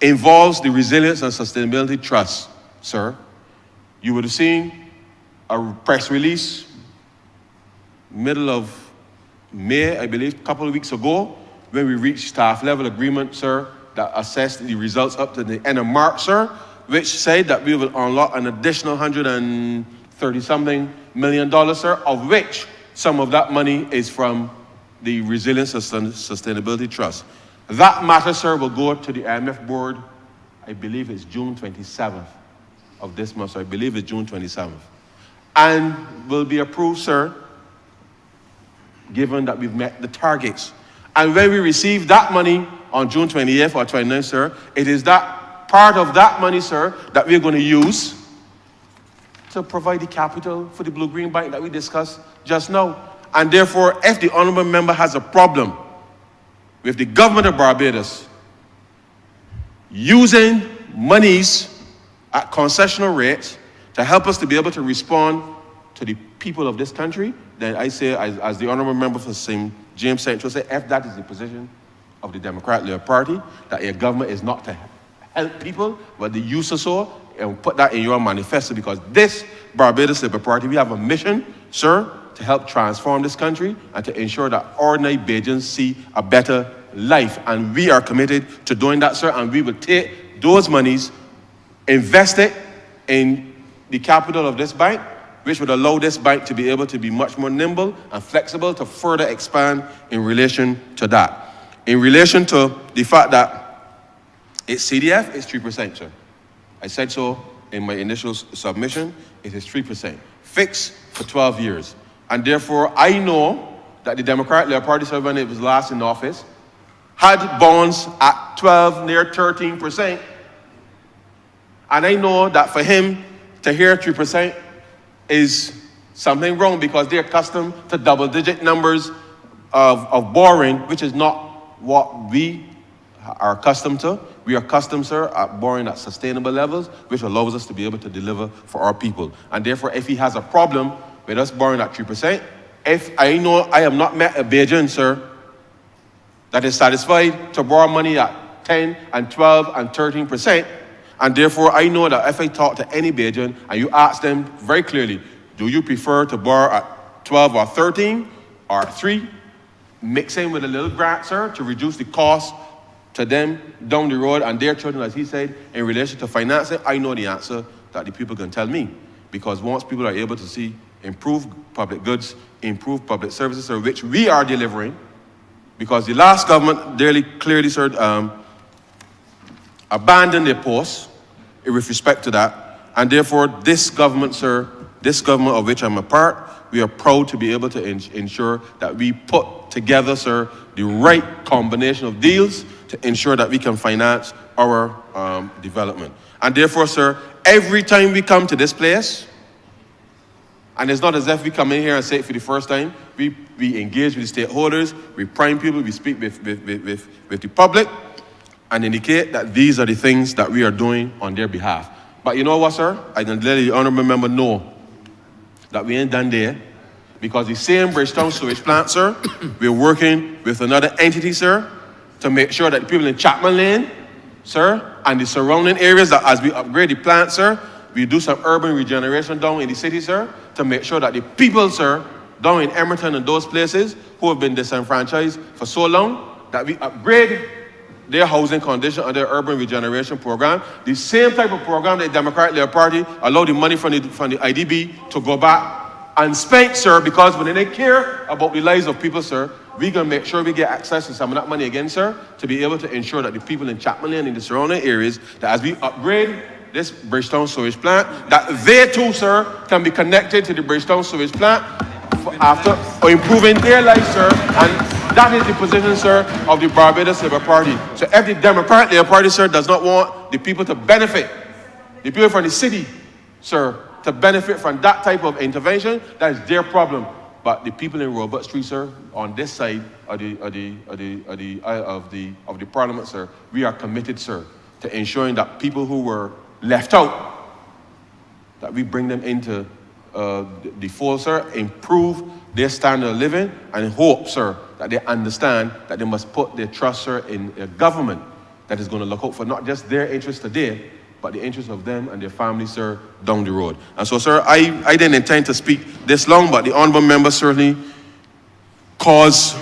involves the Resilience and Sustainability Trust, sir. You would have seen a press release middle of May, I believe, a couple of weeks ago, when we reached staff level agreement, sir, that assessed the results up to the end of March, sir, which said that we will unlock an additional $150 30-something million dollars, sir, of which some of that money is from the Resilience and Sustainability Trust. That matter, sir, will go to the IMF board, I believe it's June 27th of this month, so I believe it's June 27th. And will be approved, sir, given that we've met the targets. And when we receive that money on June 28th or 29th, sir, it is that part of that money, sir, that we're going to use to provide the capital for the Blue-Green Bank that we discussed just now. And therefore, if the honourable member has a problem with the government of Barbados using monies at concessional rates to help us to be able to respond to the people of this country, then I say, as the honourable member for St. James Central said, if that is the position of the Democratic Labour Party, that your government is not to help people, but the use of so, and put that in your manifesto, because this Barbados Labour Party, we have a mission, sir, to help transform this country and to ensure that ordinary Bajans see a better life. And we are committed to doing that, sir, and we will take those monies, invest it in the capital of this bank, which would allow this bank to be able to be much more nimble and flexible to further expand in relation to that. In relation to the fact that it's CDF, it's 3%, sir. I said so in my initial submission, it is 3%, fixed for 12 years. And therefore, I know that the Democratic Labour Party, sir, when it was last in office, had bonds at 12, near 13%. And I know that for him to hear 3% is something wrong, because they're accustomed to double-digit numbers of borrowing, which is not what we are accustomed to. We are accustomed, sir, at borrowing at sustainable levels, which allows us to be able to deliver for our people. And therefore, if he has a problem with us borrowing at 3%, if I know I have not met a Bajan, sir, that is satisfied to borrow money at 10 and 12 and 13%, and therefore I know that if I talk to any Bajan and you ask them very clearly, do you prefer to borrow at 12 or 13 or 3, mixing with a little grant, sir, to reduce the cost to them down the road and their children, as he said, in relation to financing, I know the answer that the people can tell me. Because once people are able to see improved public goods, improved public services, sir, which we are delivering, because the last government clearly, sir, abandoned their posts with respect to that. And therefore, this government, sir, this government of which I'm a part, we are proud to be able to ensure that we put together, sir, the right combination of deals to ensure that we can finance our development. And therefore, sir, every time we come to this place, and it's not as if we come in here and say it for the first time, we engage with the stakeholders, we prime people, we speak with the public, and indicate that these are the things that we are doing on their behalf. But you know what, sir? I can let the honourable member know that we ain't done there, because the same Bridgetown sewage plant, sir, we're working with another entity, sir, to make sure that the people in Chapman Lane, sir, and the surrounding areas, that as we upgrade the plant, sir, we do some urban regeneration down in the city, sir, to make sure that the people, sir, down in Emerton and those places who have been disenfranchised for so long, that we upgrade their housing condition under their urban regeneration program. The same type of program that the Democratic Labour Party allowed the money from the IDB to go back and spend, sir, because when they care about the lives of people, sir, we're going to make sure we get access to some of that money again, sir, to be able to ensure that the people in Chapman Lane and the surrounding areas, that as we upgrade this Bridgetown sewage plant, that they too, sir, can be connected to the Bridgetown sewage plant after improving their lives, sir. And that is the position, sir, of the Barbados Labour Party. So if the Democratic Labour Party, sir, does not want the people to benefit, the people from the city, sir, to benefit from that type of intervention, that is their problem. But the people in Robert Street, sir, on this side of the Parliament, sir, we are committed, sir, to ensuring that people who were left out, that we bring them into the fold, sir, improve their standard of living, and hope, sir, that they understand that they must put their trust, sir, in a government that is going to look out for not just their interests today, but the interests of them and their families, sir, down the road. And so, sir, I didn't intend to speak this long, but the honourable member certainly caused...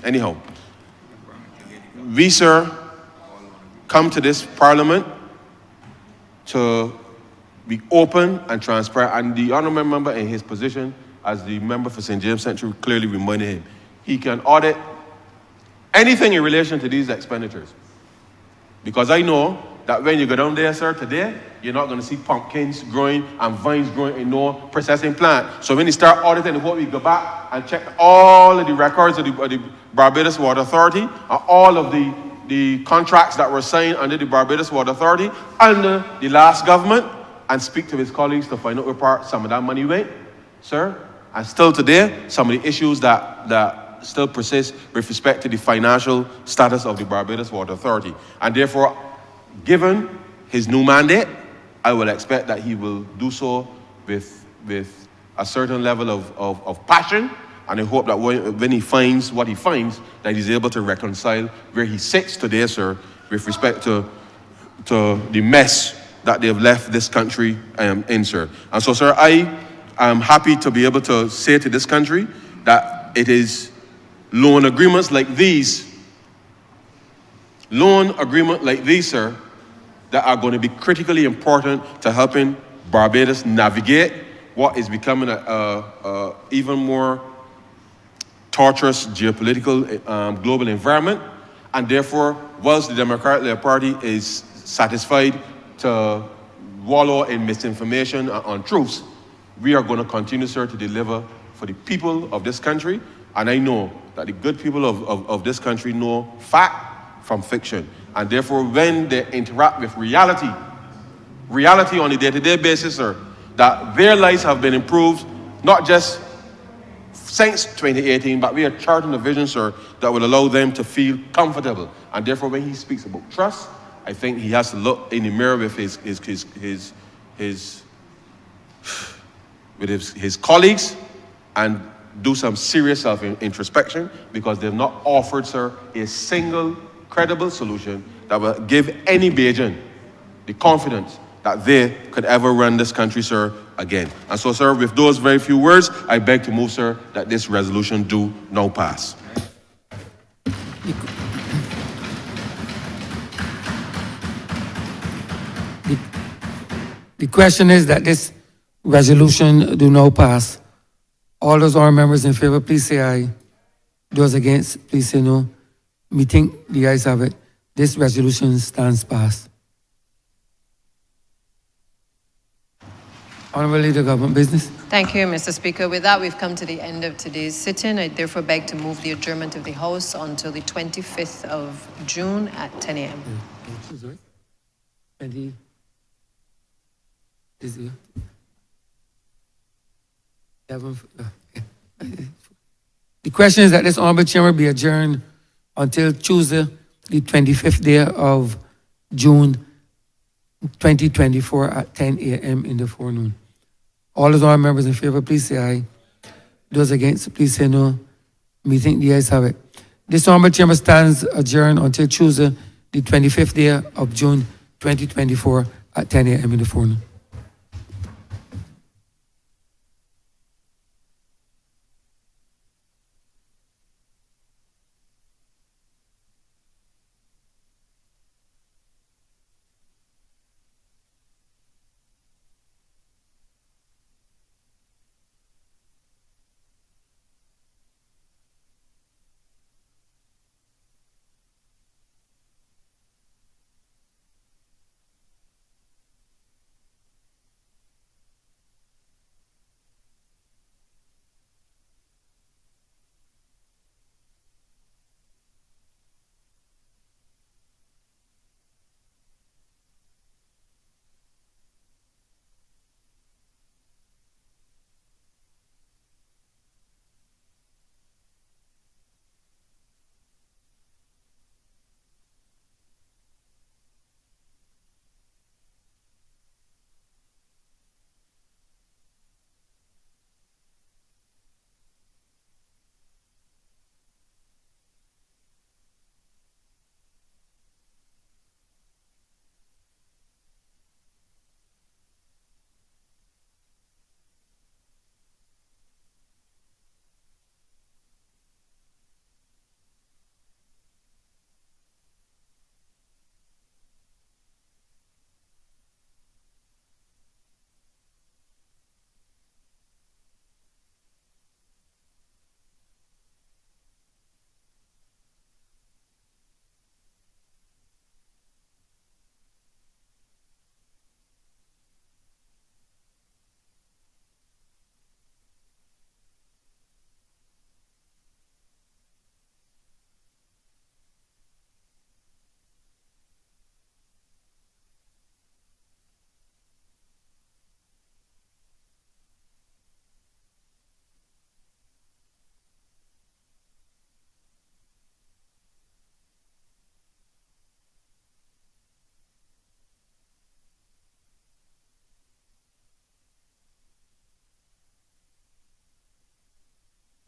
Anyhow, we, sir, come to this Parliament to be open and transparent. And the honourable member in his position as the member for St. James Central clearly reminded him, he can audit anything in relation to these expenditures. Because I know that when you go down there, sir, today, you're not going to see pumpkins growing and vines growing in no processing plant. So when you start auditing, I hope you go back and check all of the records of the Barbados Water Authority and all of the contracts that were signed under the Barbados Water Authority under the last government, and speak to his colleagues to find out where part some of that money went, sir. And still today, some of the issues that still persist with respect to the financial status of the Barbados Water Authority. And therefore, given his new mandate, I will expect that he will do so with a certain level of passion, and I hope that when he finds what he finds, that he's able to reconcile where he sits today, sir, with respect to the mess that they've left this country in, sir. And so, sir, I am happy to be able to say to this country that it is loan agreements like these, sir, that are going to be critically important to helping Barbados navigate what is becoming a even more torturous geopolitical global environment. And therefore, whilst the Democratic Labour Party is satisfied to wallow in misinformation and untruths, we are going to continue, sir, to deliver for the people of this country. And I know that the good people of this country know fact from fiction. And therefore, when they interact with reality on a day-to-day basis, sir, that their lives have been improved, not just since 2018, but we are charting a vision, sir, that will allow them to feel comfortable. And therefore, when he speaks about trust, I think he has to look in the mirror with his colleagues and do some serious self-introspection, because they've not offered, sir, a single credible solution that will give any Bajan the confidence that they could ever run this country, sir, again. And so, sir, with those very few words, I beg to move, sir, that this resolution do now pass. The question is that this resolution do now pass. All those honourable members in favour, please say aye. Those against, please say no. Me think the ayes have it. This resolution stands passed. Honourable Leader, Government Business. Thank you, Mr. Speaker. With that, we've come to the end of today's sitting. I therefore beg to move the adjournment of the House until the 25th of June at 10 a.m. The question is that this honourable chamber be adjourned until Tuesday, the 25th day of June 2024 at 10 a.m. in the forenoon. All those honourable members in favour, please say aye. Those against, please say no. Me think the ayes have it. This honourable chamber stands adjourned until Tuesday, the 25th day of June 2024 at 10 a.m. in the forenoon.